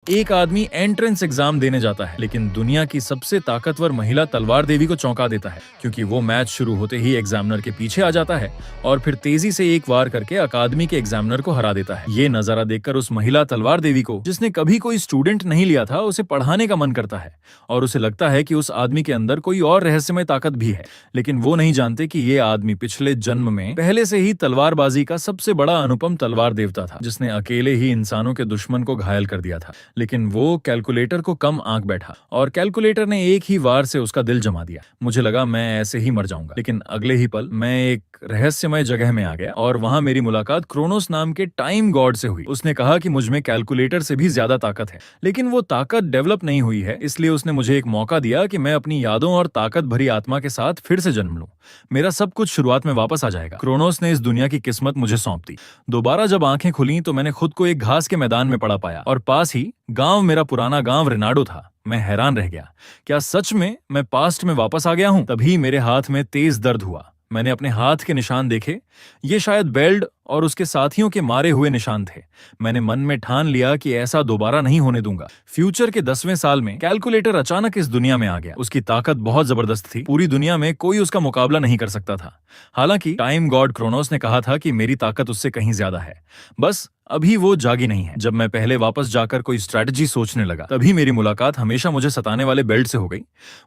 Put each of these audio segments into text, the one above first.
एक आदमी entrance exam देने जाता है, लेकिन दुनिया की सबसे ताकतवर महिला तलवार देवी को चौंका देता है, क्योंकि वो मैच शुरू होते ही एग्जामिनर के पीछे आ जाता है और फिर तेजी से एक वार करके अकादमी के एग्जामिनर को हरा देता है। ये नजारा देखकर उस महिला तलवार देवी को, जिसने कभी कोई स्टूडेंट नहीं लिया था, उसे पढ़ाने का मन करता है और उसे लगता है कि उस आदमी के अंदर कोई और रहस्यमय ताकत भी है। लेकिन वो नहीं जानते कि ये आदमी पिछले जन्म में पहले से ही तलवारबाजी का सबसे बड़ा अनुपम तलवार देवता था, जिसने अकेले ही इंसानों के दुश्मन को घायल कर दिया था। लेकिन वो कैलकुलेटर को कम आंक बैठा और कैलकुलेटर ने एक ही वार से उसका दिल जमा दिया। मुझे लगा मैं ऐसे ही मर जाऊंगा, लेकिन अगले ही पल मैं एक रहस्यमय जगह में आ गया और वहां मेरी मुलाकात क्रोनोस नाम के टाइम गॉड से हुई। उसने कहा कि मुझ में कैलकुलेटर से भी ज्यादा ताकत है, लेकिन वो ताकत डेवलप नहीं हुई है, इसलिए उसने मुझे एक मौका दिया कि मैं अपनी यादों और ताकत भरी आत्मा के साथ फिर से जन्म लूं। मेरा सब कुछ शुरुआत में वापस आ जाएगा। क्रोनोस ने इस दुनिया की किस्मत मुझे सौंप दी। दोबारा जब आंखें खुली तो मैंने खुद को एक घास के मैदान में पड़ा पाया और पास ही गांव, मेरा पुराना गांव रेनाडो था। मैं हैरान रह गया, क्या सच में मैं पास्ट में वापस आ गया हूं? तभी मेरे हाथ में तेज दर्द हुआ। मैंने अपने हाथ के निशान देखे, ये शायद बेल्ड और उसके साथियों के मारे हुए निशान थे। मैंने मन में ठान लिया कि ऐसा दोबारा नहीं होने दूंगा। फ्यूचर के 10वें साल में कैलकुलेटर अचानक इस दुनिया में आ गया। उसकी ताकत बहुत जबरदस्त थी, पूरी दुनिया में कोई उसका मुकाबला नहीं कर सकता था। हालांकि टाइम गॉड क्रोनोस ने कहा था कि मेरी ताकत उससे कहीं ज्यादा है, बस अभी वो जागी नहीं है। जब मैं पहले वापस जाकर कोई स्ट्रेटजी सोचने लगा, तभी मेरी मुलाकात हमेशा मुझे सताने वाले बेल्ट से हो गई।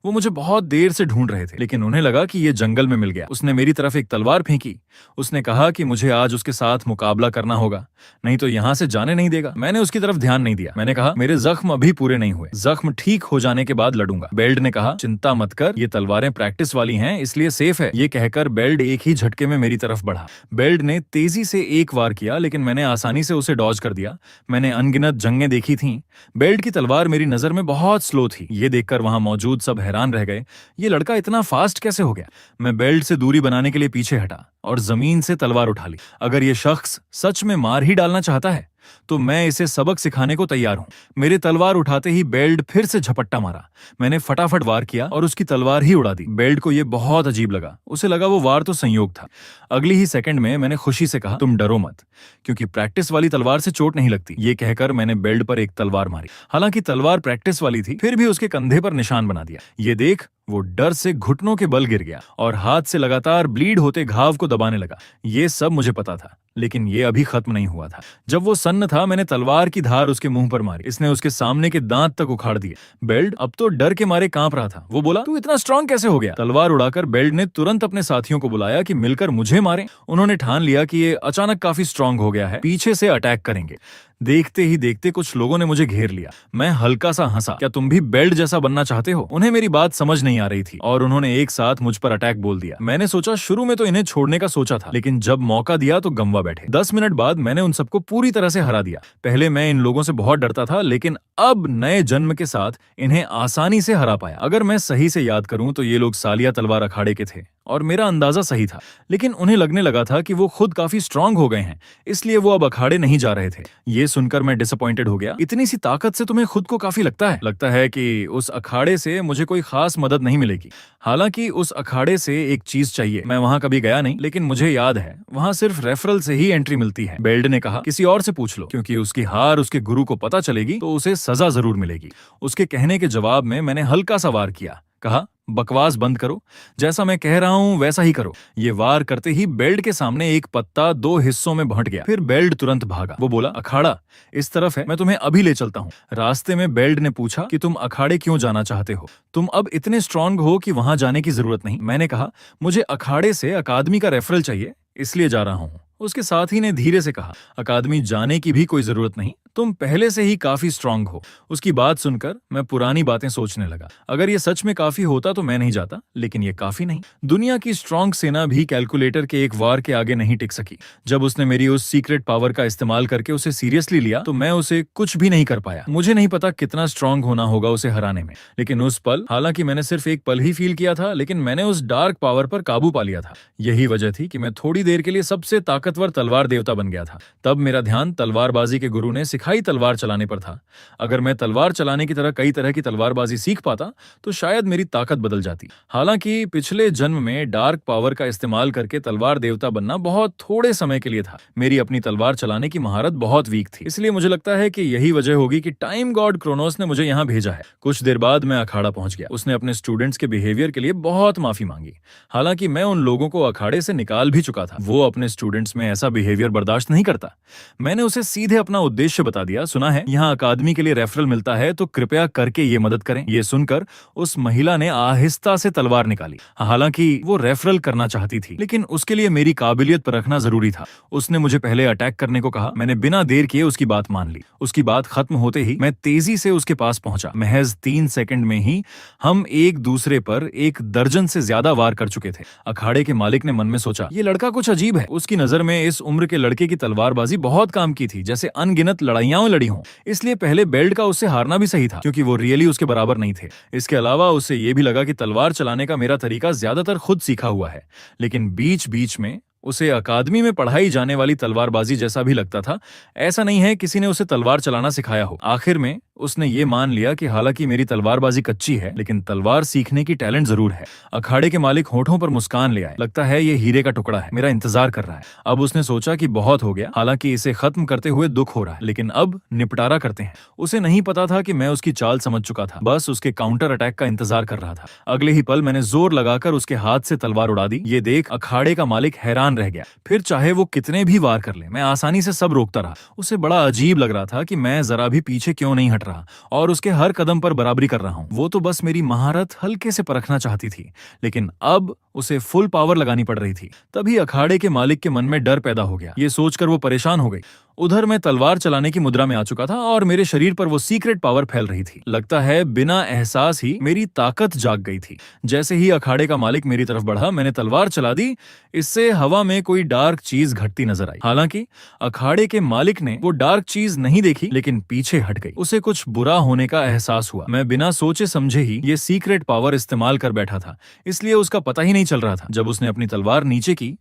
वो मुझे बहुत देर से ढूंढ रहे थे, लेकिन उन्हें लगा कि ये जंगल में मिल गया। उसने मेरी तरफ एक तलवार फेंकी। उसने कहा कि मुझे आज उसके साथ मुकाबला करना होगा, नहीं तो यहाँ से जाने नहीं देगा। मैंने उसकी तरफ ध्यान नहीं दिया। मैंने कहा, मेरे जख्म अभी पूरे नहीं हुए, जख्म ठीक हो जाने के बाद लड़ूंगा। बेल्ट ने कहा, चिंता मत कर, ये तलवारें प्रैक्टिस वाली हैं, इसलिए सेफ है। ये कहकर बेल्ट एक ही झटके में मेरी तरफ बढ़ा। बेल्ट ने तेजी से एक वार किया, लेकिन मैंने आसानी से उसे डॉज कर दिया। मैंने अनगिनत जंगें देखी थीं। बेल्ट की तलवार मेरी नजर में बहुत स्लो थी। ये देखकर वहां मौजूद सब हैरान रह गए, ये लड़का इतना फास्ट कैसे हो गया? मैं बेल्ट से दूरी बनाने के लिए पीछे हटा और जमीन से तलवार उठा ली। अगर ये शख्स सच में मार ही डालना चाहता है तो मैं इसे सबक सिखाने को तैयार हूं। मेरे तलवार उठाते ही बेल्ट फिर से झपट्टा मारा। मैंने फटाफट वार किया और उसकी तलवार ही उड़ा दी। बेल्ट को यह बहुत अजीब लगा। उसे लगा वो वार तो संयोग था। अगली ही सेकंड में मैंने खुशी से कहा, तुम डरो मत, क्योंकि प्रैक्टिस वाली तलवार से चोट नहीं लगती। ये कहकर मैंने बेल्ट पर एक तलवार मारी। हालांकि तलवार प्रैक्टिस वाली थी, फिर भी उसके कंधे पर निशान बना दिया। ये देख वो डर से घुटनों के बल गिर गया और हाथ से लगातार ब्लीड होते घाव को दबाने लगा। ये सब मुझे पता था, लेकिन ये अभी खत्म नहीं हुआ था। जब वो सन्न था, मैंने तलवार की धार उसके मुंह पर मारी। इसने उसके सामने के दांत तक उखाड़ दिए। बेल्ट अब तो डर के मारे कांप रहा था। वो बोला, तू इतना स्ट्रांग कैसे हो गया? तलवार उड़ाकर बेल्ट ने तुरंत अपने साथियों को बुलाया कि मिलकर मुझे मारें। उन्होंने ठान लिया कि ये अचानक काफी स्ट्रांग हो गया है, पीछे से अटैक करेंगे। देखते ही देखते कुछ लोगों ने मुझे घेर लिया। मैं हल्का सा हंसा, क्या तुम भी बेल्ट जैसा बनना चाहते हो? उन्हें मेरी बात समझ नहीं आ रही थी और उन्होंने एक साथ मुझ पर अटैक बोल दिया। मैंने सोचा, शुरू में तो इन्हें छोड़ने का सोचा था, लेकिन जब मौका दिया तो गंवा बैठे। 10 मिनट बाद मैंने उन सबको पूरी तरह से हरा दिया। पहले मैं इन लोगों से बहुत डरता था, लेकिन अब नए जन्म के साथ इन्हें आसानी से हरा पाया। अगर मैं सही से याद करूं तो ये लोग सालिया तलवार अखाड़े के थे और मेरा अंदाजा सही था, लेकिन उन्हें लगने लगा था कि वो खुद काफी स्ट्रांग हो गए हैं, इसलिए वो अब अखाड़े नहीं जा रहे थे। ये सुनकर मैं डिसअपॉइंटेड हो गया। इतनी सी ताकत से तुम्हें खुद को काफी लगता है कि उस अखाड़े से मुझे कोई खास मदद नहीं मिलेगी। हालांकि उस अखाड़े से एक चीज चाहिए। मैं वहां कभी गया नहीं, लेकिन मुझे याद है वहां सिर्फ रेफरल से ही एंट्री मिलती है। बेल्ट ने कहा, किसी और से पूछ लो, क्योंकि उसकी हार उसके गुरु को पता चलेगी तो उसे सजा जरूर मिलेगी। उसके कहने के जवाब में मैंने हल्का सा वार किया। कहा, बकवास बंद करो, जैसा मैं कह रहा हूं वैसा ही करो। ये वार करते ही बेल्ट के सामने एक पत्ता 2 हिस्सों में बांट गया। फिर बेल्ट तुरंत भागा। वो बोला, अखाड़ा इस तरफ है, मैं तुम्हें अभी ले चलता हूँ। रास्ते में बेल्ट ने पूछा कि तुम अखाड़े क्यों जाना चाहते हो? तुम अब इतने स्ट्रांग हो कि वहां जाने की जरूरत नहीं। मैंने कहा, मुझे अखाड़े से अकादमी का रेफरल चाहिए, इसलिए जा रहा हूँ। उसके साथी ने धीरे से कहा, अकादमी जाने की भी कोई जरूरत नहीं, तुम पहले से ही काफी स्ट्रांग हो। उसकी बात सुनकर मैं पुरानी बातें सोचने लगा। अगर ये सच में काफी होता तो मैं नहीं जाता, लेकिन ये काफी नहीं। दुनिया की स्ट्रांग सेना भी कैलकुलेटर के एक वार के आगे नहीं टिक सकी। जब उसने मेरी उस सीक्रेट पावर का इस्तेमाल करके उसे सीरियसली लिया तो मैं उसे कुछ भी नहीं कर पाया। मुझे नहीं पता कितना स्ट्रांग होना होगा उसे हराने में, लेकिन उस पल, हालांकि मैंने सिर्फ एक पल ही फील किया था, लेकिन मैंने उस डार्क पावर पर काबू पा लिया था। यही वजह थी कि मैं थोड़ी देर के लिए सबसे ताकतवर तलवार देवता बन गया था। तब मेरा ध्यान तलवारबाजी के गुरु ने दिखाई तलवार चलाने पर था। अगर मैं तलवार चलाने की तरह की तलवारबाजी सीख पाता तो शायद मेरी ताकत बदल जाती। हालांकि पिछले जन्म में डार्क पावर का इस्तेमाल करके तलवार देवता बनना बहुत थोड़े समय के लिए था। मेरी अपनी तलवार चलाने की महारत बहुत वीक थी, इसलिए मुझे लगता है कि यही वजह होगी कि टाइम गॉड क्रोनोस ने मुझे यहाँ भेजा है। कुछ देर बाद मैं अखाड़ा पहुंच गया। उसने अपने स्टूडेंट्स के बिहेवियर के लिए बहुत माफी मांगी। हालांकि मैं उन लोगों को अखाड़े से निकाल भी चुका था। वो अपने स्टूडेंट्स में ऐसा बिहेवियर बर्दाश्त नहीं करता। मैंने उसे सीधे अपना उद्देश्य बता दिया। सुना है यहाँ अकादमी के लिए रेफरल मिलता है, तो कृपया करके ये मदद करें। ये सुनकर उस महिला ने आहिस्ता से तलवार निकाली। हालांकि वो रेफरल करना चाहती थी, लेकिन उसके लिए मेरी काबिलियत परखना जरूरी था। उसने मुझे पहले अटैक करने को कहा। मैंने बिना देर किए उसकी बात मान ली। उसकी बात खत्म होते ही मैं तेजी से उसके पास पहुंचा। महज 3 सेकंड में ही हम एक दूसरे पर 1 दर्जन से ज्यादा वार कर चुके थे। अखाड़े के मालिक ने मन में सोचा, ये लड़का कुछ अजीब है। उसकी नजर में इस उम्र के लड़के की तलवारबाजी बहुत काम की थी, जैसे अनगिनत लड़ाइयां लड़ी हों। इसलिए पहले बेल्ट का उससे हारना भी सही था, क्योंकि वो रियली उसके बराबर नहीं थे। इसके अलावा उसे ये भी लगा कि तलवार चलाने का मेरा तरीका ज्यादातर खुद सीखा हुआ है। लेकिन बीच बीच में उसे अकादमी में पढ़ाई जाने वाली तलवारबाजी जैसा भी लगता था। ऐसा नहीं है किसी ने उसे तलवार चलाना सिखाया हो। आखिर में उसने ये मान लिया कि हालांकि मेरी तलवारबाजी कच्ची है, लेकिन तलवार सीखने की टैलेंट जरूर है। अखाड़े के मालिक होठों पर मुस्कान ले आए। लगता है ये हीरे का टुकड़ा है, मेरा इंतजार कर रहा है। अब उसने सोचा कि बहुत हो गया। हालांकि इसे खत्म करते हुए दुख हो रहा है, लेकिन अब निपटारा करते हैं। उसे नहीं पता था कि मैं उसकी चाल समझ चुका था, बस उसके काउंटर अटैक का इंतजार कर रहा था। अगले ही पल मैंने जोर लगाकर उसके हाथ से तलवार उड़ा दी। ये देख अखाड़े का मालिक हैरान रह गया। फिर चाहे वो कितने भी वार कर ले, मैं आसानी से सब रोकता रहा। उसे बड़ा अजीब लग रहा था कि मैं जरा भी पीछे क्यों नहीं हट रहा और उसके हर कदम पर बराबरी कर रहा हूं। वो तो बस मेरी महारत हल्के से परखना चाहती थी, लेकिन अब उसे फुल पावर लगानी पड़ रही थी। तभी अखाड़े के मालिक के मन में डर पैदा हो गया। ये सोचकर वो परेशान हो गई। उधर मैं तलवार चलाने की मुद्रा में आ चुका था और मेरे शरीर पर वो सीक्रेट पावर फैल रही थी। लगता है बिना एहसास ही मेरी ताकत जाग गई थी। जैसे ही अखाड़े का मालिक मेरी तरफ बढ़ा, मैंने तलवार चला दी। इससे हवा में कोई डार्क चीज घटती नजर आई। हालांकि अखाड़े के मालिक ने वो डार्क चीज नहीं देखी, लेकिन पीछे हट गई। उसे कुछ बुरा होने का एहसास हुआ। मैं बिना सोचे समझे ही ये सीक्रेट पावर इस्तेमाल कर बैठा था, इसलिए उसका पता ही नहीं चल रहा था। जब उसने अपनी तलवार नीचे की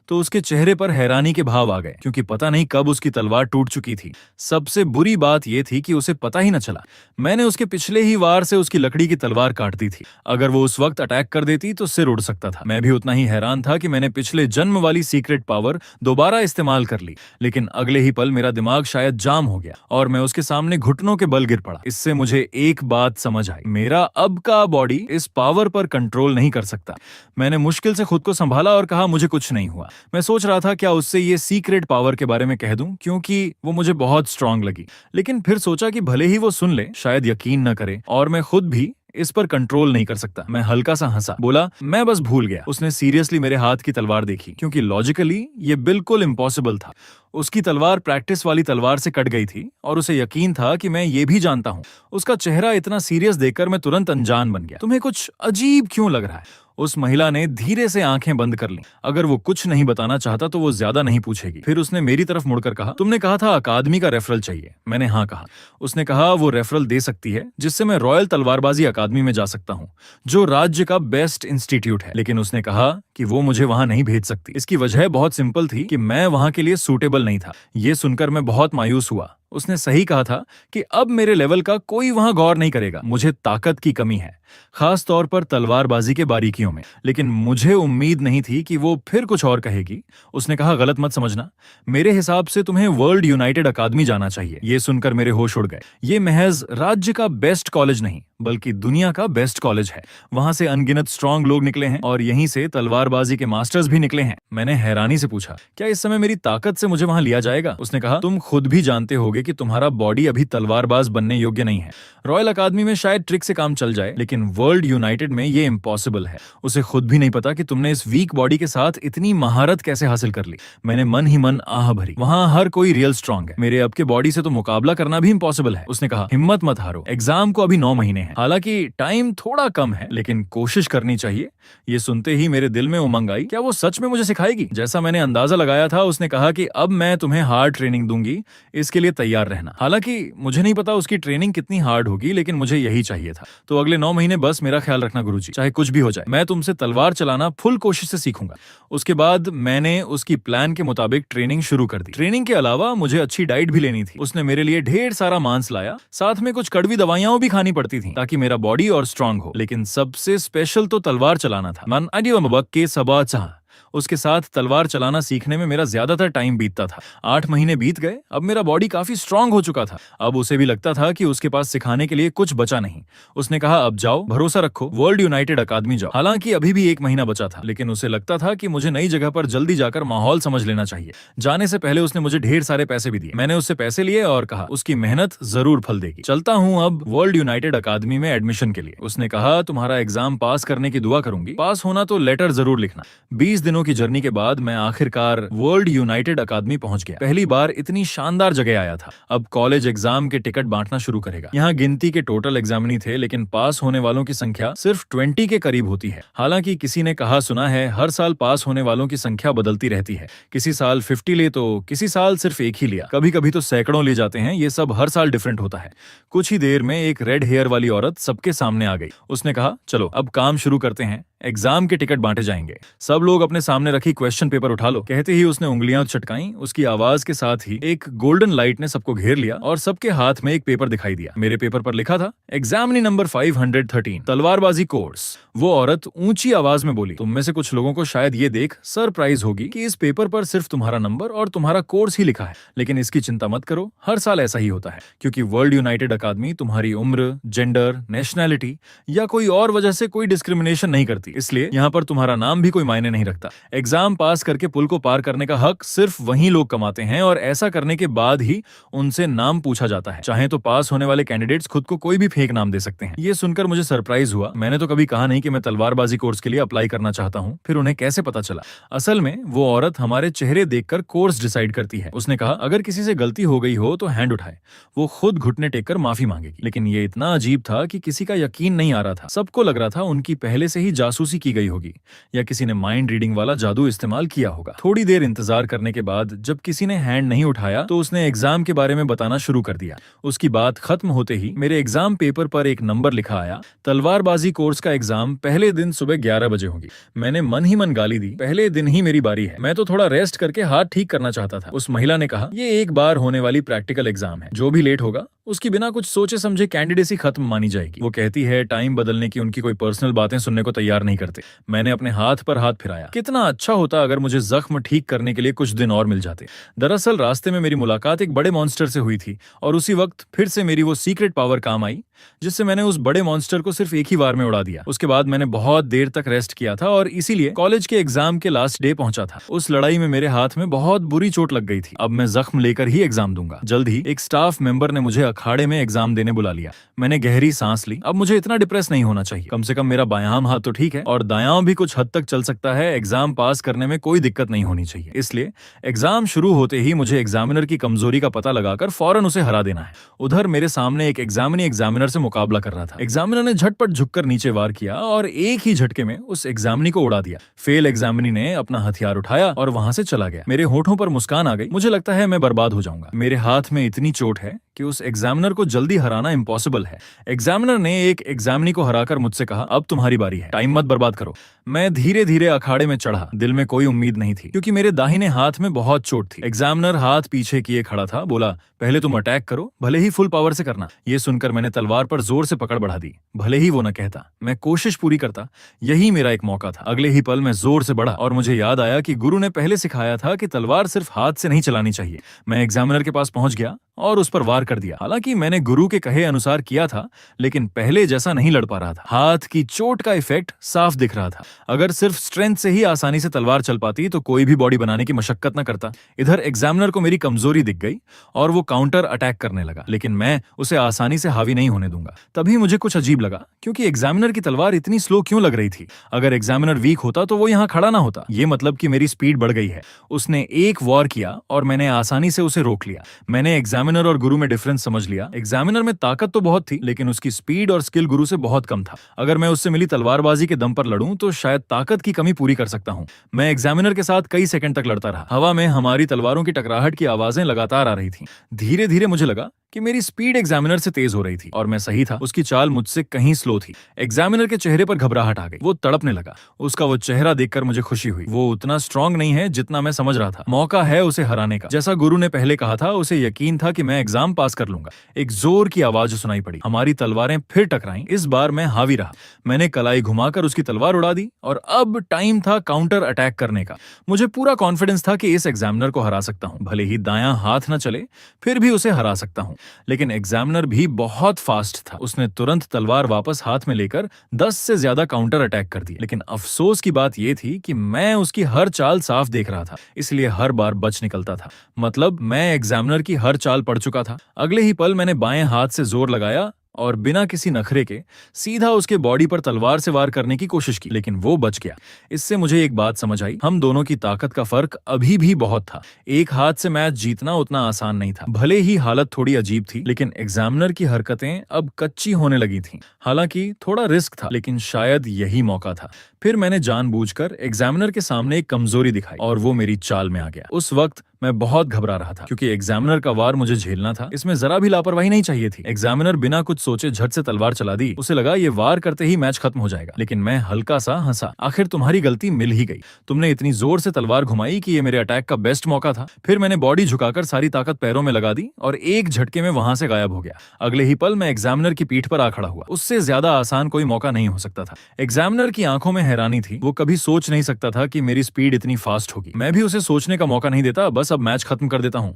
तो उसके चेहरे पर हैरानी के भाव आ गए, क्योंकि पता नहीं कब उसकी तलवार टूट चुकी थी। सबसे बुरी बात यह थी कि उसे पता ही न चला। मैंने उसके पिछले ही वार से उसकी लकड़ी की तलवार काट दी थी। अगर वो उस वक्त अटैक कर देती तो सिर उड़ सकता था। मैं भी उतना ही हैरान था कि मैंने पिछले जन्म वाली सीक्रेट पावर दोबारा इस्तेमाल कर ली। लेकिन अगले ही पल मेरा दिमाग शायद जाम हो गया और मैं उसके सामने घुटनों के बल गिर पड़ा। इससे मुझे एक बात समझ आई, मेरा अब का बॉडी इस पावर पर कंट्रोल नहीं कर सकता। मैंने मुश्किल से खुद को संभाला और कहा, मुझे कुछ नहीं हुआ। मैं सोच रहा था क्या उससे ये सीक्रेट पावर के बारे में कह दूं, क्योंकि वो मुझे बहुत स्ट्रांग लगी। लेकिन फिर सोचा कि भले ही वो सुन ले, शायद यकीन न करे और मैं खुद भी इस पर कंट्रोल नहीं कर सकता। मैं हल्का सा हंसा, बोला, मैं बस भूल गया। उसने सीरियसली मेरे हाथ की तलवार देखी, क्योंकि लॉजिकली ये बिल्कुल इम्पॉसिबल था। उसकी तलवार प्रैक्टिस वाली तलवार से कट गई थी और उसे यकीन था कि मैं ये भी जानता हूँ। उसका चेहरा इतना सीरियस देखकर मैं तुरंत अनजान बन गया। तुम्हें कुछ अजीब क्यों लग रहा है? उस महिला ने धीरे से आंखें बंद कर लीं। अगर वो कुछ नहीं बताना चाहता तो वो ज्यादा नहीं पूछेगी। फिर उसने मेरी तरफ मुड़कर कहा, तुमने कहा था अकादमी का रेफरल चाहिए। मैंने हाँ कहा। उसने कहा वो रेफरल दे सकती है, जिससे मैं रॉयल तलवारबाजी अकादमी में जा सकता हूँ, जो राज्य का बेस्ट इंस्टीट्यूट है। लेकिन उसने कहा कि वो मुझे वहां नहीं भेज सकती। इसकी वजह बहुत सिंपल थी कि मैं वहां के लिए सूटेबल नहीं था। ये सुनकर मैं बहुत मायूस हुआ। उसने सही कहा था कि अब मेरे लेवल का कोई वहां गौर नहीं करेगा। मुझे ताकत की कमी है, खास तौर पर तलवारबाजी के बारीकियों में। लेकिन मुझे उम्मीद नहीं थी कि वो फिर कुछ और कहेगी। उसने कहा, गलत मत समझना, मेरे हिसाब से तुम्हें वर्ल्ड यूनाइटेड अकादमी जाना चाहिए। ये सुनकर मेरे होश उड़ गए। ये महज राज्य का बेस्ट कॉलेज नहीं, बल्कि दुनिया का बेस्ट कॉलेज है। वहां से अनगिनत स्ट्रांग लोग निकले हैं और यहीं से तलवारबाजी के मास्टर्स भी निकले हैं। मैंने हैरानी से पूछा, क्या इस समय मेरी ताकत से मुझे वहां लिया जाएगा? उसने कहा, तुम खुद भी जानते होगे कि तुम्हारा बॉडी अभी तलवारबाज बनने योग्य नहीं है। रॉयल अकादमी में शायद ट्रिक से काम चल जाए, लेकिन वर्ल्ड यूनाइटेड में ये इम्पॉसिबल है। उसे खुद भी नहीं पता कि तुमने इस वीक बॉडी के साथ इतनी महारत कैसे हासिल कर ली। मैंने मन ही मन आह भरी। वहां हर कोई रियल स्ट्रांग है। मेरे अब के बॉडी से तो मुकाबला करना भी इम्पॉसिबल है। उसने कहा, हिम्मत मत हारो, एग्जाम को अभी 9 महीने हैं। हैं। हालांकि टाइम थोड़ा कम है, लेकिन कोशिश करनी चाहिए। ये सुनते ही मेरे दिल में उमंग आई, क्या वो सच में मुझे सिखाएगी? जैसा मैंने अंदाजा लगाया था, उसने कहा कि अब मैं तुम्हें हार्ड ट्रेनिंग दूंगी, इसके लिए तैयार रहना। हालांकि मुझे नहीं पता उसकी ट्रेनिंग कितनी हार्ड होगी, लेकिन मुझे यही चाहिए था। तो अगले 9 महीने बस मेरा ख्याल रखना गुरुजी, चाहे कुछ भी हो जाए। मैं तुमसे तलवार चलाना फुल कोशिश से सीखूंगा। उसके बाद मैंने उसकी प्लान के मुताबिक ट्रेनिंग शुरू कर दी। ट्रेनिंग के अलावा मुझे अच्छी डाइट भी लेनी थी। उसने मेरे लिए ढेर सारा मांस लाया, साथ में कुछ कड़वी दवाइयां भी खानी पड़ती थी ताकि मेरा बॉडी और स्ट्रांग हो। लेकिन सबसे स्पेशल तो तलवार चलाना था। मन अडियो मबक के सबा चाह। उसके साथ तलवार चलाना सीखने में मेरा ज्यादातर टाइम बीतता था। 8 महीने बीत गए। अब मेरा बॉडी काफी स्ट्रांग हो चुका था। अब उसे भी लगता था कि उसके पास सिखाने के लिए कुछ बचा नहीं। उसने कहा, अब जाओ, भरोसा रखो, वर्ल्ड यूनाइटेड अकादमी जाओ। हालांकि अभी भी 1 महीना बचा था, लेकिन उसे लगता था कि मुझे नई जगह पर जल्दी जाकर माहौल समझ लेना चाहिए। जाने से पहले उसने मुझे ढेर सारे पैसे भी दिए। मैंने उससे पैसे लिए और कहा, उसकी मेहनत जरूर फल देगी। चलता हूँ अब वर्ल्ड यूनाइटेड अकादमी में एडमिशन के लिए। उसने कहा, तुम्हारा एग्जाम पास करने की दुआ करूंगी। पास होना तो लेटर जरूर लिखना। 20 दिनों की जर्नी के बाद मैं आखिरकार वर्ल्ड यूनाइटेड अकादमी पहुंच गया। पहली बार इतनी शानदार जगह आया था। अब कॉलेज एग्जाम के टिकट बांटना शुरू करेगा। यहाँ गिनती के टोटल एग्जामिनी थे, लेकिन पास होने वालों की संख्या सिर्फ 20 के करीब होती है। हालांकि किसी ने कहा सुना है, हर साल पास होने वालों की संख्या बदलती रहती है। किसी साल 50 ले तो किसी साल सिर्फ 1 ही लिया, कभी कभी तो सैकड़ों ले जाते हैं। ये सब हर साल डिफरेंट होता है। कुछ ही देर में एक रेड हेयर वाली औरत सबके सामने आ गई। उसने कहा, चलो अब काम शुरू करते हैं, एग्जाम के टिकट बांटे जाएंगे। सब लोग अपने सामने रखी क्वेश्चन पेपर उठा लो। कहते ही उसने उंगलियां चटकाई। उसकी आवाज के साथ ही एक गोल्डन लाइट ने सबको घेर लिया और सबके हाथ में एक पेपर दिखाई दिया। मेरे पेपर पर लिखा था, एग्जामिनी नंबर 513, तलवारबाजी कोर्स। वो औरत ऊंची आवाज में बोली, तुम में से कुछ लोगों को शायद ये देख सरप्राइज होगी कि इस पेपर पर सिर्फ तुम्हारा नंबर और तुम्हारा कोर्स ही लिखा है, लेकिन इसकी चिंता मत करो, हर साल ऐसा ही होता है। क्योंकि वर्ल्ड यूनाइटेड अकादमी तुम्हारी उम्र, जेंडर, नेशनैलिटी या कोई और वजह से कोई डिस्क्रिमिनेशन नहीं करती, इसलिए यहाँ पर तुम्हारा नाम भी कोई मायने नहीं रखता। एग्जाम पास करके पुल को पार करने का हक सिर्फ वही लोग कमाते हैं और ऐसा करने के बाद ही उनसे नाम पूछा जाता है। चाहे तो पास होने वाले कैंडिडेट्स खुद को कोई भी फेक नाम दे सकते हैं। ये सुनकर मुझे सरप्राइज हुआ। मैंने तो कभी कहा नहीं कि मैं तलवारबाजी कोर्स के लिए अप्लाई करना चाहता हूँ। फिर उन्हें कैसे पता चला? असल में वो औरत हमारे चेहरे देखकर कोर्स डिसाइड करती है। उसने कहा, अगर किसी से गलती हो गई हो तो हैंड उठाए। वो खुद घुटने टेककर माफी मांगेगी। लेकिन ये इतना अजीब था कि किसी का यकीन नहीं आ रहा था। सबको लग रहा था उनकी पहले से ही जासूसी की गई होगी या किसी ने माइंड रीडिंग वाला जादू इस्तेमाल किया होगा। थोड़ी देर इंतजार करने के बाद जब किसी ने हैंड नहीं उठाया तो उसने एग्जाम के बारे में बताना शुरू कर दिया। उसकी बात खत्म होते ही मेरे एग्जाम पेपर पर एक नंबर लिखा आया, तलवारबाजी कोर्स का एग्जाम पहले दिन सुबह 11 बजे होगी। मैंने मन ही मन गाली दी, पहले दिन ही मेरी बारी है, मैं तो थोड़ा रेस्ट करके हाथ ठीक करना चाहता था। उस महिला ने कहा, ये एक बार होने वाली प्रैक्टिकल एग्जाम है, जो भी लेट होगा उसकी बिना कुछ सोचे समझे कैंडिडेसी खत्म मानी जाएगी। वो कहती है टाइम बदलने की उनकी कोई पर्सनल बातें सुनने को तैयार नहीं करते। मैंने अपने हाथ पर हाथ फिराया। कितना अच्छा होता अगर मुझे जख्म ठीक करने के लिए कुछ दिन और मिल जाते। दरअसल रास्ते में मेरी मुलाकात एक बड़े मॉन्स्टर से हुई थी और उसी वक्त फिर से मेरी वो सीक्रेट पावर काम आई, जिससे मैंने उस बड़े मॉन्स्टर को सिर्फ एक ही बार में उड़ा दिया। उसके बाद मैंने बहुत देर तक रेस्ट किया था और इसीलिए कॉलेज के एग्जाम के लास्ट डे पहुंचा था। उस लड़ाई में मेरे हाथ में बहुत बुरी चोट लग गई थी। अब मैं जख्म लेकर ही एग्जाम दूंगा। जल्द ही एक स्टाफ मेंबर ने मुझे अखाड़े में एग्जाम देने बुला लिया। मैंने गहरी सांस ली। अब मुझे इतना डिप्रेस नहीं होना चाहिए। कम से कम मेरा बायां हाथ तो ठीक है और दायां भी कुछ हद तक चल सकता है। एग्जाम पास करने में कोई दिक्कत नहीं होनी चाहिए। इसलिए एग्जाम शुरू होते ही मुझे एग्जामिनर की कमजोरी का पता लगाकर फौरन उसे हरा देना है। उधर मेरे सामने एक एग्जामिनर से मुकाबला कर रहा था। एग्जामिनर ने झटपट झुककर नीचे वार किया और एक ही झटके में उस एग्जामिनी को उड़ा दिया। फेल एग्जामिनी ने अपना हथियार उठाया और वहां से चला गया। मेरे होठों पर मुस्कान आ गई। मुझे लगता है मैं बर्बाद हो जाऊंगा। मेरे हाथ में इतनी चोट है कि उस एग्जामिनर को जल्दी हराना इम्पॉसिबल है। एग्जामिनर ने एक एग्जामिनी को हराकर मुझसे कहा, अब तुम्हारी बारी है, टाइम मत बर्बाद करो। मैं धीरे धीरे अखाड़े में चढ़ा। दिल में कोई उम्मीद नहीं थी क्योंकि मेरे दाहिने हाथ में बहुत चोट थी। एग्जामिनर हाथ पीछे किए खड़ा था। बोला, पहले तुम अटैक करो, भले ही फुल पावर से करना। ये सुनकर मैंने तलवार पर जोर से पकड़ बढ़ा दी। भले ही वो न कहता, मैं कोशिश पूरी करता। यही मेरा एक मौका था। अगले ही पल मैं जोर से बढ़ा और मुझे याद आया कि गुरु ने पहले सिखाया था कि तलवार सिर्फ हाथ से नहीं चलानी चाहिए। मैं एग्जामिनर के पास पहुंच गया और उस पर वार कर दिया। हालांकि मैंने गुरु के कहे अनुसार किया था, लेकिन पहले जैसा नहीं लड़ पा रहा था। हाथ की चोट का इफेक्ट साफ दिख रहा था। अगर सिर्फ स्ट्रेंथ से ही आसानी से तलवार चल पाती तो कोई भी बॉडी बनाने की मशक्कत न करता। इधर एग्जामिनर को मेरी कमजोरी दिख गई और वो काउंटर अटैक करने लगा, लेकिन मैं उसे आसानी से हावी नहीं होने दूंगा। तभी मुझे कुछ अजीब लगा, क्योंकि एग्जामिनर की तलवार इतनी स्लो क्यों लग रही थी। अगर एग्जामिनर वीक होता तो वो यहाँ खड़ा ना होता। ये मतलब कि मेरी स्पीड बढ़ गई है। उसने एक वॉर किया और मैंने आसानी से उसे रोक लिया। मैंने एग्जामिनर और गुरु में डिफरेंस समझ लिया। एग्जामिनर में ताकत तो बहुत थी, लेकिन उसकी स्पीड और स्किल गुरु से बहुत कम था। अगर मैं उससे मिली तलवारबाजी के दम पर लड़ूं तो शायद ताकत की कमी पूरी कर सकता हूं। मैं एग्जामिनर के साथ कई सेकंड तक लड़ता रहा। हवा में हमारी तलवारों की टकराहट की आवाजें लगातार आ रही थीं। धीरे धीरे मुझे लगा कि मेरी स्पीड एग्जामिनर से तेज हो रही थी, और मैं सही था। उसकी चाल मुझसे कहीं स्लो थी। एग्जामिनर के चेहरे पर घबराहट आ गई। वो तड़पने लगा। उसका वो चेहरा देखकर मुझे खुशी हुई। वो उतना स्ट्रांग नहीं है जितना मैं समझ रहा था। मौका है उसे हराने का। जैसा गुरु ने पहले कहा था, उसे यकीन था कि मैं एग्जाम पास कर लूंगा। एक जोर की आवाज सुनाई पड़ी। हमारी तलवारें फिर टकराईं। इस बार मैं हावी रहा। मैंने कलाई घुमाकर उसकी तलवार उड़ा दी और अब टाइम था काउंटर अटैक करने का। मुझे पूरा कॉन्फिडेंस था कि इस एग्जामिनर को हरा सकता हूं। भले ही दायां हाथ न चले, फिर भी उसे हरा सकता हूं। लेकिन एग्जामिनर भी बहुत फास्ट था। उसने तुरंत तलवार वापस हाथ में लेकर 10 से ज्यादा काउंटर अटैक कर दिए। लेकिन अफसोस की बात यह थी कि मैं उसकी हर चाल साफ देख रहा था, इसलिए हर बार बच निकलता था। मतलब मैं एग्जामिनर की हर चाल पढ़ चुका था। अगले ही पल मैंने बाएं हाथ से जोर लगाया और बिना किसी नखरे के सीधा उसके बॉडी पर तलवार से वार करने की कोशिश की, लेकिन वो बच गया। इससे मुझे एक बात समझ आई, हम दोनों की ताकत का फर्क अभी भी बहुत था। एक हाथ से मैच जीतना उतना आसान नहीं था। भले ही हालत थोड़ी अजीब थी, लेकिन एग्जामिनर की हरकतें अब कच्ची होने लगी थीं। हालांकि थोड़ा रिस्क था, लेकिन शायद यही मौका था। फिर मैंने जानबूझकर एग्जामिनर के सामने एक कमजोरी दिखाई और वो मेरी चाल में आ गया। उस वक्त मैं बहुत घबरा रहा था, क्योंकि एग्जामिनर का वार मुझे झेलना था। इसमें जरा भी लापरवाही नहीं चाहिए थी। एग्जामिनर बिना कुछ सोचे झट से तलवार चला दी। उसे लगा ये वार करते ही मैच खत्म हो जाएगा, लेकिन मैं हल्का सा हंसा। आखिर तुम्हारी गलती मिल ही गई। तुमने इतनी जोर से तलवार घुमाई कि ये मेरे अटैक का बेस्ट मौका था। फिर मैंने बॉडी झुकाकर सारी ताकत पैरों में लगा दी और एक झटके में वहां से गायब हो गया। अगले ही पल मैं एग्जामिनर की पीठ पर आ खड़ा हुआ। उससे ज्यादा आसान कोई मौका नहीं हो सकता था। एग्जामिनर की आंखों में हैरानी थी। वो कभी सोच नहीं सकता था कि मेरी स्पीड इतनी फास्ट होगी। मैं भी उसे सोचने का मौका नहीं देता, बस अब मैच खत्म कर देता हूं।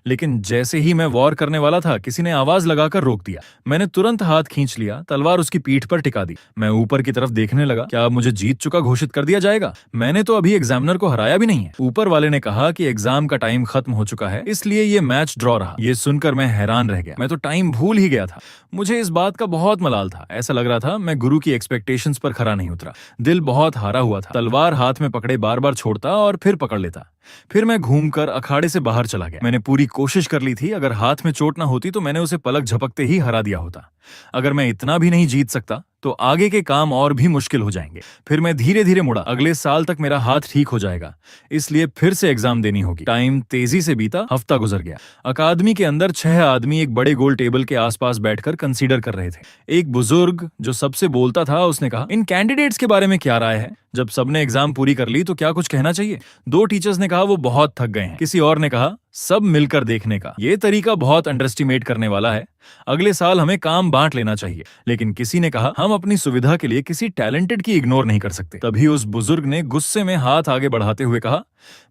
लेकिन जैसे ही मैं वॉर करने वाला था, किसी ने आवाज लगाकर रोक दिया। मैंने तुरंत हाथ खींच लिया, तलवार उसकी पीठ पर टिका दी। मैं ऊपर की तरफ देखने लगा। क्या अब मुझे जीत चुका घोषित कर दिया जाएगा? मैंने तो अभी एग्जामिनर को हराया भी नहीं है। ऊपर वाले ने कहा कि एग्जाम का टाइम खत्म हो चुका है, इसलिए ये मैच ड्रॉ रहा। ये सुनकर मैं हैरान रह गया। मैं तो टाइम भूल ही गया था। मुझे इस बात का बहुत मलाल था। ऐसा लग रहा था मैं गुरु की एक्सपेक्टेशंस पर खरा नहीं उतरा। दिल बहुत हारा हुआ था। तलवार हाथ में पकड़े बार बार छोड़ता और फिर पकड़ लेता। फिर मैं घूमकर अखाड़े से बाहर चला गया। मैंने पूरी कोशिश कर ली थी। अगर हाथ में चोट ना होती तो मैंने उसे पलक झपकते ही हरा दिया होता। अगर मैं इतना भी नहीं जीत सकता तो आगे के काम और भी मुश्किल हो जाएंगे। फिर मैं धीरे धीरे मुड़ा। अगले साल तक मेरा हाथ ठीक हो जाएगा, इसलिए फिर से एग्जाम देनी होगी। टाइम तेजी से बीता। हफ्ता गुजर गया। अकादमी के अंदर 6 आदमी एक बड़े गोल टेबल के आसपास बैठकर कंसीडर कर रहे थे। एक बुजुर्ग जो सबसे बोलता था, उसने कहा, इन कैंडिडेट्स के बारे में क्या राय है? जब सबने एग्जाम पूरी कर ली तो क्या कुछ कहना चाहिए? 2 टीचर्स ने कहा वो बहुत थक गए हैं। किसी और ने कहा सब मिलकर देखने का। ये तरीका बहुत अंडरएस्टिमेट करने वाला है। अगले साल हमें काम बांट लेना चाहिए। लेकिन किसी ने कहा हम अपनी सुविधा के लिए किसी टैलेंटेड की इग्नोर नहीं कर सकते। तभी उस बुजुर्ग ने गुस्से में हाथ आगे बढ़ाते हुए कहा,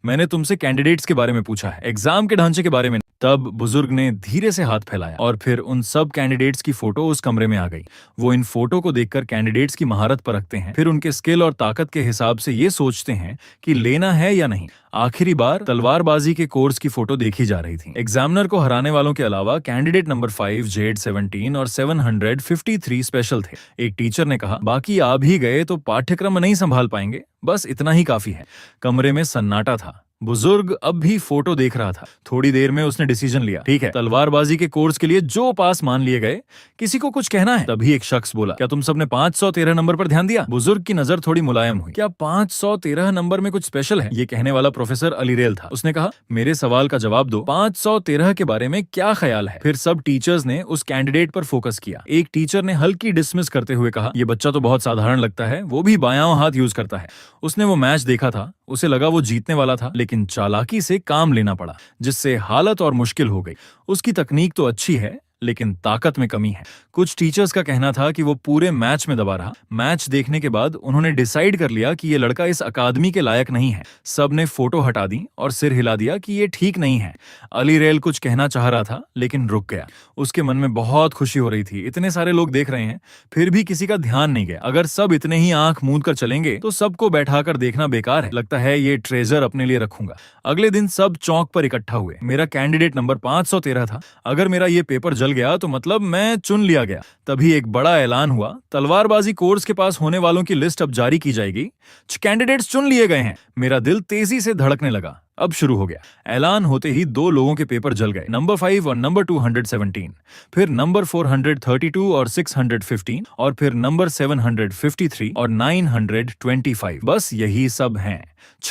मैंने तुमसे कैंडिडेट्स के बारे में पूछा है, एग्जाम के ढांचे के बारे में। तब बुजुर्ग ने धीरे से हाथ फैलाया और फिर उन सब कैंडिडेट्स की फोटो उस कमरे में आ गई। वो इन फोटो को देखकर कैंडिडेट्स की महारत परखते हैं, फिर उनके स्किल और ताकत के हिसाब से ये सोचते हैं कि लेना है या नहीं। आखिरी बार तलवारबाजी के कोर्स की फोटो देखी जा रही थी। एग्जामिनर को हराने वालों के अलावा कैंडिडेट नंबर 5, जेड 17 और 753 स्पेशल थे। एक टीचर ने कहा, बाकी आ भी गए तो पाठ्यक्रम नहीं संभाल पाएंगे, बस इतना ही काफी है। कमरे में सन्नाटा था। बुजुर्ग अब भी फोटो देख रहा था। थोड़ी देर में उसने डिसीजन लिया, ठीक है, तलवारबाजी के कोर्स के लिए जो पास मान लिए गए, किसी को कुछ कहना है? तभी एक शख्स बोला, क्या तुम सबने 513 नंबर पर ध्यान दिया? बुजुर्ग की नजर थोड़ी मुलायम हुई। क्या 513 नंबर में कुछ स्पेशल है? ये कहने वाला प्रोफेसर अलीरेल था। उसने कहा, मेरे सवाल का जवाब दो, 513 के बारे में क्या ख्याल है? फिर सब टीचर्स ने उस कैंडिडेट पर फोकस किया। एक टीचर ने हल्की डिसमिस करते हुए कहा, ये बच्चा तो बहुत साधारण लगता है, वो भी बायां हाथ यूज करता है। उसने वो मैच देखा था, उसे लगा वो जीतने वाला था, लेकिन चालाकी से काम लेना पड़ा, जिससे हालत और मुश्किल हो गई। उसकी तकनीक तो अच्छी है, लेकिन ताकत में कमी है। कुछ टीचर्स का कहना था कि वो पूरे मैच में दबा रहा। मैच देखने के बाद उन्होंने डिसाइड कर लिया कि ये लड़का इस अकादमी के लायक नहीं है। सब ने फोटो हटा दी और सिर हिला दिया कि ये ठीक नहीं है। अली रेल कुछ कहना चाह रहा था लेकिन रुक गया। उसके मन में बहुत खुशी हो रही थी, इतने सारे लोग देख रहे हैं, फिर भी किसी का ध्यान नहीं गया। अगर सब इतने ही आंख मूंद कर चलेंगे तो सबको बैठाकर देखना बेकार है। लगता है ये ट्रेजर अपने लिए रखूंगा। अगले दिन सब चौक पर इकट्ठा हुए। मेरा कैंडिडेट नंबर 513 था। अगर मेरा ये पेपर जल गया तो मतलब मैं चुन लिया गया। तभी एक बड़ा ऐलान हुआ, तलवारबाजी कोर्स के पास होने वालों की लिस्ट अब जारी की जाएगी। कैंडिडेट्स चुन लिए गए हैं। मेरा दिल तेजी से धड़कने लगा। अब शुरू हो गया। ऐलान होते ही 2 लोगों के पेपर जल गए, नंबर 5 और नंबर 217। फिर नंबर 432 और 615 और फिर नंबर 753 और 925। बस यही सब हैं।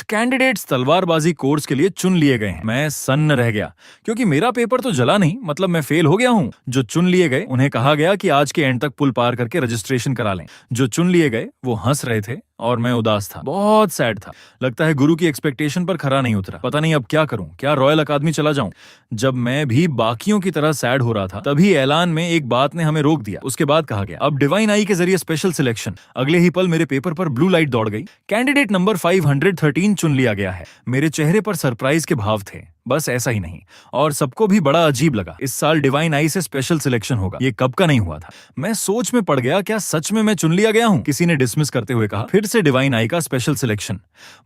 कैंडिडेट्स तलवारबाजी कोर्स के लिए चुन लिए गए हैं। मैं सन्न रह गया क्योंकि मेरा पेपर तो जला नहीं, मतलब मैं फेल हो गया हूं। जो चुन लिए गए उन्हें कहा गया कि आज के एंड तक पुल पार करके रजिस्ट्रेशन करा लें। जो चुन लिए गए वो हंस रहे थे और मैं उदास था, बहुत सैड था। लगता है गुरु की एक्सपेक्टेशन पर खरा नहीं उतरा। पता नहीं अब क्या करूं, क्या रॉयल अकादमी चला जाऊं। जब मैं भी बाकियों की तरह सैड हो रहा था तभी ऐलान में एक बात ने हमें रोक दिया। उसके बाद कहा गया, अब डिवाइन आई के जरिए स्पेशल सिलेक्शन। अगले ही पल मेरे पेपर पर ब्लू लाइट दौड़ गई। कैंडिडेट नंबर 513 चुन लिया गया है। मेरे चेहरे पर सरप्राइज के भाव थे। बस ऐसा ही नहीं, और सबको भी बड़ा अजीब लगा। इस साल डिवाइन आई से स्पेशल सिलेक्शन होगा। ये कब का नहीं हुआ था। मैं सोच में पड़ गया, क्या सच में मैं चुन लिया गया हूं? किसी ने डिसमिस करते हुए कहा, फिर से डिवाइन आई का स्पेशल सिलेक्शन।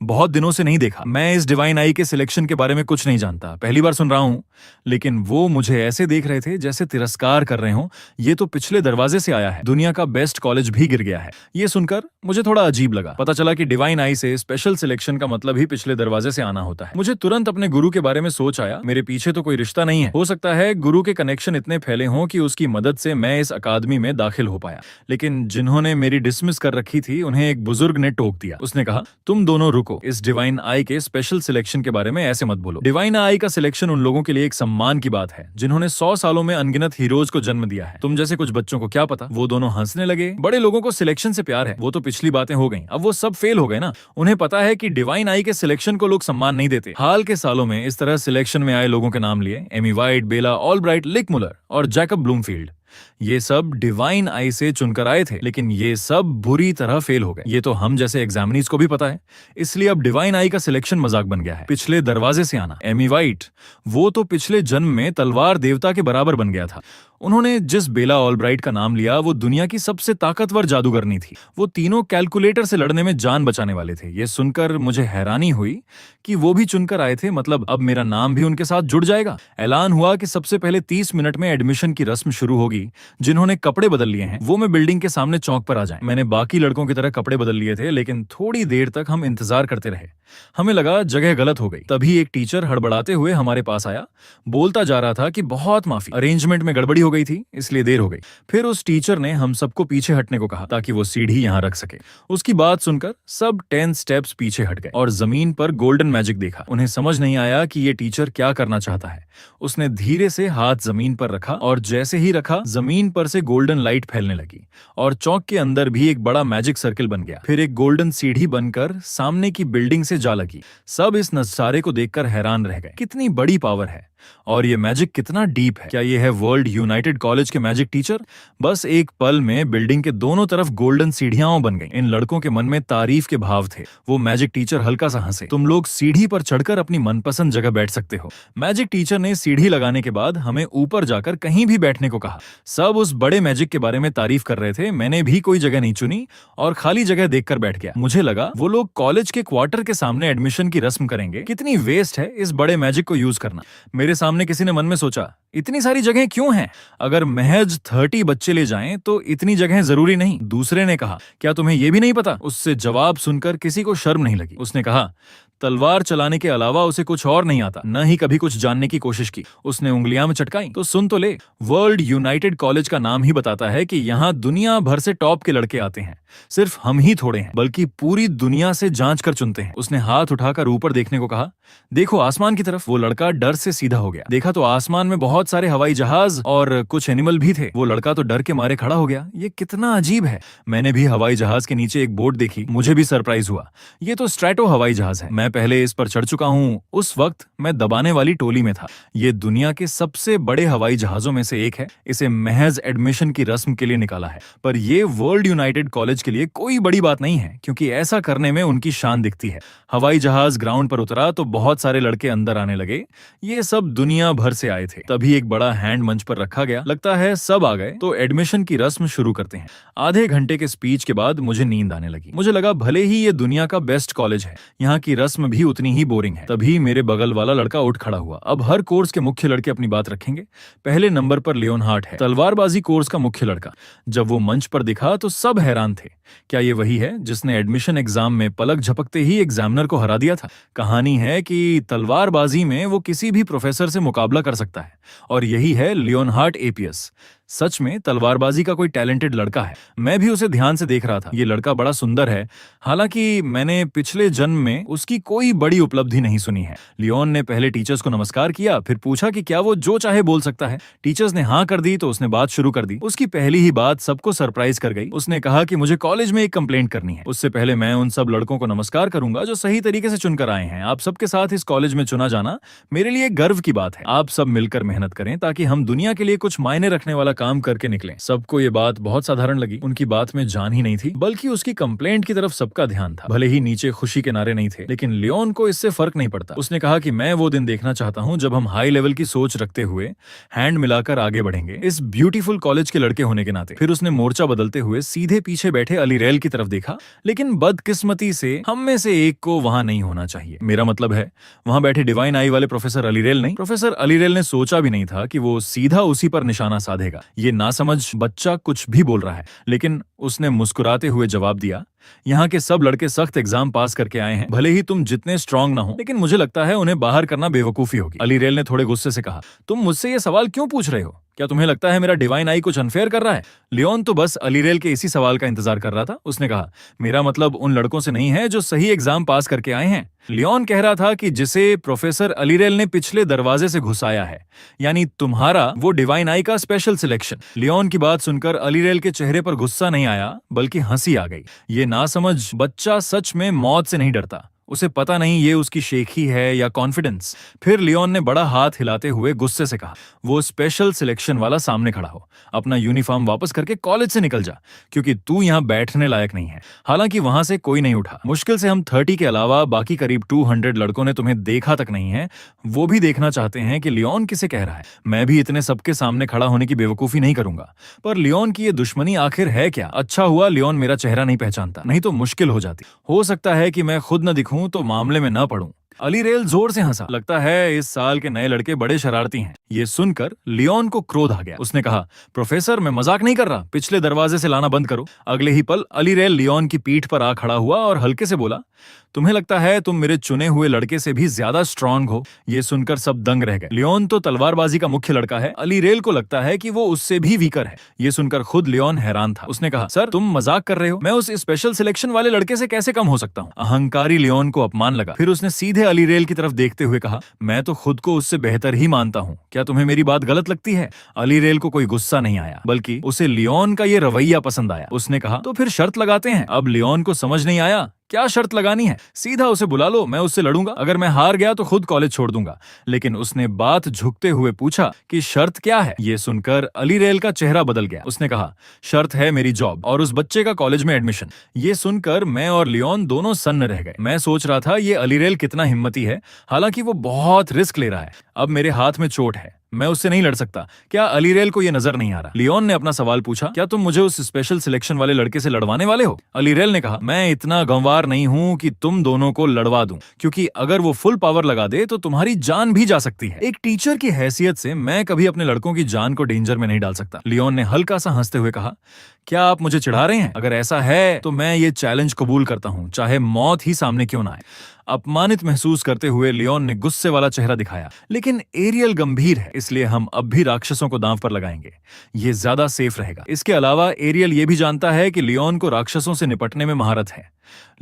बहुत दिनों से नहीं देखा। मैं इस डिवाइन आई के सिलेक्शन के बारे में कुछ नहीं जानता, पहली बार सुन रहा हूं। लेकिन वो मुझे ऐसे देख रहे थे जैसे तिरस्कार कर रहे हों। ये तो पिछले दरवाजे से आया है, दुनिया का बेस्ट कॉलेज भी गिर गया है। ये सुनकर मुझे थोड़ा अजीब लगा। पता चला कि डिवाइन आई से स्पेशल सिलेक्शन का मतलब ही पिछले दरवाजे से आना होता है। मुझे तुरंत अपने गुरु के बारे में सोच आया। मेरे पीछे तो कोई रिश्ता नहीं है। हो सकता है गुरु के कनेक्शन इतने फैले हों कि उसकी मदद से मैं इस अकादमी में दाखिल हो पाया। लेकिन जिन्होंने मेरी डिसमिस कर रखी थी उन्हें एक बुजुर्ग ने टोक दिया। उसने कहा, तुम दोनों रुको, इस डिवाइन आई के स्पेशल सिलेक्शन के बारे में ऐसे मत बोलो। डिवाइन आई का सिलेक्शन उन लोगों के लिए एक सम्मान की बात है जिन्होंने 100 सालों में अनगिनत हीरोज को जन्म दिया है। तुम जैसे कुछ बच्चों को क्या पता। वो दोनों हंसने लगे। बड़े लोगों को सिलेक्शन से प्यार है, वो तो पिछली बातें हो गई। अब वो सब फेल हो गए ना। उन्हें पता है कि डिवाइन आई के सिलेक्शन को लोग सम्मान नहीं देते। हाल के सालों में इस तरह सिलेक्शन में आए लोगों के नाम लिए, एमी वाइट, बेला ऑलब्राइट, लिक मुलर और जैकब ब्लूमफील्ड। ये सब डिवाइन आई से चुनकर आए थे, लेकिन ये सब बुरी तरह फेल हो गए। ये तो हम जैसे एग्जामिनीज को भी पता है। इसलिए अब डिवाइन आई का सिलेक्शन मजाक बन गया है। पिछले दरवाजे से आना। एमी वाइट, वो तो पिछले जन्म में तलवार देवता के बराबर बन गया था। उन्होंने जिस बेला ऑलब्राइट का नाम लिया वो दुनिया की सबसे ताकतवर जादूगरनी थी। वो तीनों कैलकुलेटर से लड़ने में जान बचाने वाले थे। ये सुनकर मुझे हैरानी हुई कि वो भी चुनकर आए थे, मतलब अब मेरा नाम भी उनके साथ जुड़ जाएगा। ऐलान हुआ कि सबसे पहले 30 मिनट में एडमिशन की रस्म शुरू होगी। जिन्होंने कपड़े बदल लिए हैं वो मैं बिल्डिंग के सामने चौक पर आ जाएं। मैंने बाकी लड़कों की तरह कपड़े बदल लिए थे, लेकिन थोड़ी देर तक हम इंतजार करते रहे। हमें लगा जगह गलत हो गई। तभी एक टीचर हड़बड़ाते हुए हमारे पास आया। बोलता जा रहा था कि बहुत माफी, अरेंजमेंट में गड़बड़ी हो गई थी इसलिए देर हो गई। फिर उस टीचर ने हम सबको पीछे हटने को कहा ताकि वो सीढ़ी यहाँ रख सके। उसकी बात सुनकर सब 10 स्टेप्स पीछे हट गए और जमीन पर गोल्डन मैजिक देखा। उन्हें समझ नहीं आया कि ये टीचर क्या करना चाहता है। उसने धीरे से हाथ जमीन पर रखा और जैसे ही रखा जमीन पर से गोल्डन लाइट फैलने लगी और चौक के अंदर भी एक बड़ा मैजिक सर्किल बन गया। फिर एक गोल्डन सीढ़ी बनकर सामने की बिल्डिंग से जा लगी। सब इस नजारे को देखकर हैरान रह गए। कितनी बड़ी पावर है और ये मैजिक कितना डीप है। क्या ये है वर्ल्ड यूनाइटेड कॉलेज के मैजिक टीचर? बस एक पल में बिल्डिंग के दोनों तरफ गोल्डन सीढ़ियां बन गईं। इन लड़कों के मन में तारीफ के भाव थे। वो मैजिक टीचर हल्का सा हंसे। तुम लोग सीढ़ी पर चढ़कर अपनी मनपसंद जगह बैठ सकते हो। मैजिक टीचर ने सीढ़ी लगाने के बाद हमें ऊपर जाकर कहीं भी बैठने को कहा। सब उस बड़े मैजिक के बारे में तारीफ कर रहे थे। मैंने भी कोई जगह नहीं चुनी और खाली जगह देखकर बैठ गया। मुझे लगा वो लोग कॉलेज के क्वार्टर के सामने एडमिशन की रस्म करेंगे। कितनी वेस्ट है इस बड़े मैजिक को यूज करना। मेरे सामने किसी ने मन में सोचा, इतनी सारी जगह क्यों हैं? अगर महज 30 बच्चे ले जाएं तो इतनी जगह जरूरी नहीं। दूसरे ने कहा, क्या तुम्हें यह भी नहीं पता? उससे जवाब सुनकर किसी को शर्म नहीं लगी। उसने कहा, तलवार चलाने के अलावा उसे कुछ और नहीं आता, न ही कभी कुछ जानने की कोशिश की। उसने उंगलियां में चटकाई। तो सुन तो ले, वर्ल्ड यूनाइटेड कॉलेज का नाम ही बताता है कि यहाँ दुनिया भर से टॉप के लड़के आते हैं। सिर्फ हम ही थोड़े हैं, बल्कि पूरी दुनिया से जांच कर चुनते हैं। उसने हाथ उठाकर ऊपर देखने को कहा। देखो आसमान की तरफ। वो लड़का डर से सीधा हो गया। देखा तो आसमान में बहुत सारे हवाई जहाज और कुछ एनिमल भी थे। वो लड़का तो डर के मारे खड़ा हो गया। ये कितना अजीब है। मैंने भी हवाई जहाज के नीचे एक बोर्ड देखी। मुझे भी सरप्राइज हुआ। ये तो स्ट्रैटो हवाई जहाज है। मैं पहले इस पर चढ़ चुका हूँ। उस वक्त मैं दबाने वाली टोली में था। ये दुनिया के सबसे बड़े हवाई जहाजों में से एक है। इसे महज एडमिशन की रस्म के लिए निकाला है, पर ये वर्ल्ड यूनाइटेड कॉलेज के लिए कोई बड़ी बात नहीं है, क्योंकि ऐसा करने में उनकी शान दिखती है। हवाई जहाज ग्राउंड पर उतरा तो बहुत सारे लड़के अंदर आने लगे। ये सब दुनिया भर से आए थे। तभी एक बड़ा हैंड मंच पर रखा गया। लगता है सब आ गए, तो एडमिशन की रस्म शुरू करते हैं। आधे घंटे के स्पीच के बाद मुझे नींद आने लगी। मुझे लगा भले ही ये दुनिया का बेस्ट कॉलेज है, यहाँ की रस्म भी उतनी ही बोरिंग है। तभी मेरे बगल वाला लड़का उठ खड़ा हुआ। अब हर कोर्स के मुख्य लड़के अपनी बात रखेंगे। पहले नंबर पर लियोनहार्ट है, तलवारबाजी कोर्स का मुख्य लड़का। जब वो मंच पर दिखा तो सब हैरान थे। क्या ये वही है जिसने एडमिशन एग्जाम में पलक झपकते ही एग्जामिनर को हरा दिया था? कहानी है कि तलवारबाजी में वो किसी भी प्रोफेसर से मुकाबला कर सकता है, और यही है लियोनहार्ट एपीएस। सच में तलवारबाजी का कोई टैलेंटेड लड़का है। मैं भी उसे ध्यान से देख रहा था। ये लड़का बड़ा सुंदर है, हालांकि मैंने पिछले जन्म में उसकी कोई बड़ी उपलब्धि नहीं सुनी है। लियोन ने पहले टीचर्स को नमस्कार किया, फिर पूछा कि क्या वो जो चाहे बोल सकता है। टीचर्स ने हाँ कर दी तो उसने बात शुरू कर दी। उसकी पहली ही बात सबको सरप्राइज कर गई। उसने कहा कि मुझे कॉलेज में एक कंप्लेंट करनी है। उससे पहले मैं उन सब लड़कों को नमस्कार करूंगा जो सही तरीके से चुनकर आए हैं। आप सबके साथ इस कॉलेज में चुना जाना मेरे लिए गर्व की बात है। आप सब मिलकर मेहनत करें ताकि हम दुनिया के लिए कुछ मायने रखने वाला काम करके निकलें। सबको ये बात बहुत साधारण लगी। उनकी बात में जान ही नहीं थी, बल्कि उसकी कंप्लेंट की तरफ सबका ध्यान था। भले ही नीचे खुशी के नारे नहीं थे, लेकिन लियोन को इससे फर्क नहीं पड़ता। उसने कहा कि मैं वो दिन देखना चाहता हूं जब हम हाई लेवल की सोच रखते हुए हैंड मिलाकर आगे बढ़ेंगे, इस ब्यूटीफुल कॉलेज के लड़के होने के नाते। फिर उसने मोर्चा बदलते हुए सीधे पीछे बैठे अलीरेल की तरफ देखा, लेकिन बदकिस्मती से हम में से एक को वहां नहीं होना चाहिए। मेरा मतलब है वहां बैठे डिवाइन आई वाले प्रोफेसर अलीरेल नहीं। प्रोफेसर अलीरेल ने सोचा भी नहीं था कि वो सीधा उसी पर निशाना साधेगा। ये नासमझ बच्चा कुछ भी बोल रहा है, लेकिन उसने मुस्कुराते हुए जवाब दिया, यहाँ के सब लड़के सख्त एग्जाम पास करके आए हैं। भले ही तुम जितने स्ट्रांग ना हो, लेकिन मुझे लगता है उन्हें बाहर करना बेवकूफी होगी। अलीरेल ने थोड़े गुस्से से कहा, तुम मुझसे ये सवाल क्यों पूछ रहे हो? क्या तुम्हें लगता है मेरा डिवाइन आई कुछ अनफेयर कर रहा है? लियोन तो बस अलीरेल के इसी सवाल का इंतजार कर रहा था। उसने कहा, मेरा मतलब उन लड़कों से नहीं है जो सही एग्जाम पास करके आए हैं। लियोन कह रहा था कि जिसे प्रोफेसर अलीरेल ने पिछले दरवाजे से घुसाया है, यानी तुम्हारा वो डिवाइन आई का स्पेशल सिलेक्शन। लियोन की बात सुनकर अलीरेल के चेहरे पर गुस्सा नहीं आया, बल्कि हंसी आ गई। ये नासमझ बच्चा सच में मौत से नहीं डरता। उसे पता नहीं ये उसकी शेखी है या कॉन्फिडेंस। फिर लियोन ने बड़ा हाथ हिलाते हुए गुस्से से कहा, वो स्पेशल सिलेक्शन वाला सामने खड़ा हो। अपना यूनिफॉर्म वापस करके कॉलेज से निकल जा, क्योंकि तू यहाँ बैठने लायक नहीं है। हालांकि वहां से कोई नहीं उठा। मुश्किल से हम 30 के अलावा बाकी करीब 200 लड़कों ने तुम्हें देखा तक नहीं है। वो भी देखना चाहते हैं कि लियोन किसे कह रहा है। मैं भी इतने सबके सामने खड़ा होने की बेवकूफी नहीं करूंगा। पर लियोन की ये दुश्मनी आखिर है क्या? अच्छा हुआ लियोन मेरा चेहरा नहीं पहचानता, नहीं तो मुश्किल हो जाती। हो सकता है कि मैं खुद न दिखूं तो मामले में न पड़ूं। अलीरेल जोर से हंसा। लगता है इस साल के नए लड़के बड़े शरारती हैं। ये सुनकर लियोन को क्रोध आ गया। उसने कहा, प्रोफेसर मैं मजाक नहीं कर रहा, पिछले दरवाजे से लाना बंद करो। अगले ही पल अलीरेल लियोन की पीठ पर आ खड़ा हुआ और हल्के से बोला, तुम्हें लगता है तुम मेरे चुने हुए लड़के से भी ज्यादा स्ट्रांग हो? ये सुनकर सब दंग रह गए। लियोन तो तलवारबाजी का मुख्य लड़का है। अलीरेल को लगता है कि वो उससे भी वीकर है। ये सुनकर खुद लियोन हैरान था। उसने कहा, सर तुम मजाक कर रहे हो? मैं उस स्पेशल सिलेक्शन वाले लड़के से कैसे कम हो सकता हूँ? अहंकारी लियोन को अपमान लगा। फिर उसने सीधे अलीरेल की तरफ देखते हुए कहा, मैं तो खुद को उससे बेहतर ही मानता हूँ। क्या तुम्हें मेरी बात गलत लगती है? अलीरेल को कोई गुस्सा नहीं आया, बल्कि उसे लियोन का ये रवैया पसंद आया। उसने कहा, तो फिर शर्त लगाते हैं। अब लियोन को समझ नहीं आया क्या शर्त लगानी है। सीधा उसे बुला लो, मैं उससे लड़ूंगा। अगर मैं हार गया तो खुद कॉलेज छोड़ दूंगा। लेकिन उसने बात झुकते हुए पूछा कि शर्त क्या है? ये सुनकर अलीरेल का चेहरा बदल गया। उसने कहा, शर्त है मेरी जॉब और उस बच्चे का कॉलेज में एडमिशन। ये सुनकर मैं और लियोन दोनों सन्न रह गए। मैं सोच रहा था ये अलीरेल कितना हिम्मती है, हालांकि वो बहुत रिस्क ले रहा है। अब मेरे हाथ में चोट है, मैं उससे नहीं लड़ सकता। क्या अलीरेल को यह नजर नहीं आ रहा? लियोन ने अपना सवाल पूछा, क्या तुम मुझे उस स्पेशल सिलेक्शन वाले लड़के से लड़वाने वाले हो? अलीरेल ने कहा, मैं इतना गंवार नहीं हूं कि तुम दोनों को लड़वा दूं, क्योंकि अगर वो फुल पावर लगा दे तो तुम्हारी जान भी जा सकती है। एक टीचर की हैसियत से मैं कभी अपने लड़कों की जान को डेंजर में नहीं डाल सकता। लियोन ने हल्का सा हंसते हुए कहा, क्या आप मुझे चिढ़ा रहे हैं? अगर ऐसा है तो मैं ये चैलेंज कबूल करता हूं, चाहे मौत ही सामने क्यों ना आए। अपमानित महसूस करते हुए लियोन ने गुस्से वाला चेहरा दिखाया। लेकिन एरियल गंभीर है, इसलिए हम अब भी राक्षसों को दांव पर लगाएंगे। ये ज्यादा सेफ रहेगा। इसके अलावा एरियल ये भी जानता है कि लियोन को राक्षसों से निपटने में महारत है।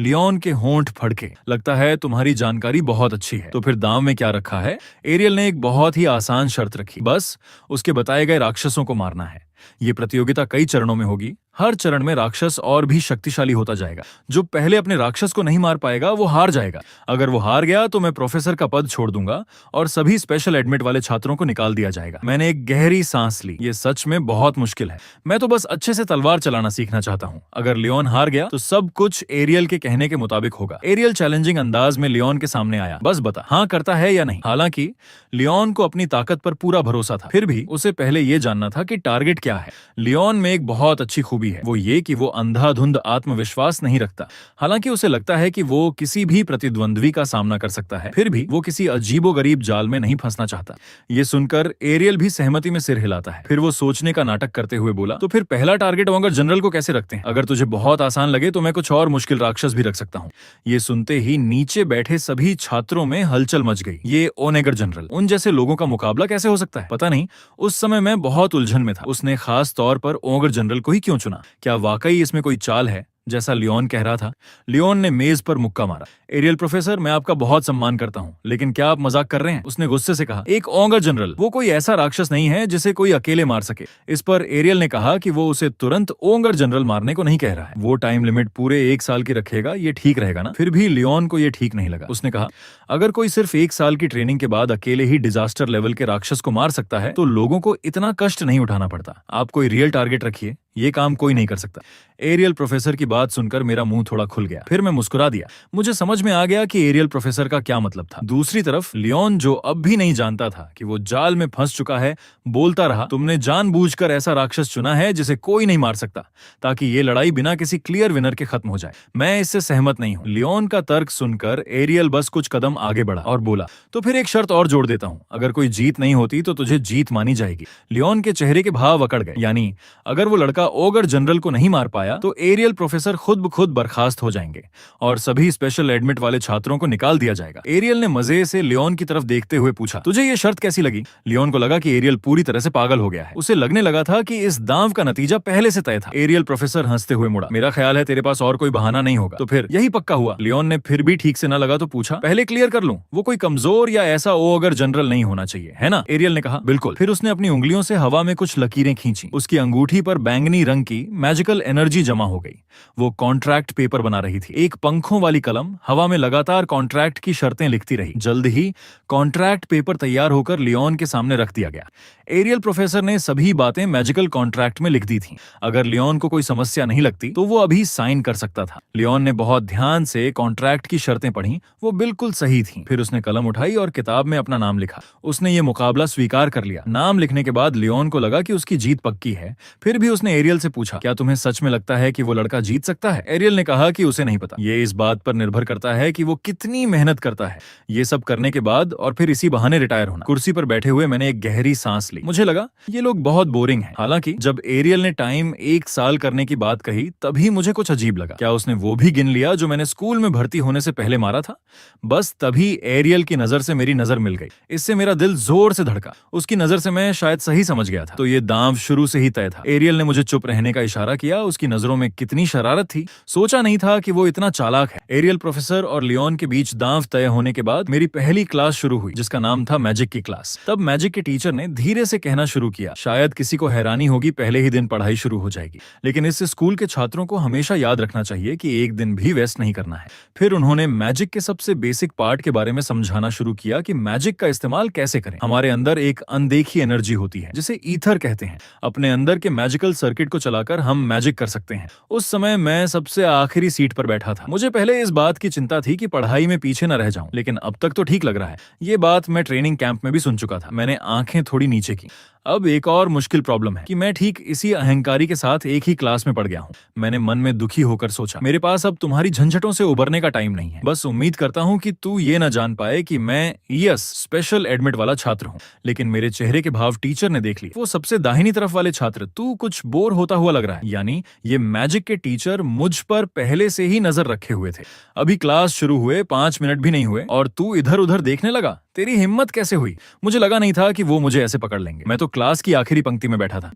लियोन के होंठ फड़के। लगता है तुम्हारी जानकारी बहुत अच्छी है। तो फिर दांव में क्या रखा है? एरियल ने एक बहुत ही आसान शर्त रखी, बस उसके बताए गए राक्षसों को मारना है। ये प्रतियोगिता कई चरणों में होगी। हर चरण में राक्षस और भी शक्तिशाली होता जाएगा। जो पहले अपने राक्षस को नहीं मार पाएगा वो हार जाएगा। अगर वो हार गया तो मैं प्रोफेसर का पद छोड़ दूंगा और सभी स्पेशल एडमिट वाले छात्रों को निकाल दिया जाएगा। मैंने एक गहरी सांस ली। ये सच में बहुत मुश्किल है। मैं तो बस अच्छे से तलवार चलाना सीखना चाहता हूँ। अगर लियोन हार गया तो सब कुछ एरियल के कहने के मुताबिक होगा। एरियल चैलेंजिंग अंदाज में लियोन के सामने आया। बस बता, हाँ करता है या नहीं? हालांकि लियोन को अपनी ताकत पर पूरा भरोसा था, फिर भी उसे पहले ये जानना था कि टारगेट क्या है। लियोन में एक बहुत अच्छी खूबी है, वो ये कि वो अंधाधुंध आत्मविश्वास नहीं रखता। हालांकि उसे लगता है कि वो किसी भी प्रतिद्वंद्वी का सामना कर सकता है, फिर भी वो किसी अजीबोगरीब जाल में नहीं फंसना चाहता। ये सुनकर एरियल भी सहमति में सिर हिलाता है। फिर वो सोचने का नाटक करते हुए बोला, तो फिर पहला टारगेट ओंगर जनरल को कैसे रखते हैं? अगर तुझे बहुत आसान लगे तो मैं कुछ और मुश्किल राक्षस भी रख सकता हूँ। ये सुनते ही नीचे बैठे सभी छात्रों में हलचल मच गई। ये ओनेगर जनरल, उन जैसे लोगों का मुकाबला कैसे हो सकता है? पता नहीं, उस समय मैं बहुत उलझन में था। उसने खास तौर पर ओंगर जनरल को ही क्यों चुना? क्या वाकई इसमें कोई चाल है जैसा लियोन कह रहा था? लियोन ने मेज पर मुक्का मारा। एरियल प्रोफेसर, मैं आपका बहुत सम्मान करता हूँ, लेकिन क्या आप मजाक कर रहे हैं? उसने गुस्से से कहा। एक ओंगर जनरल, वो कोई ऐसा राक्षस नहीं है जिसे कोई अकेले मार सके। इस पर एरियल ने कहा कि वो उसे तुरंत ओंगर जनरल मारने को नहीं कह रहा है। वो टाइम लिमिट पूरे 1 साल की रखेगा, ये ठीक रहेगा ना? फिर भी लियोन को ये ठीक नहीं लगा। उसने कहा, अगर कोई सिर्फ 1 साल की ट्रेनिंग के बाद अकेले ही डिजास्टर लेवल के राक्षस को मार सकता है तो लोगों को इतना कष्ट नहीं उठाना पड़ता। आप कोई रियल टारगेट रखिए, ये काम कोई नहीं कर सकता। एरियल प्रोफेसर की बात सुनकर मेरा मुंह थोड़ा खुल गया। फिर मैं मुस्कुरा दिया। मुझे समझ में आ गया कि एरियल प्रोफेसर का क्या मतलब था। दूसरी तरफ लियोन, जो अब भी नहीं जानता था कि वो जाल में फंस चुका है, बोलता रहा, तुमने जानबूझकर ऐसा राक्षस चुना है जिसे कोई नहीं मार सकता, ताकि ये लड़ाई बिना किसी क्लियर विनर के खत्म हो जाए। मैं इससे सहमत नहीं हूँ। लियोन का तर्क सुनकर एरियल बस कुछ कदम आगे बढ़ा और बोला, तो फिर एक शर्त और जोड़ देता हूँ। अगर कोई जीत नहीं होती तो तुझे जीत मानी जाएगी। लियोन के चेहरे के भाव अकड़ गए। यानी अगर वो लड़का ओगर जनरल को नहीं मार पाया तो एरियल प्रोफेसर खुद ब खुद बर्खास्त हो जाएंगे और सभी स्पेशल एडमिट वाले छात्रों को निकाल दिया जाएगा। एरियल ने मजे से लियोन की तरफ देखते हुए पूछा, तुझे ये शर्त कैसी लगी? लियोन को लगा कि एरियल पूरी तरह से पागल हो गया है। उसे लगने लगा था कि इस दांव का नतीजा पहले से तय था। एरियल प्रोफेसर हंसते हुए मुड़ा, मेरा ख्याल है तेरे पास और कोई बहाना नहीं होगा। तो फिर यही पक्का हुआ? लियोन ने फिर भी ठीक से न लगा तो पूछा, पहले क्लियर कर लूं, वो कोई कमजोर या ऐसा ओगर जनरल नहीं होना चाहिए, है ना? एरियल ने कहा, बिल्कुल। फिर उसने अपनी उंगलियों से हवा में कुछ लकीरें खींची। उसकी अंगूठी पर बैंगनी रंग की मैजिकल एनर्जी जमा हो गई। वो कॉन्ट्रैक्ट पेपर बना रही थी। एक पंखों वाली कलम हवा में लगातार कॉन्ट्रैक्ट की शर्तें लिखती रही। जल्द ही कॉन्ट्रैक्ट पेपर तैयार होकर लियोन के सामने रख दिया गया। एरियल प्रोफेसर ने सभी बातें मैजिकल कॉन्ट्रैक्ट में लिख दी थीं। अगर लियोन को कोई समस्या नहीं लगती तो वो अभी साइन कर सकता था। लियोन ने बहुत ध्यान से कॉन्ट्रैक्ट की शर्तें पढ़ी। वो बिल्कुल सही थीं। फिर उसने कलम उठाई और किताब में अपना नाम लिखा। उसने ये मुकाबला स्वीकार कर लिया। नाम लिखने के बाद लियोन को लगा कि उसकी जीत पक्की है। फिर भी उसने एरियल से पूछा, क्या तुम्हें सच में लगता है कि वो लड़का जीत सकता है? एरियल ने कहा कि उसे नहीं पता। ये इस बात पर निर्भर करता है कि वो कितनी मेहनत करता है। ये सब करने के बाद और फिर इसी बहाने रिटायर होना। कुर्सी पर बैठे हुए मैंने एक गहरी सांस ली। मुझे लगा ये लोग बहुत बोरिंग हैं। हालांकि जब एरियल ने टाइम 1 साल करने की बात कही तभी मुझे कुछ अजीब लगा। क्या उसने वो भी गिन लिया जो मैंने स्कूल में भर्ती होने से पहले मारा था? बस तभी एरियल की नजर से मेरी नजर मिल गई। इससे मेरा दिल जोर से धड़का। उसकी नजर से मैं शायद सही समझ गया था। तो ये दांव शुरू से ही तय था। एरियल ने मुझे चुप रहने का इशारा किया। उसकी नजरों में कितनी शरारत थी। सोचा नहीं था कि वो इतना चालाक है। एरियल प्रोफेसर और लियोन के बीच दांव तय होने के बाद मेरी पहली क्लास शुरू हुई, जिसका नाम था मैजिक की क्लास। तब मैजिक के टीचर ने धीरे से कहना शुरू किया। शायद किसी को हैरानी होगी, पहले ही दिन पढ़ाई शुरू हो जाएगी, लेकिन इस स्कूल के छात्रों को हमेशा याद रखना चाहिए कि एक दिन भी वेस्ट नहीं करना है। फिर उन्होंने मैजिक के सबसे बेसिक पार्ट के बारे में समझाना शुरू किया कि मैजिक का इस्तेमाल कैसे करें। हमारे अंदर एक अनदेखी एनर्जी होती है जिसे ईथर कहते हैं। अपने अंदर के मैजिकल सर्किट को चलाकर हम मैजिक कर सकते हैं। उस समय मैं सबसे आखिरी सीट पर बैठा था। मुझे पहले इस बात की चिंता थी कि पढ़ाई में पीछे न रह जाऊं, लेकिन अब तक तो ठीक लग रहा है। ये बात मैं ट्रेनिंग कैंप में भी सुन चुका था। मैंने आंखें थोड़ी नीचे की। अब एक और मुश्किल प्रॉब्लम है कि मैं ठीक इसी अहंकारी के साथ एक ही क्लास में पढ़ गया हूँ। मैंने मन में दुखी होकर सोचा, मेरे पास अब तुम्हारी झंझटों से उबरने का टाइम नहीं है। बस उम्मीद करता हूँ कि तू ये न जान पाए कि मैं स्पेशल एडमिट वाला छात्र हूँ। लेकिन मेरे चेहरे के भाव टीचर ने देख लिए। वो सबसे दाहिनी तरफ वाले छात्र, तू कुछ बोर होता हुआ लग रहा है। यानी ये मैजिक के टीचर मुझ पर पहले से ही नजर रखे हुए थे। अभी क्लास शुरू हुए 5 मिनट भी नहीं हुए और तू इधर उधर देखने लगा। तेरी हिम्मत कैसे हुई? मुझे लगा नहीं था कि वो मुझे ऐसे पकड़ लेंगे। मैं तो क्लास की आखिरी पंक्ति में बैठा था।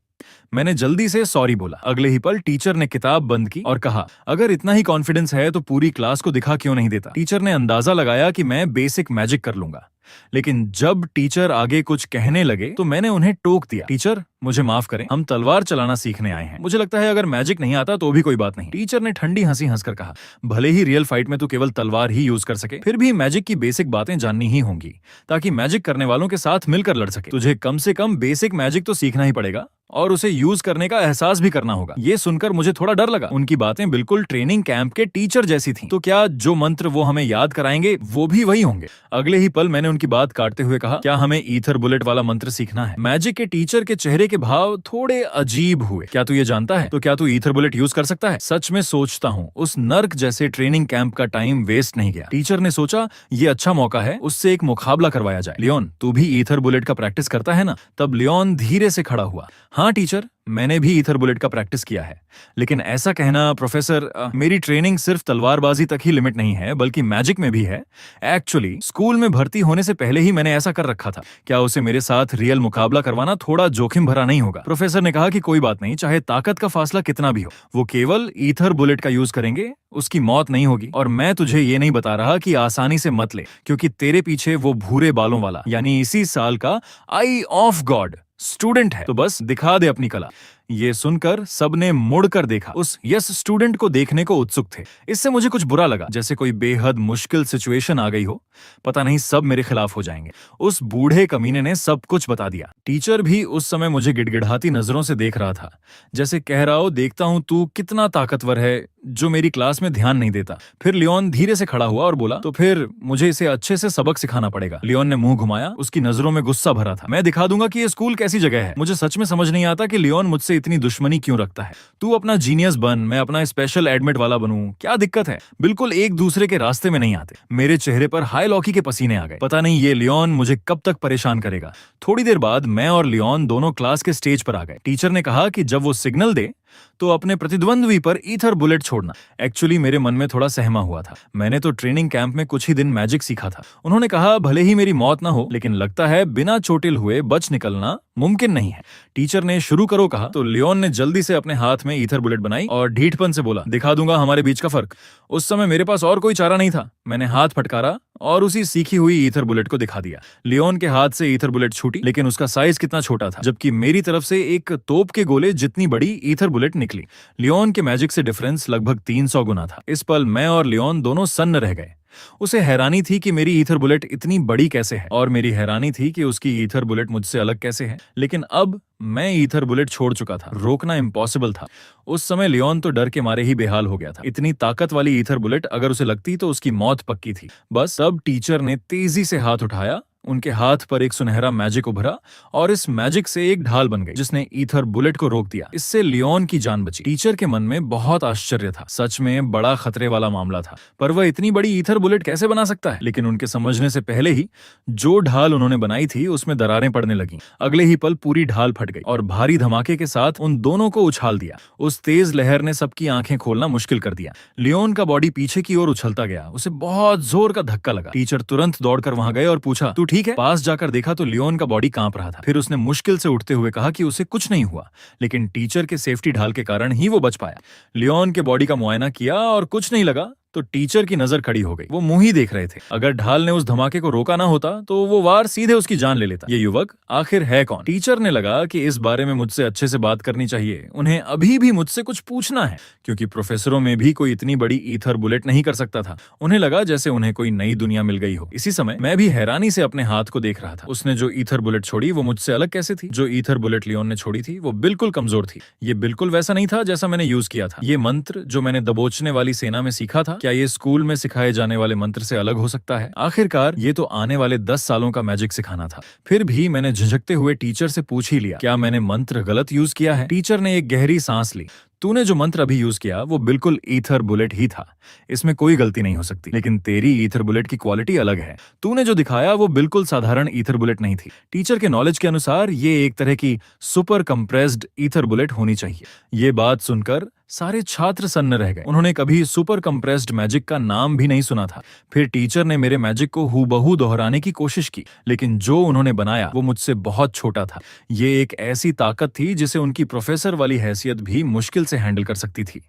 मैंने जल्दी से सॉरी बोला। अगले ही पल टीचर ने किताब बंद की और कहा, अगर इतना ही कॉन्फिडेंस है तो पूरी क्लास को दिखा क्यों नहीं देता? टीचर ने अंदाजा लगाया कि मैं बेसिक मैजिक कर लूंगा। लेकिन जब टीचर आगे कुछ कहने लगे तो मैंने उन्हें टोक दिया, टीचर मुझे माफ करें, हम तलवार चलाना सीखने आए हैं। मुझे लगता है अगर मैजिक नहीं आता तो भी कोई बात नहीं। टीचर ने ठंडी हंसी हंसकर कहा, भले ही रियल फाइट में तू केवल तलवार ही यूज कर सके, फिर भी मैजिक की बेसिक बातें जाननी ही होंगी ताकि मैजिक करने वालों के साथ मिलकर लड़ सके। तुझे कम से कम बेसिक मैजिक तो सीखना ही पड़ेगा और उसे यूज करने का एहसास भी करना होगा। ये सुनकर मुझे थोड़ा डर लगा। उनकी बातें बिल्कुल ट्रेनिंग कैंप के टीचर जैसी थीं। तो क्या जो मंत्र वो हमें याद कराएंगे वो भी वही होंगे? अगले ही पल मैंने उनकी बात काटते हुए कहा, क्या हमें ईथर बुलेट वाला मंत्र सीखना है? मैजिक के टीचर के चेहरे के भाव थोड़े अजीब हुए। क्या तू ये जानता है? तो क्या तू ईथर बुलेट यूज कर सकता है? सच में सोचता हूँ उस नर्क जैसे ट्रेनिंग कैंप का टाइम वेस्ट नहीं गया। टीचर ने सोचा ये अच्छा मौका है, उससे एक मुकाबला करवाया जाए। लियोन, तू भी ईथर बुलेट का प्रैक्टिस करता है ना? तब लियोन धीरे से खड़ा हुआ। हाँ टीचर, मैंने भी ईथर बुलेट का प्रैक्टिस किया है। लेकिन ऐसा कहना प्रोफेसर, मेरी ट्रेनिंग सिर्फ तलवारबाजी तक ही लिमिट नहीं है बल्कि मैजिक में भी है। एक्चुअली स्कूल में भर्ती होने से पहले ही मैंने ऐसा कर रखा था। क्या उसे मेरे साथ रियल मुकाबला करवाना थोड़ा जोखिम भरा नहीं होगा? प्रोफेसर ने कहा कि कोई बात नहीं, चाहे ताकत का फासला कितना भी हो, वो केवल ईथर बुलेट का यूज करेंगे, उसकी मौत नहीं होगी। और मैं तुझे ये नहीं बता रहा कि आसानी से मत ले, क्योंकि तेरे पीछे वो भूरे बालों वाला यानी इसी साल का आई ऑफ गॉड स्टूडेंट है। तो बस दिखा दे अपनी कला। ये सुनकर सबने मुड़कर देखा। उस यस स्टूडेंट को देखने को उत्सुक थे। इससे मुझे कुछ बुरा लगा, जैसे कोई बेहद मुश्किल सिचुएशन आ गई हो। पता नहीं सब मेरे खिलाफ हो जाएंगे। उस बूढ़े कमीने ने सब कुछ बता दिया। टीचर भी उस समय मुझे गिड़गिड़ाती नजरों से देख रहा था, जैसे कह रहा हो, देखता हूं तू कितना ताकतवर है जो मेरी क्लास में ध्यान नहीं देता। फिर लियोन धीरे से खड़ा हुआ और बोला, तो फिर मुझे इसे अच्छे से सबक सिखाना पड़ेगा। लियोन ने मुंह घुमाया, उसकी नजरों में गुस्सा भरा था। मैं दिखा दूंगा कि ये स्कूल कैसी जगह है। मुझे सच में समझ नहीं आता कि लियोन मुझसे इतनी दुश्मनी क्यों रखता है। तू अपना जीनियस बन, मैं अपना स्पेशल एडमिट वाला बनूं, क्या दिक्कत है? बिल्कुल एक दूसरे के रास्ते में नहीं आते। मेरे चेहरे पर हाई लॉकी के पसीने आ गए। पता नहीं ये लियोन मुझे कब तक परेशान करेगा। थोड़ी देर बाद मैं और लियोन दोनों क्लास के स्टेज पर आ गए। टीचर ने कहा कि जब वो सिग्नल दे तो अपने प्रतिद्वंद्वी पर ईथर बुलेट छोड़ना। एक्चुअली मेरे मन में थोड़ा सहमा हुआ था। मैंने तो ट्रेनिंग कैंप में कुछ ही दिन मैजिक सीखा था। उन्होंने कहा भले ही मेरी मौत ना हो, लेकिन लगता है बिना चोटिल हुए बच निकलना मुमकिन नहीं है। टीचर ने शुरू करो कहा तो लियोन ने जल्दी से अपने हाथ में ईथर बुलेट बनाई और ढीठपन से बोला, दिखा दूंगा हमारे बीच का फर्क। उस समय मेरे पास और कोई चारा नहीं था। मैंने हाथ फटकारा और उसी सीखी हुई ईथर बुलेट को दिखा दिया। लियोन के हाथ से ईथर बुलेट छूटी, लेकिन उसका साइज कितना छोटा था, जबकि मेरी तरफ से एक तोप के गोले जितनी बड़ी ईथर बुलेट निकली। लियोन के मैजिक से डिफरेंस लगभग 300 गुना था। इस पल मैं और लियोन दोनों सन्न रह गए। उसे हैरानी थी कि मेरी ईथर बुलेट इतनी बड़ी कैसे है, और मेरी हैरानी थी कि उसकी ईथर बुलेट मुझसे अलग कैसे है। लेकिन अब मैं ईथर बुलेट छोड़ चुका था। रोकना इम्पॉसिबल था। उस समय लियोन तो डर के मारे ही बेहाल हो गया था। इतनी ताकत वाली ईथर बुलेट अगर उसे लगती तो उसकी मौत पक्की थी। बस अब टीचर ने तेजी से हाथ उठाया। उनके हाथ पर एक सुनहरा मैजिक उभरा और इस मैजिक से एक ढाल बन गई जिसने ईथर बुलेट को रोक दिया। इससे लियोन की जान बची। टीचर के मन में बहुत आश्चर्य था। सच में बड़ा खतरे वाला मामला था, पर वह इतनी बड़ी ईथर बुलेट कैसे बना सकता है? लेकिन उनके समझने से पहले ही जो ढाल उन्होंने बनाई थी उसमें दरारें पड़ने लगी। अगले ही पल पूरी ढाल फट गई और भारी धमाके के साथ उन दोनों को उछाल दिया। उस तेज लहर ने सबकी आंखें खोलना मुश्किल कर दिया। लियोन का बॉडी पीछे की ओर उछलता गया। उसे बहुत जोर का धक्का लगा। टीचर तुरंत दौड़कर वहां गए और पूछा, तू ठीक है? पास जाकर देखा तो लियोन का बॉडी कांप रहा था। फिर उसने मुश्किल से उठते हुए कहा कि उसे कुछ नहीं हुआ, लेकिन टीचर के सेफ्टी ढाल के कारण ही वो बच पाया। लियोन के बॉडी का मुआयना किया और कुछ नहीं लगा तो टीचर की नजर खड़ी हो गई। वो मुंह ही देख रहे थे। अगर ढाल ने उस धमाके को रोका ना होता तो वो वार सीधे उसकी जान ले लेता। ये युवक आखिर है कौन? टीचर ने लगा कि इस बारे में मुझसे अच्छे से बात करनी चाहिए। उन्हें अभी भी मुझसे कुछ पूछना है, क्योंकि प्रोफेसरों में भी कोई इतनी बड़ी ईथर बुलेट नहीं कर सकता था। उन्हें लगा जैसे उन्हें कोई नई दुनिया मिल गई हो। इसी समय मैं भी हैरानी से अपने हाथ को देख रहा था। उसने जो ईथर बुलेट छोड़ी वो मुझसे अलग कैसे थी? जो ईथर बुलेट लियोन ने छोड़ी थी वो बिल्कुल कमजोर थी। ये बिल्कुल वैसा नहीं था जैसा मैंने यूज किया था। ये मंत्र जो मैंने दबोचने वाली सेना में सीखा था, क्या ये स्कूल में सिखाए जाने वाले मंत्र से अलग हो सकता है? आखिरकार ये तो आने वाले 10 सालों का मैजिक सिखाना था। फिर भी मैंने झिझकते हुए टीचर से पूछ ही लिया, क्या मैंने मंत्र गलत यूज किया है? टीचर ने एक गहरी सांस ली। तूने जो मंत्र अभी यूज किया वो बिल्कुल ईथर बुलेट ही था। इसमें कोई गलती नहीं हो सकती। लेकिन तेरी ईथर बुलेट की क्वालिटी अलग है। तूने जो दिखाया वो बिल्कुल साधारण ईथर बुलेट नहीं थी। टीचर के नॉलेज के अनुसार ये एक तरह की सुपर कंप्रेस्ड ईथर बुलेट होनी चाहिए। ये बात सुनकर सारे छात्र सन्न रह गए। उन्होंने कभी सुपर कंप्रेस्ड मैजिक का नाम भी नहीं सुना था। फिर टीचर ने मेरे मैजिक को हूबहू दोहराने की कोशिश की, लेकिन जो उन्होंने बनाया वो मुझसे बहुत छोटा था। ये एक ऐसी ताकत थी जिसे उनकी प्रोफेसर वाली हैसियत भी मुश्किल से से हैंडल कर सकती थी।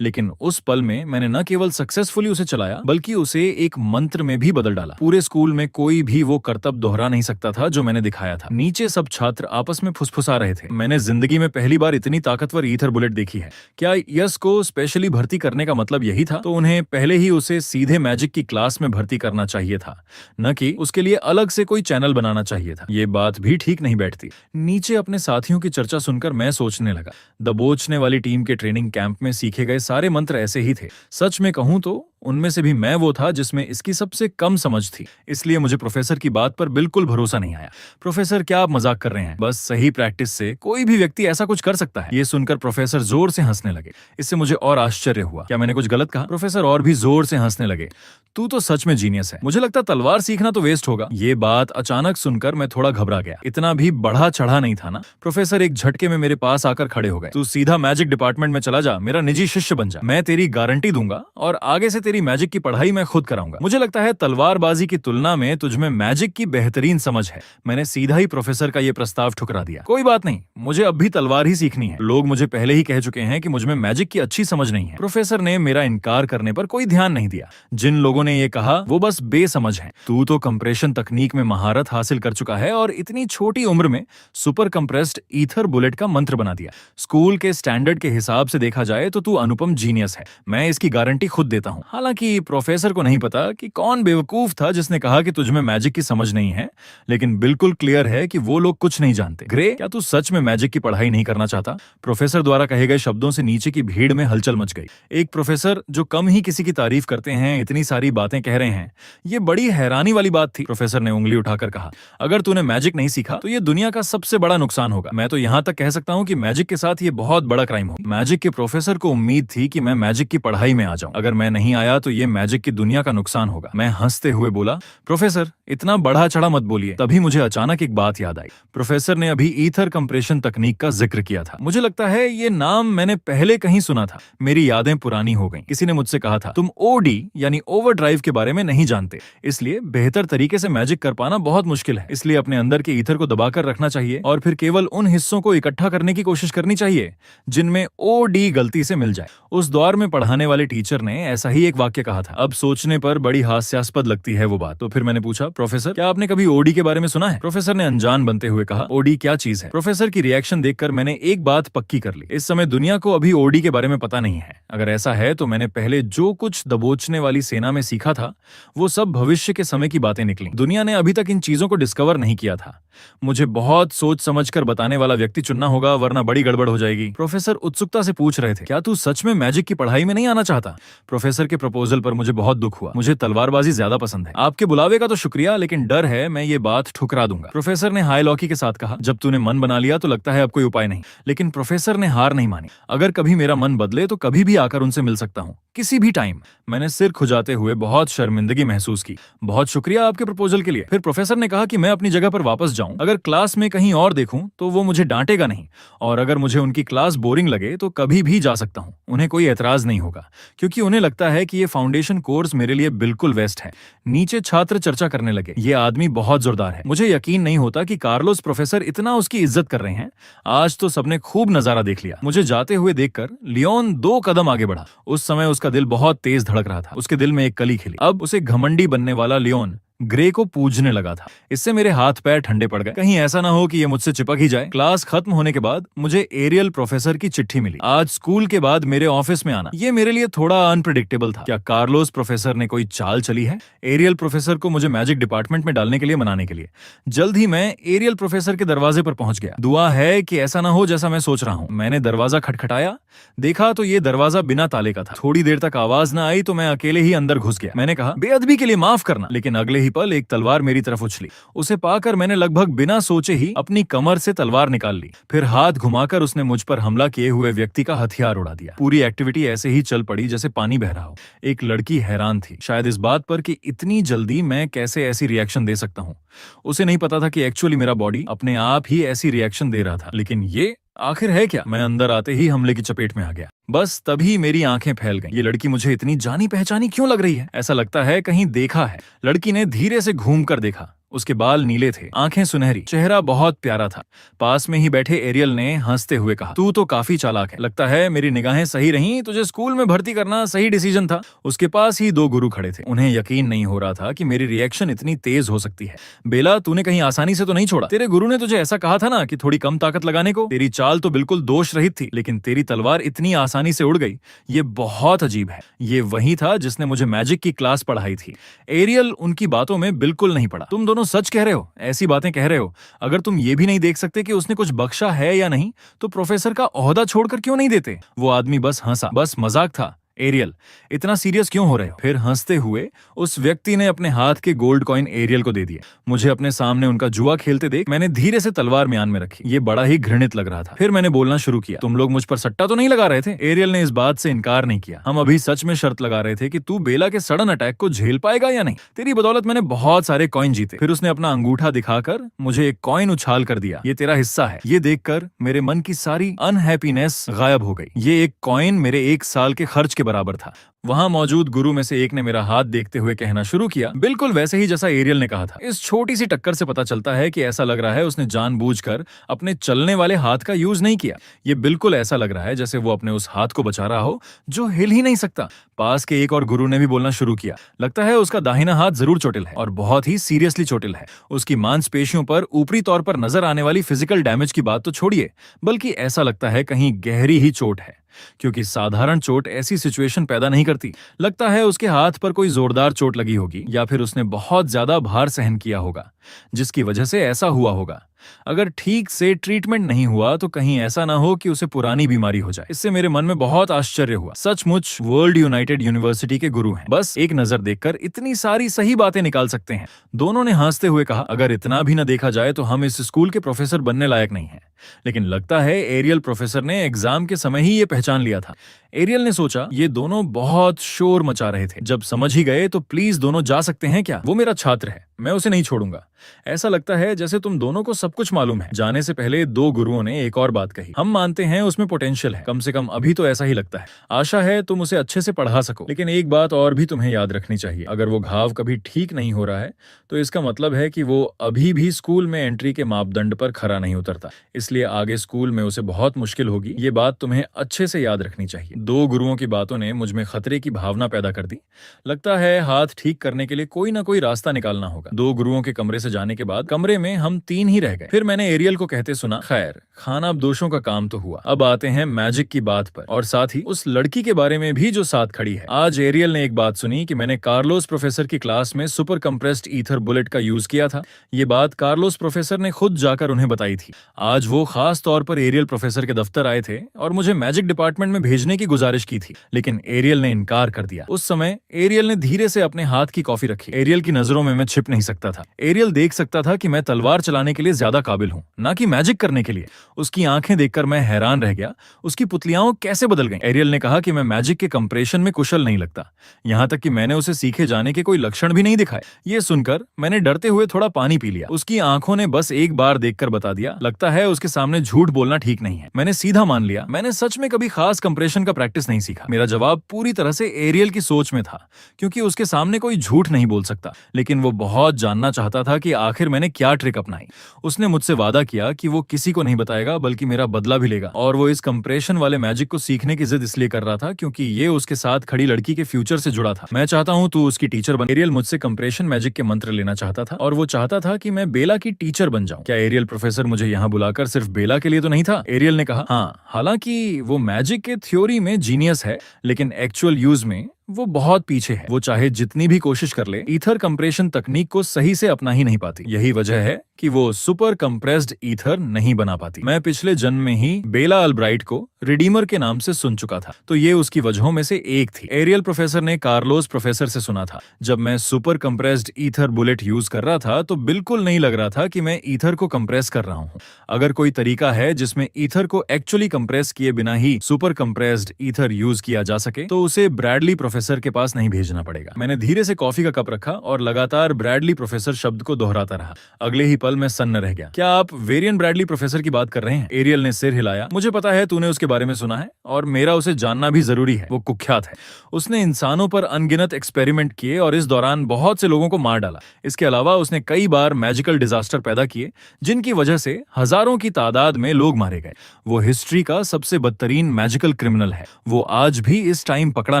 लेकिन उस पल में मैंने न केवल सक्सेसफुली उसे चलाया बल्कि उसे एक मंत्र में भी बदल डाला। पूरे स्कूल में कोई भी वो करतब दोहरा नहीं सकता था जो मैंने दिखाया था। नीचे सब छात्र आपस में फुसफुसा रहे थे। मैंने जिंदगी में पहली बार इतनी ताकतवर ईथर बुलेट देखी है। क्या यस को स्पेशली भर्ती करने का मतलब यही था? तो उन्हें पहले ही उसे सीधे मैजिक की क्लास में भर्ती करना चाहिए था, न कि उसके लिए अलग से कोई चैनल बनाना चाहिए था। ये बात भी ठीक नहीं बैठती। नीचे अपने साथियों की चर्चा सुनकर मैं सोचने लगा, दबोचने वाली टीम के ट्रेनिंग कैंप में सीखे गए सारे मंत्र ऐसे ही थे। सच में कहूं तो उनमें से भी मैं वो था जिसमें इसकी सबसे कम समझ थी। इसलिए मुझे प्रोफेसर की बात पर बिल्कुल भरोसा नहीं आया। प्रोफेसर, क्या आप मजाक कर रहे हैं? बस सही प्रैक्टिस से कोई भी व्यक्ति ऐसा कुछ कर सकता है। ये सुनकर प्रोफेसर जोर से हंसने लगे। इससे मुझे और आश्चर्य हुआ। क्या मैंने कुछ गलत कहा? प्रोफेसर और भी जोर से हंसने लगे। तू तो सच में जीनियस है। मुझे लगता तलवार सीखना तो वेस्ट होगा। ये बात अचानक सुनकर मैं थोड़ा घबरा गया। इतना भी बढ़ा चढ़ा नहीं था ना। प्रोफेसर एक झटके में मेरे पास आकर खड़े हो गए। तू सीधा मैजिक डिपार्टमेंट में चला जा, मेरा निजी शिष्य बन जा। मैं तेरी गारंटी दूंगा और आगे से तेरी मैजिक की पढ़ाई मैं खुद कराऊंगा। मुझे लगता है तलवारबाजी की तुलना में तुझमें मैजिक की बेहतरीन समझ है। मैंने सीधा ही प्रोफेसर का ये प्रस्ताव ठुकरा दिया। कोई बात नहीं, मुझे अब भी तलवार ही सीखनी है। लोग मुझे पहले ही कह चुके हैं कि मुझमें मैजिक की अच्छी समझ नहीं है। प्रोफेसर ने मेरा इनकार करने पर कोई ध्यान नहीं दिया। जिन लोगों ने ये कहा वो बस बेसमझ हैं। तू तो कंप्रेशन तकनीक में महारत हासिल कर चुका है और इतनी छोटी उम्र में सुपर कंप्रेस्ड ईथर बुलेट का मंत्र बना दिया। स्कूल के स्टैंडर्ड के हिसाब से देखा जाए तो तू अनुपम जीनियस है। मैं इसकी गारंटी खुद देता हूँ। हालांकि प्रोफेसर को नहीं पता कि कौन बेवकूफ था जिसने कहा कि तुझमें मैजिक की समझ नहीं है, लेकिन बिल्कुल क्लियर है कि वो लोग कुछ नहीं जानते। ग्रे, क्या तू सच में मैजिक की पढ़ाई नहीं करना चाहता? प्रोफेसर द्वारा कहे गए शब्दों से नीचे की भीड़ में हलचल मच गई। एक प्रोफेसर जो कम ही किसी की तारीफ करते हैं इतनी सारी बातें कह रहे हैं, ये बड़ी हैरानी वाली बात थी। प्रोफेसर ने उंगली उठाकर कहा, अगर तूने मैजिक नहीं सीखा तो ये दुनिया का सबसे बड़ा नुकसान होगा। मैं तो यहाँ तक कह सकता हूँ कि मैजिक के साथ ये बहुत बड़ा क्राइम हो। मैजिक के प्रोफेसर को उम्मीद थी कि मैं मैजिक की पढ़ाई में आ जाऊं। अगर मैं नहीं आया तो ये मैजिक की दुनिया का नुकसान होगा। मैं हंसते हुए बोला, प्रोफेसर इतना बढ़ा चढ़ा मत बोलिए। तभी मुझे अचानक एक बात याद आई। प्रोफेसर ने अभी ईथर कंप्रेशन तकनीक का जिक्र किया था। मुझे लगता है ये नाम मैंने पहले कहीं सुना था। मेरी यादें पुरानी हो गईं। किसी ने मुझसे कहा था, तुम ओडी यानी ओवरड्राइव के बारे में नहीं जानते, इसलिए बेहतर तरीके से मैजिक कर पाना बहुत मुश्किल है। इसलिए अपने अंदर के ईथर को दबाकर रखना चाहिए और फिर केवल उन हिस्सों को इकट्ठा करने की कोशिश करनी चाहिए जिनमें ओडी गलती से मिल जाए। उस दौर में पढ़ाने वाले टीचर ने ऐसा ही एक वाक्य कहा था। अब सोचने पर बड़ी हास्यास्पद लगती है वो बात। तो फिर मैंने पूछा, प्रोफेसर क्या आपने कभी ओडी के बारे में सुना है? प्रोफेसर ने अनजान बनते हुए कहा, ओडी क्या चीज है? प्रोफेसर की रिएक्शन देखकर मैंने एक बात पक्की कर ली, इस समय दुनिया को अभी ओडी के बारे में पता नहीं है। अगर ऐसा है तो मैंने पहले जो कुछ दबोचने वाली सेना में सीखा था वो सब भविष्य के समय की बातें निकली। दुनिया ने अभी तक इन चीजों को डिस्कवर नहीं किया था। मुझे बहुत सोच समझकर बताने वाला व्यक्ति चुनना होगा, वरना बड़ी गड़बड़ हो जाएगी। प्रोफेसर उत्सुकता से पूछ रहे थे, क्या तू सच में मैजिक की पढ़ाई में नहीं आना चाहता? प्रोफेसर के प्रपोजल पर मुझे बहुत दुख हुआ। मुझे तलवारबाजी ज्यादा पसंद है। आपके बुलावे का तो शुक्रिया, लेकिन डर है मैं ये बात ठुकरा दूंगा। प्रोफेसर ने हाई लॉकी के साथ कहा, जब तूने मन बना लिया तो लगता है अब कोई उपाय नहीं। लेकिन प्रोफेसर ने हार नहीं मानी। अगर कभी मेरा मन बदले तो कभी भी आकर उनसे मिल सकता हूँ, किसी भी टाइम। मैंने सिर खुजाते हुए बहुत शर्मिंदगी महसूस की। बहुत शुक्रिया आपके प्रपोजल के लिए। फिर प्रोफेसर ने कहा कि मैं अपनी जगह पर वापस जाऊं। अगर क्लास में कहीं और देखूं तो वो मुझे डांटेगा नहीं, और अगर मुझे उनकी क्लास बोरिंग लगे तो कभी भी जा सकता हूं। उन्हें कोई एतराज नहीं होगा, क्योंकि उन्हें लगता है कि ये फाउंडेशन कोर्स मेरे लिए बिल्कुल वेस्ट है। नीचे छात्र चर्चा करने लगे, ये आदमी बहुत जोरदार है। मुझे यकीन नहीं होता कि कार्लोस प्रोफेसर इतना उसकी इज्जत कर रहे हैं। आज तो सबने खूब नजारा देख लिया। मुझे जाते हुए देखकर लियोन 2 कदम आगे बढ़ा। उस समय उसका दिल बहुत तेज धड़क रहा था। उसके दिल में एक कली खिली। अब उसे घमंडी बनने वाला लियोन ग्रे को पूजने लगा था। इससे मेरे हाथ पैर ठंडे पड़ गए। कहीं ऐसा ना हो कि ये मुझसे चिपक ही जाए। क्लास खत्म होने के बाद मुझे एरियल प्रोफेसर की चिट्ठी मिली, आज स्कूल के बाद मेरे ऑफिस में आना। ये मेरे लिए थोड़ा अनप्रेडिक्टेबल था। क्या कार्लोस प्रोफेसर ने कोई चाल चली है एरियल प्रोफेसर को मुझे मैजिक डिपार्टमेंट में डालने के लिए मनाने के लिए? जल्द ही मैं एरियल प्रोफेसर के दरवाजे पर पहुंच गया। दुआ है कि ऐसा ना हो जैसा मैं सोच रहा हूँ। मैंने दरवाजा खटखटाया, देखा तो ये दरवाजा बिना ताले का था। थोड़ी देर तक आवाज ना आई तो मैं अकेले ही अंदर घुस गया। मैंने कहा, बेअदबी के लिए माफ करना। लेकिन अगले ही पल एक तलवार मेरी तरफ उछली। उसे पाकर मैंने लगभग बिना सोचे ही अपनी कमर से तलवार निकाल ली। फिर हाथ घुमाकर उसने मुझ पर हमला किए हुए व्यक्ति का हथियार उड़ा दिया। पूरी एक्टिविटी ऐसे ही चल पड़ी जैसे पानी बह रहा हो। एक लड़की हैरान थी, शायद इस बात पर कि इतनी जल्दी मैं कैसे ऐसी रिएक्शन दे सकता हूँ। उसे नहीं पता था कि एक्चुअली मेरा बॉडी अपने आप ही ऐसी रिएक्शन दे रहा था। लेकिन ये आखिर है क्या? मैं अंदर आते ही हमले की चपेट में आ गया। बस तभी मेरी आंखें फैल गईं। ये लड़की मुझे इतनी जानी पहचानी क्यों लग रही है? ऐसा लगता है कहीं देखा है। लड़की ने धीरे से घूमकर देखा। उसके बाल नीले थे, आंखें सुनहरी, चेहरा बहुत प्यारा था। पास में ही बैठे एरियल ने हंसते हुए कहा, तू तो काफी चालाक है, लगता है मेरी निगाहें सही रहीं, तुझे स्कूल में भर्ती करना सही डिसीजन था। उसके पास ही दो गुरु खड़े थे, उन्हें यकीन नहीं हो रहा था कि मेरी रिएक्शन इतनी तेज हो सकती है। बेला, तूने कहीं आसानी से तो नहीं छोड़ा? तेरे गुरु ने तुझे ऐसा कहा था ना कि थोड़ी कम ताकत लगाने को। तेरी चाल तो बिल्कुल दोष रहित थी, लेकिन तेरी तलवार इतनी आसानी से उड़ गई, ये बहुत अजीब है। ये वही था जिसने मुझे मैजिक की क्लास पढ़ाई थी। एरियल उनकी बातों में बिल्कुल नहीं पड़ा। तुम दोनों सच कह रहे हो, ऐसी बातें कह रहे हो। अगर तुम ये भी नहीं देख सकते कि उसने कुछ बख्शा है या नहीं, तो प्रोफेसर का ओहदा छोड़कर क्यों नहीं देते? वो आदमी बस हंसा, बस मजाक था। एरियल, इतना सीरियस क्यों हो रहे हो? फिर हंसते हुए उस व्यक्ति ने अपने हाथ के गोल्ड कॉइन एरियल को दे दिए। मुझे अपने सामने उनका जुआ खेलते देख मैंने धीरे से तलवार म्यान में रखी। ये बड़ा ही घृणित लग रहा था। फिर मैंने बोलना शुरू किया, तुम लोग मुझ पर सट्टा तो नहीं लगा रहे थे? एरियल ने इस बात से इनकार नहीं किया। हम अभी सच में शर्त लगा रहे थे कि तू बेला के सडन अटैक को झेल पाएगा या नहीं। तेरी बदौलत मैंने बहुत सारे कॉइन जीते। फिर उसने अपना अंगूठा दिखाकर मुझे एक कॉइन उछाल कर दिया। ये तेरा हिस्सा है। ये देखकर मेरे मन की सारी अनहैप्पीनेस गायब हो गई। ये एक कॉइन मेरे 1 साल के खर्च के बराबर था। वहां मौजूद गुरु में से एक ने मेरा हाथ देखते हुए कहना शुरू किया, बिल्कुल वैसे ही जैसा एरियल ने कहा था। इस छोटी सी टक्कर से पता चलता है कि ऐसा लग रहा है उसने जानबूझकर अपने चलने वाले हाथ का यूज नहीं किया। ये बिल्कुल ऐसा लग रहा है जैसे वो अपने उस हाथ को बचा रहा हो जो हिल ही नहीं सकता। पास के एक और गुरु ने भी बोलना शुरू किया, लगता है उसका दाहिना हाथ जरूर चोटिल है और बहुत ही सीरियसली चोटिल है। उसकी मांसपेशियों पर ऊपरी तौर पर नजर आने वाली फिजिकल डैमेज की बात तो छोड़िए, बल्कि ऐसा लगता है कहीं गहरी ही चोट है, क्योंकि साधारण चोट ऐसी सिचुएशन पैदा नहीं करती। लगता है उसके हाथ पर कोई जोरदार चोट लगी होगी या फिर उसने बहुत ज्यादा भार सहन किया होगा, जिसकी वजह से ऐसा हुआ होगा। अगर ठीक से ट्रीटमेंट नहीं हुआ तो कहीं ऐसा ना हो कि उसे पुरानी बीमारी हो जाए। इससे मेरे मन में बहुत आश्चर्य हुआ। सचमुच वर्ल्ड यूनाइटेड यूनिवर्सिटी के गुरु हैं, बस एक नजर देखकर इतनी सारी सही बातें निकाल सकते हैं। दोनों ने हंसते हुए कहा, अगर इतना भी न देखा जाए तो हम इस स्कूल के प्रोफेसर बनने लायक नहीं हैं। लेकिन लगता है एरियल प्रोफेसर ने एग्जाम के समय ही ये पहचान लिया था। एरियल ने सोचा ये दोनों बहुत शोर मचा रहे थे, जब समझ ही गए तो प्लीज दोनों जा सकते हैं क्या? वो मेरा छात्र है, मैं उसे नहीं छोड़ूंगा। ऐसा लगता है जैसे तुम दोनों को सब कुछ मालूम है। जाने से पहले दो गुरुओं ने एक और बात कही, हम मानते हैं उसमें पोटेंशियल है, कम से कम अभी तो ऐसा ही लगता है। आशा है तुम उसे अच्छे से पढ़ा सको, लेकिन एक बात और भी तुम्हें याद रखनी चाहिए, अगर वो घाव कभी ठीक नहीं हो रहा है तो इसका मतलब है कि वो अभी भी स्कूल में एंट्री के मापदंड पर खरा नहीं उतरता। इसलिए आगे स्कूल में उसे बहुत मुश्किल होगी। ये बात तुम्हें अच्छे से याद रखनी चाहिए। दो गुरुओं की बातों ने मुझ में खतरे की भावना पैदा कर दी। लगता है हाथ ठीक करने के लिए कोई ना कोई रास्ता निकालना होगा। दो गुरुओं के कमरे से जाने के बाद कमरे में हम तीन ही रह गए। फिर मैंने एरियल को कहते सुना, खैर खाना दोषों का काम तो हुआ, अब आते हैं मैजिक की बात पर, और साथ ही उस लड़की के बारे में भी जो साथ खड़ी है। आज एरियल ने एक बात सुनी कि मैंने कार्लोस प्रोफेसर की क्लास में सुपर कंप्रेस्ड ईथर बुलेट का यूज किया था। ये बात कार्लोस प्रोफेसर ने खुद जाकर उन्हें बताई थी। आज वो खास तौर पर एरियल प्रोफेसर के दफ्तर आए थे और मुझे मैजिक डिपार्टमेंट में भेजने की गुजारिश की थी, लेकिन एरियल ने इनकार कर दिया। उस समय एरियल ने धीरे से अपने हाथ की कॉफी रखी। एरियल की नजरों में मैं छिप नहीं सकता था। एरियल देख सकता था कि मैं तलवार चलाने के लिए ज्यादा काबिल हूँ, ना कि मैजिक करने के लिए। उसकी आंखें देखकर मैं हैरान रह गया। उसकी पुतलियां कैसे बदल गईं। एरियल ने कहा कि मैं मैजिक के कंप्रेशन में कुशल नहीं लगता, यहाँ तक कि मैंने उसे सीखे जाने के कोई लक्षण भी नहीं दिखाए। ये सुनकर मैंने डरते हुए थोड़ा पानी पी लिया। उसकी आंखों ने बस एक बार देखकर बता दिया, लगता है उसके सामने झूठ बोलना ठीक नहीं है। मैंने सीधा मान लिया, मैंने सच में कभी खास कंप्रेशन का प्रैक्टिस नहीं सीखा। मेरा जवाब पूरी तरह से एरियल की सोच में था, क्योंकि उसके सामने कोई झूठ नहीं बोल सकता। लेकिन वो बहुत जानना चाहता था कि आखिर मैंने क्या ट्रिक अपनाई। उसने मुझसे वादा किया कि वो किसी को नहीं बताएगा, बल्कि मेरा बदला भी लेगा। और वो इस कंप्रेशन वाले मैजिक को सीखने की जिद इसलिए कर रहा था क्योंकि ये उसके साथ खड़ी लड़की के फ्यूचर से जुड़ा था। मैं चाहता हूँ तू उसकी टीचर बन। एरियल मुझसे कंप्रेशन मैजिक के मंत्र लेना चाहता था और वो चाहता था कि मैं बेला की टीचर बन जाऊं। क्या एरियल प्रोफेसर मुझे यहाँ बुलाकर सिर्फ बेला के लिए तो नहीं था? एरियल ने कहा, हाँ, हालांकि वो मैजिक के थ्योरी में जीनियस है, लेकिन एक्चुअल यूज में वो बहुत पीछे है। वो चाहे जितनी भी कोशिश कर ले, ईथर कंप्रेशन तकनीक को सही से अपना ही नहीं पाती। यही वजह है कि वो सुपर कंप्रेस्ड ईथर नहीं बना पाती। मैं पिछले जन्म में ही बेला अल्ब्राइट को रिडीमर के नाम से सुन चुका था, तो ये उसकी वजहों में से एक थी। एरियल प्रोफेसर ने कार्लोस प्रोफेसर से सुना था। जब मैं super compressed ether bullet use कर रहा था तो बिल्कुल नहीं लग रहा था कि मैं ईथर को कंप्रेस कर रहा हूँ। अगर कोई तरीका है जिसमें ईथर को एक्चुअली कंप्रेस किए बिना ही सुपर कंप्रेस्ड ईथर यूज किया जा सके तो उसे ब्रैडली प्रोफेसर के पास नहीं भेजना पड़ेगा। मैंने धीरे से कॉफी का कप रखा और लगातार ब्रैडली प्रोफेसर शब्द को दोहराता रहा। अगले ही पल मैं सन्न रह गया। क्या आप वेरियन ब्रैडली प्रोफेसर की बात कर रहे हैं? एरियल ने सिर हिलाया। मुझे पता है तूने उसके बारे में सुना है और मेरा उसे जानना भी जरूरी है। वो कुख्यात है। उसने इंसानों पर अनगिनत एक्सपेरिमेंट किए और इस दौरान बहुत से लोगों को मार डाला। इसके अलावा उसने कई बार मैजिकल डिजास्टर पैदा किए जिनकी वजह से हजारों की तादाद में लोग मारे गए। वो हिस्ट्री का सबसे बदतरीन मैजिकल क्रिमिनल है। वो आज भी इस टाइम पकड़ा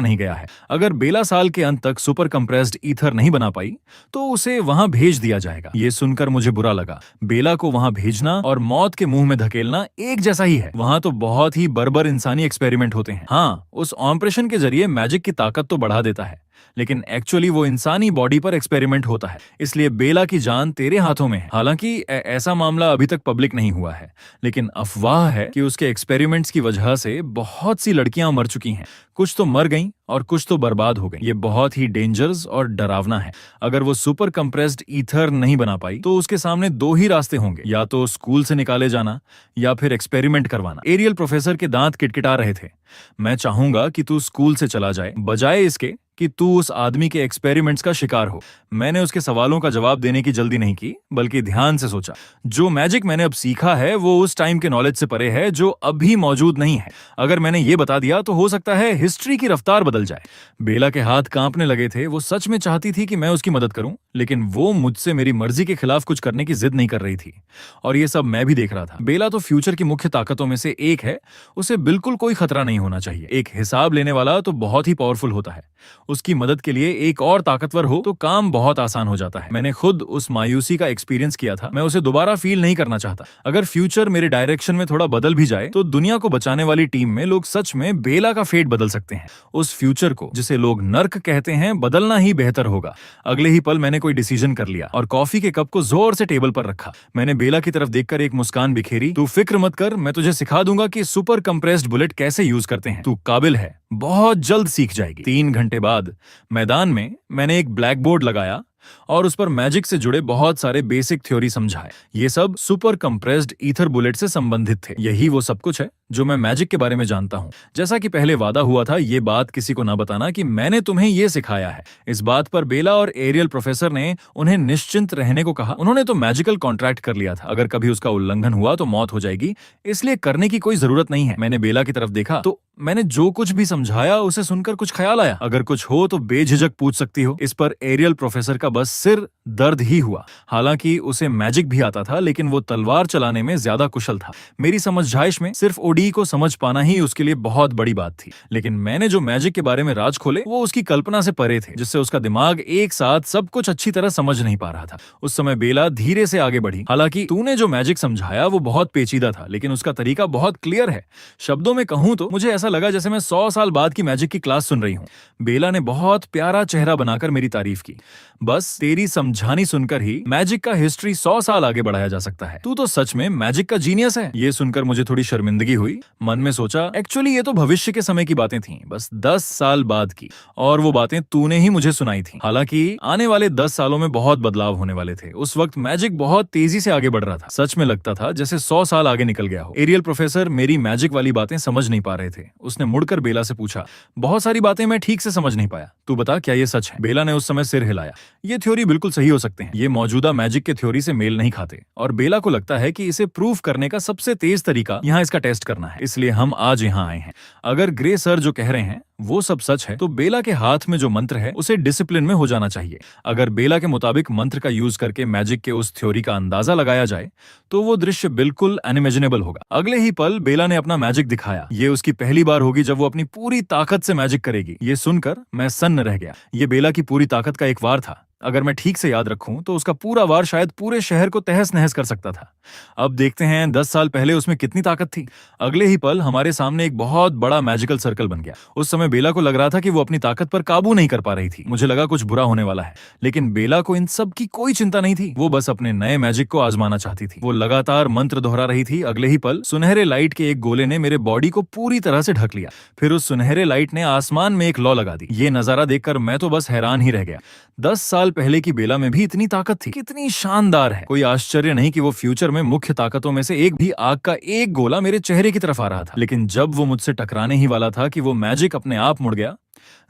नहीं गया है। अगर बेला साल के अंत तक सुपर कंप्रेस्ड ईथर नहीं बना पाई तो उसे वहां भेज दिया जाएगा। ये सुनकर मुझे बुरा लगा। बेला को वहां भेजना और मौत के मुंह में धकेलना एक जैसा ही है। वहां तो बहुत ही बर्बर इंसानी एक्सपेरिमेंट होते हैं। हाँ, उस ऑपरेशन के जरिए मैजिक की ताकत तो बढ़ा देता है, लेकिन एक्चुअली वो इंसानी बॉडी पर एक्सपेरिमेंट होता है। इसलिए बेला की जान तेरे हाथों में है। हालांकि ऐसा मामला अभी तक पब्लिक नहीं हुआ है, लेकिन अफवाह है कि उसके एक्सपेरिमेंट्स की वजह से बहुत सी लड़कियां मर चुकी हैं। कुछ तो मर गईं और कुछ तो बर्बाद हो गई। ये बहुत ही डेंजरस और डरावना है। अगर वो सुपर कंप्रेस्ड ईथर नहीं बना पाई तो उसके सामने दो ही रास्ते होंगे, या तो स्कूल से निकाले जाना या फिर एक्सपेरिमेंट करवाना। एरियल प्रोफेसर के दांत किटकिटा रहे थे। मैं चाहूंगा कि तू स्कूल से चला जाए, बजाय इसके कि तू उस आदमी के एक्सपेरिमेंट्स का शिकार हो। मैंने उसके सवालों का जवाब देने की जल्दी नहीं की, बल्कि ध्यान से सोचा। जो मैजिक मैंने अब सीखा है वो उस टाइम के नॉलेज से परे है जो अभी मौजूद नहीं है। अगर मैंने ये बता दिया तो हो सकता है हिस्ट्री की रफ्तार बदल जाए। बेला के हाथ कांपने लगे थे। वो सच में चाहती थी कि मैं उसकी मदद करूं, लेकिन वो मुझसे मेरी मर्जी के खिलाफ कुछ करने की जिद नहीं कर रही थी। और ये सब मैं भी देख रहा था। बेला तो फ्यूचर की मुख्य ताकतों में से एक है। उसे बिल्कुल कोई खतरा नहीं होना चाहिए। एक हिसाब लेने वाला तो बहुत ही पावरफुल होता है। उसकी मदद के लिए एक और ताकतवर हो तो काम बहुत आसान हो जाता है। मैंने खुद उस मायूसी का एक्सपीरियंस किया था। मैं उसे दोबारा फील नहीं करना चाहता। अगर फ्यूचर मेरे डायरेक्शन में थोड़ा बदल भी जाए तो दुनिया को बचाने वाली टीम में लोग सच में बेला का फेट बदल सकते हैं। उस फ्यूचर को, जिसे लोग नर्क कहते हैं, बदलना ही बेहतर होगा। अगले ही पल मैंने कोई डिसीजन कर लिया और कॉफी के कप को जोर से टेबल पर रखा। मैंने बेला की तरफ देखकर एक मुस्कान बिखेरी। तू फिक्र मत कर, मैं तुझे सिखा दूंगा कि सुपर कंप्रेस्ड बुलेट कैसे यूज करते हैं। तू काबिल है, बहुत जल्द सीख जाएगी। 3 घंटे बाद मैदान में मैंने एक ब्लैक बोर्ड लगाया और उस पर मैजिक से जुड़े बहुत सारे बेसिक थ्योरी समझाए। ये सब सुपर कंप्रेस्ड ईथर बुलेट से संबंधित थे। यही वो सब कुछ है जो मैं मैजिक के बारे में जानता हूँ। जैसा कि पहले वादा हुआ था, ये बात किसी को ना बताना कि मैंने तुम्हें ये सिखाया है। इस बात पर बेला और एरियल प्रोफेसर ने उन्हें निश्चिंत रहने को कहा। उन्होंने तो मैजिकल कॉन्ट्रैक्ट कर लिया था। अगर कभी उसका उल्लंघन हुआ तो मौत हो जाएगी, इसलिए करने की कोई जरूरत नहीं है। मैंने बेला की तरफ देखा तो मैंने जो कुछ भी समझाया उसे सुनकर कुछ ख्याल आया। अगर कुछ हो तो बेझिझक पूछ सकती हो। इस पर एरियल प्रोफेसर का बस सिर दर्द ही हुआ। हालांकि उसे मैजिक भी आता था, लेकिन वो तलवार चलाने में ज्यादा कुशल था। मेरी समझाइश में सिर्फ ओडी को समझ पाना ही उसके लिए बहुत बड़ी बात थी। लेकिन मैंने जो मैजिक के बारे में राज खोले वो उसकी कल्पना से परे थे, जिससे उसका दिमाग एक साथ सब कुछ अच्छी तरह समझ नहीं पा रहा था। उस समय बेला धीरे से आगे बढ़ी। हालांकि तूने जो मैजिक समझाया वो बहुत पेचीदा था, लेकिन उसका तरीका बहुत क्लियर है। शब्दों में कहूं तो मुझे ऐसा लगा जैसे मैं 100 साल बाद की मैजिक की क्लास सुन रही हूं। बेला ने बहुत प्यारा चेहरा बनाकर मेरी तारीफ की। बस तेरी समझानी सुनकर ही मैजिक का हिस्ट्री 100 साल आगे बढ़ाया जा सकता है। तू तो सच में मैजिक का जीनियस है। ये सुनकर मुझे थोड़ी शर्मिंदगी हुई। मन में सोचा, एक्चुअली ये तो भविष्य के समय की बातें थीं, बस 10 साल बाद की, और वो बातें तूने ही मुझे सुनाई थी। हालांकि आने वाले 10 सालों में बहुत बदलाव होने वाले थे। उस वक्त मैजिक बहुत तेजी से आगे बढ़ रहा था। सच में लगता था जैसे 100 साल आगे निकल गया हो। एरियल प्रोफेसर मेरी मैजिक वाली बातें समझ नहीं पा रहे थे। उसने मुड़कर बेला से पूछा, बहुत सारी बातें मैं ठीक से समझ नहीं पाया, तू बता क्या ये सच है? बेला ने उस समय सिर हिलाया। ये थ्योरी बिल्कुल सही हो सकते हैं। ये मौजूदा मैजिक के थ्योरी से मेल नहीं खाते, और बेला को लगता है कि इसे प्रूव करने का सबसे तेज तरीका यहाँ इसका टेस्ट करना है। इसलिए हम आज यहाँ आए हैं। अगर ग्रे सर जो कह रहे हैं वो सब सच है तो बेला के हाथ में जो मंत्र है उसे डिसिप्लिन में हो जाना चाहिए। अगर बेला के मुताबिक मंत्र का यूज करके मैजिक के उस थ्योरी का अंदाजा लगाया जाए तो वो दृश्य बिल्कुल अनइमेजिनेबल होगा। अगले ही पल बेला ने अपना मैजिक दिखाया। ये उसकी पहली बार होगी जब वो अपनी पूरी ताकत से मैजिक करेगी। ये सुनकर मैं सन्न रह गया। ये बेला की पूरी ताकत का एक वार था। अगर मैं ठीक से याद रखूं तो उसका पूरा वार शायद पूरे शहर को तहस नहस कर सकता था। अब देखते हैं 10 साल पहले उसमें कितनी ताकत थी। अगले ही पल हमारे सामने एक बहुत बड़ा मैजिकल सर्कल बन गया। उस समय बेला को लग रहा था कि वो अपनी ताकत पर काबू नहीं कर पा रही थी। मुझे लगा कुछ बुरा होने वाला है, लेकिन बेला को इन सब की कोई चिंता नहीं थी। वो बस अपने नए मैजिक को आजमाना चाहती थी। वो लगातार मंत्र दोहरा रही थी। अगले ही पल सुनहरे लाइट के एक गोले ने मेरे बॉडी को पूरी तरह से ढक लिया। फिर उस सुनहरे लाइट ने आसमान में एक लौ लगा दी। ये नजारा देखकर मैं तो बस हैरान ही रह गया। 10 साल पहले की बेला में भी इतनी ताकत थी। कितनी शानदार है। कोई आश्चर्य नहीं कि वो फ्यूचर में मुख्य ताकतों में से एक भी आग का एक गोला मेरे चेहरे की तरफ आ रहा था। लेकिन जब वो मुझसे टकराने ही वाला था कि वो मैजिक अपने आप मुड़ गया।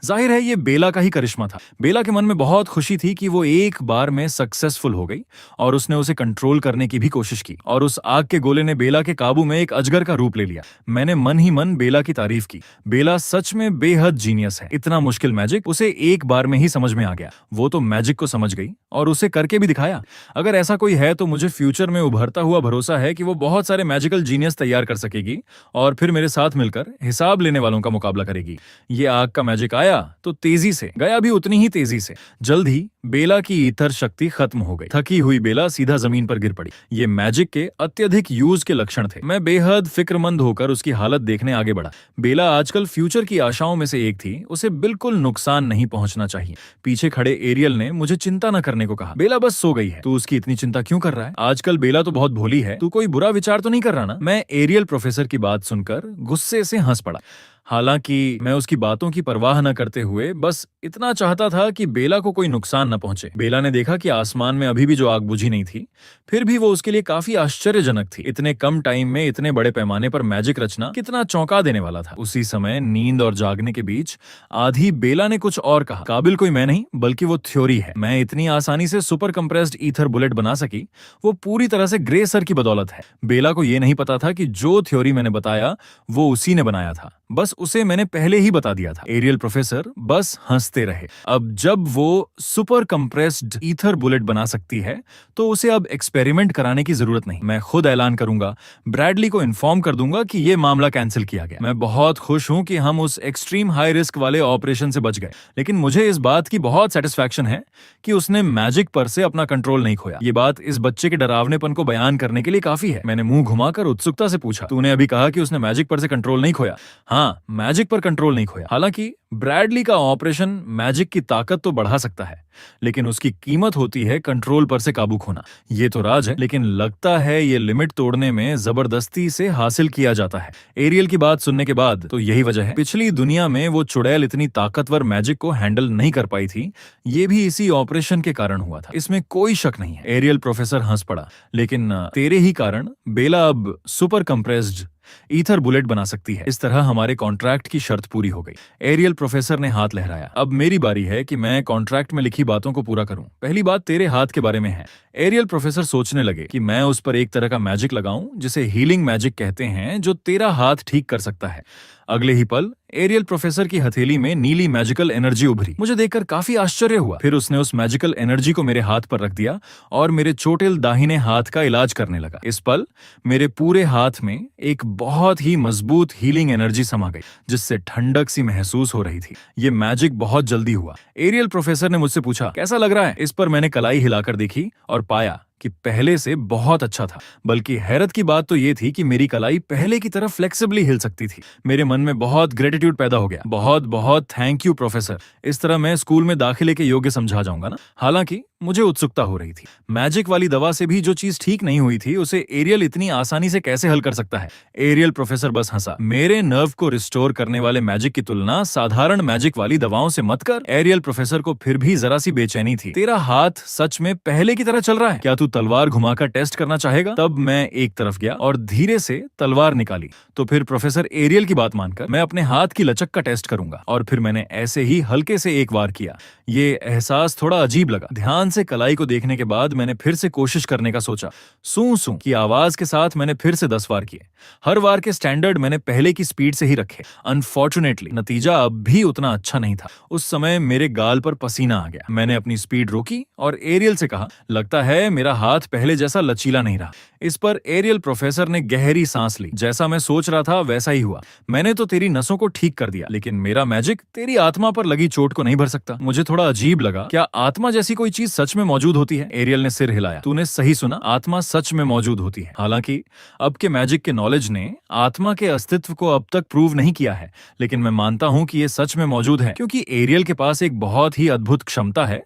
जाहिर है ये बेला का ही करिश्मा था। बेला के मन में बहुत खुशी थी कि वो एक बार में सक्सेसफुल हो गई और उसने उसे कंट्रोल करने की भी कोशिश की और उस आग के गोले ने बेला के काबू में एक अजगर का रूप ले लिया। मैंने मन ही मन बेला की तारीफ की। बेला सच में बेहद जीनियस है। इतना मुश्किल मैजिक उसे एक बार में ही समझ में आ गया। वो तो मैजिक को समझ गई और उसे करके भी दिखाया। अगर ऐसा कोई है तो मुझे फ्यूचर में उभरता हुआ भरोसा है कि वो बहुत सारे मैजिकल जीनियस तैयार कर सकेगी और फिर मेरे साथ मिलकर हिसाब लेने वालों का मुकाबला करेगी। ये आग का मैजिक आया तो तेजी से गया भी उतनी ही तेजी से। जल्द ही बेला की ईथर शक्ति खत्म हो गई। थकी हुई बेला सीधा जमीन पर गिर पड़ी। ये मैजिक के अत्यधिक यूज के लक्षण थे। मैं बेहद फिक्रमंद होकर उसकी हालत देखने आगे बढ़ा। बेला आजकल फ्यूचर की आशाओं में से एक थी। उसे बिल्कुल नुकसान नहीं पहुंचना चाहिए। पीछे खड़े एरियल ने मुझे चिंता न करने को कहा। बेला बस सो गई है, तू उसकी इतनी चिंता क्यों कर रहा है? आजकल बेला तो बहुत भोली है, तू कोई बुरा विचार तो नहीं कर रहा ना? मैं एरियल प्रोफेसर की बात सुनकर गुस्से से हंस पड़ा। हालांकि मैं उसकी बातों की परवाह न करते हुए बस इतना चाहता था कि बेला को कोई नुकसान न पहुंचे। बेला ने देखा कि आसमान में अभी भी जो आग बुझी नहीं थी, फिर भी वो उसके लिए काफी आश्चर्यजनक थी। इतने कम टाइम में इतने बड़े पैमाने पर मैजिक रचना कितना चौंका देने वाला था। उसी समय नींद और जागने के बीच आधी बेला ने कुछ और कहा। काबिल कोई मैं नहीं बल्कि वो थ्योरी है। मैं इतनी आसानी से सुपर कंप्रेस्ड ईथर बुलेट बना सकी, वो पूरी तरह से ग्रे सर की बदौलत है। बेला को यह नहीं पता था कि जो थ्योरी मैंने बताया वो उसी ने बनाया था। बस उसे मैंने पहले ही बता दिया था। एरियल प्रोफेसर बस हंसते रहे। अब जब वो सुपर कंप्रेस्ड ईथर बुलेट बना सकती है तो उसे अब एक्सपेरिमेंट कराने की जरूरत नहीं। मैं खुद ऐलान करूंगा, ब्रैडली को इन्फॉर्म कर दूंगा कि ये मामला कैंसिल किया गया। मैं बहुत खुश हूं कि हम उस एक्सट्रीम हाई रिस्क वाले ऑपरेशन से बच गए, लेकिन मुझे इस बात की बहुत सेटिस्फैक्शन है कि उसने मैजिक पर से अपना कंट्रोल नहीं खोया। ये बात इस बच्चे के डरावनेपन को बयान करने के लिए काफी है। मैंने मुंह घुमाकर उत्सुकता से पूछा, तूने अभी कहा कि उसने मैजिक पर से कंट्रोल नहीं खोया? हाँ, मैजिक पर कंट्रोल नहीं खोया। हालांकि ब्रैडली का ऑपरेशन मैजिक की ताकत तो बढ़ा सकता है, लेकिन उसकी कीमत होती है कंट्रोल पर से काबू खोना। ये तो राज है, लेकिन लगता है ये लिमिट तोड़ने में जबरदस्ती से हासिल किया जाता है। एरियल की बात सुनने के बाद तो यही वजह है। पिछली दुनिया में वो चुड़ैल इतनी ताकतवर मैजिक को हैंडल नहीं कर पाई थी। ये भी इसी ऑपरेशन के कारण हुआ था, इसमें कोई शक नहीं है। एरियल प्रोफेसर हंस पड़ा। लेकिन तेरे ही कारण बेला अब सुपर कंप्रेस्ड ईथर बुलेट बना सकती है। इस तरह हमारे कॉन्ट्रैक्ट की शर्त पूरी हो गई। एरियल प्रोफेसर ने हाथ लहराया। अब मेरी बारी है कि मैं कॉन्ट्रैक्ट में लिखी बातों को पूरा करूं। पहली बात तेरे हाथ के बारे में है। एरियल प्रोफेसर सोचने लगे कि मैं उस पर एक तरह का मैजिक लगाऊं जिसे हीलिंग मैजिक कहते हैं, जो तेरा हाथ ठीक कर सकता है। अगले ही पल एरियल प्रोफेसर की हथेली में नीली मैजिकल एनर्जी उभरी। मुझे देखकर काफी आश्चर्य हुआ। फिर उसने उस मैजिकल एनर्जी को मेरे हाथ पर रख दिया और मेरे चोटिल दाहिने हाथ का इलाज करने लगा। इस पल मेरे पूरे हाथ में एक बहुत ही मजबूत हीलिंग एनर्जी समा गई, जिससे ठंडक सी महसूस हो रही थी। ये मैजिक बहुत जल्दी हुआ। एरियल प्रोफेसर ने मुझसे पूछा, कैसा लग रहा है? इस पर मैंने कलाई हिलाकर देखी और पाया कि पहले से बहुत अच्छा था। बल्कि हैरत की बात तो ये थी कि मेरी कलाई पहले की तरह फ्लेक्सिबली हिल सकती थी। मेरे मन में बहुत ग्रेटिट्यूड पैदा हो गया। बहुत बहुत थैंक यू प्रोफेसर। इस तरह मैं स्कूल में दाखिले के योग्य समझा जाऊंगा ना? हालांकि मुझे उत्सुकता हो रही थी। मैजिक वाली दवा से भी जो चीज ठीक नहीं हुई थी, उसे एरियल इतनी आसानी से कैसे हल कर सकता है? एरियल प्रोफेसर बस हंसा। मेरे नर्व को रिस्टोर करने वाले मैजिक की तुलना साधारण मैजिक वाली दवाओं से मत कर। एरियल प्रोफेसर को फिर भी जरा सी बेचैनी थी। तेरा हाथ सच में पहले की तरह चल रहा है क्या? तू तलवार घुमाकर टेस्ट करना चाहेगा? तब मैं एक तरफ गया और धीरे से तलवार निकाली। तो फिर प्रोफेसर एरियल की बात मानकर मैं अपने हाथ की लचक का टेस्ट करूंगा। और फिर मैंने ऐसे ही हल्के से एक वार किया। ये एहसास थोड़ा अजीब लगा। ध्यान से कलाई को देखने के बाद मैंने फिर से कोशिश करने का सोचा। सूं सूं की आवाज के साथ मैंने फिर से 10 वार किए। हर वार के स्टैंडर्ड मैंने पहले की स्पीड से ही रखे। अनफॉर्चुनेटली नतीजा अब भी उतना अच्छा नहीं था। उस समय मेरे गाल पर पसीना आ गया। मैंने अपनी स्पीड रोकी और एरियल से कहा, लगता है मेरा हाथ पहले जैसा लचीला नहीं रहा। इस पर एरियल प्रोफेसर ने गहरी सांस ली। जैसा मैं सोच रहा था वैसा ही हुआ। मैंने तो तेरी नसों को ठीक कर दिया, लेकिन मेरा मैजिक तेरी आत्मा पर लगी चोट को नहीं भर सकता। मुझे थोड़ा अजीब लगा। क्या आत्मा जैसी कोई चीज सच में मौजूद होती है? एरियल ने सिर हिलाया। तूने सही सुना, आत्मा सच में मौजूद होती है। हालांकि अब के मैजिक के नॉलेज ने आत्मा के अस्तित्व को अब तक प्रूव नहीं किया है, लेकिन मैं मानता हूं कि ये सच में मौजूद है, क्योंकि एरियल के पास एक बहुत ही अद्भुत क्षमता है।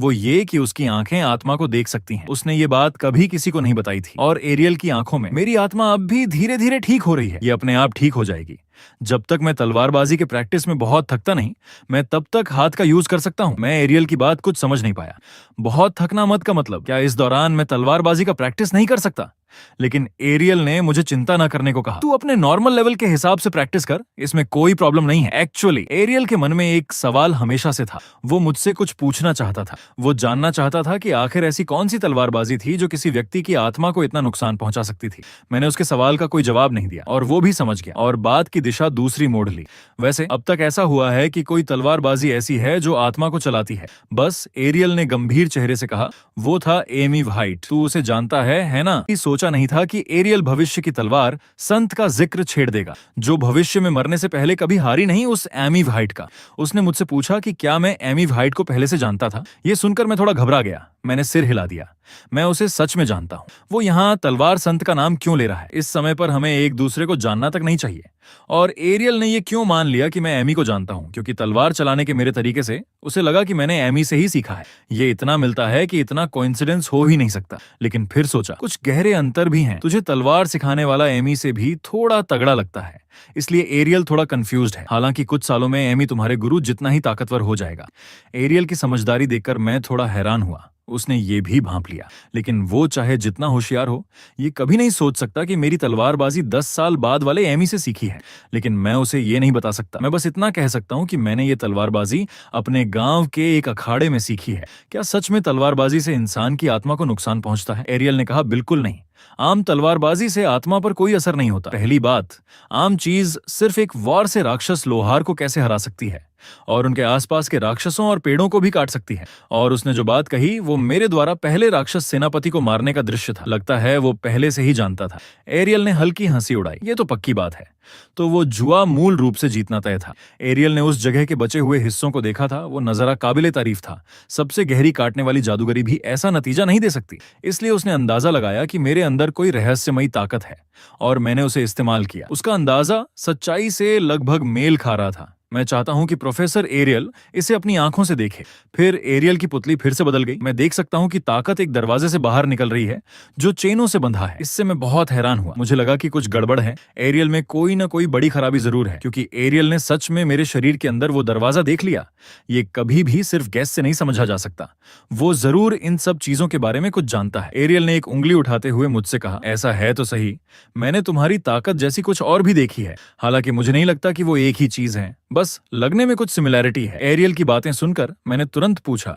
वो ये कि उसकी आंखें आत्मा को देख सकती हैं। उसने ये बात कभी किसी को नहीं बताई थी। और एरियल की आंखों में मेरी आत्मा अब भी धीरे धीरे ठीक हो रही है। ये अपने आप ठीक हो जाएगी। जब तक मैं तलवारबाजी के प्रैक्टिस में बहुत थकता नहीं, मैं तब तक हाथ का यूज कर सकता हूं। मैं एरियल की बात कुछ समझ नहीं पाया। बहुत थकना मत का मतलब क्या इस दौरान मैं तलवारबाजी का प्रैक्टिस नहीं कर सकता? लेकिन एरियल ने मुझे चिंता न करने को कहा। तू अपने नॉर्मल लेवल के हिसाब से प्रैक्टिस कर, इसमें कोई प्रॉब्लम नहीं है। एक्चुअली एरियल के मन में एक सवाल हमेशा से था। वो मुझसे कुछ पूछना चाहता था। वो जानना चाहता था कि आखिर ऐसी कौन सी तलवारबाजी थी जो किसी व्यक्ति की आत्मा को इतना नुकसान पहुंचा सकती थी। मैंने उसके सवाल का कोई जवाब नहीं दिया और वो भी समझ गया और बात की दिशा दूसरी मोड़ ली। वैसे अब तक ऐसा हुआ है कि कोई तलवारबाजी ऐसी है जो आत्मा को चलाती है? बस, एरियल ने गंभीर चेहरे से कहा। वो था एमी व्हाइट। तू उसे जानता है ना? सोचा नहीं था कि एरियल भविष्य की तलवार संत का जिक्र छेड़ देगा, जो भविष्य में मरने से पहले कभी हारी नहीं, उस एमी व्हाइट का। उसने मुझसे पूछा कि क्या मैं एमी व्हाइट को पहले से जानता था। यह सुनकर मैं थोड़ा घबरा गया। मैंने सिर हिला दिया। मैं उसे सच में जानता हूं। वो यहाँ तलवार संत का नाम क्यों ले रहा है? इस समय पर हमें एक दूसरे को जानना तक नहीं चाहिए। और एरियल ने ये क्यों मान लिया कि मैं एमी को जानता हूं? क्योंकि तलवार चलाने के मेरे तरीके से उसे लगा कि मैंने एमी से ही सीखा है। ये इतना मिलता है कि इतना कोइंसिडेंस हो ही नहीं सकता। लेकिन फिर सोचा, कुछ गहरे अंतर भी हैं। तुझे तलवार सिखाने वाला एमी से भी थोड़ा तगड़ा लगता है, इसलिए एरियल थोड़ा कंफ्यूज्ड है। हालांकि कुछ सालों में एमी तुम्हारे गुरु जितना ही ताकतवर हो जाएगा। एरियल की समझदारी देखकर मैं थोड़ा हैरान हुआ। उसने ये भी भांप लिया, लेकिन वो चाहे जितना होशियार हो, ये कभी नहीं सोच सकता कि मेरी तलवारबाजी 10 साल बाद वाले एमी से सीखी है। लेकिन मैं उसे ये नहीं बता सकता। मैं बस इतना कह सकता हूँ कि मैंने ये तलवारबाजी अपने गांव के एक अखाड़े में सीखी है। क्या सच में तलवारबाजी से इंसान की आत्मा को नुकसान पहुंचता है? एरियल ने कहा, बिल्कुल नहीं। आम तलवारबाजी से आत्मा पर कोई असर नहीं होता। पहली बात, आम चीज सिर्फ एक वार से राक्षस लोहार को कैसे हरा सकती है और उनके आसपास के राक्षसों और पेड़ों को भी काट सकती है। और उसने जो बात कही वो मेरे द्वारा पहले राक्षस सेनापति को मारने का दृश्य था। लगता है वो पहले से ही जानता था। एरियल ने हल्की हंसी उड़ाई। ये तो पक्की बात है। तो वो जुआ मूल रूप से जीतना तय था। एरियल ने उस जगह के बचे हुए हिस्सों को देखा था। वो नजारा काबिले तारीफ था। सबसे गहरी काटने वाली जादूगरी भी ऐसा नतीजा नहीं दे सकती। इसलिए उसने अंदाजा लगाया कि मेरे अंदर कोई रहस्यमयी ताकत है और मैंने उसे इस्तेमाल किया। उसका अंदाजा सच्चाई से लगभग मेल खा रहा था। मैं चाहता हूं कि प्रोफेसर एरियल इसे अपनी आंखों से देखे। फिर एरियल की पुतली फिर से बदल गई। मैं देख सकता हूं कि ताकत एक दरवाजे से बाहर निकल रही है जो चेनों से बंधा है। इससे मैं बहुत हैरान हुआ। मुझे लगा कि कुछ गड़बड़ है। एरियल में कोई ना कोई बड़ी खराबी जरूर है, क्योंकि एरियल ने सच में मेरे शरीर के अंदर वो दरवाजा देख लिया। ये कभी भी सिर्फ गैस से नहीं समझा जा सकता। वो जरूर इन सब चीजों के बारे में कुछ जानता है। एरियल ने एक उंगली उठाते हुए मुझसे कहा, ऐसा है तो सही, मैंने तुम्हारी ताकत जैसी कुछ और भी देखी है। हालांकि मुझे नहीं लगता कि वो एक ही चीज है, बस लगने में कुछ सिमिलैरिटी है। एरियल की बातें सुनकर मैंने तुरंत पूछा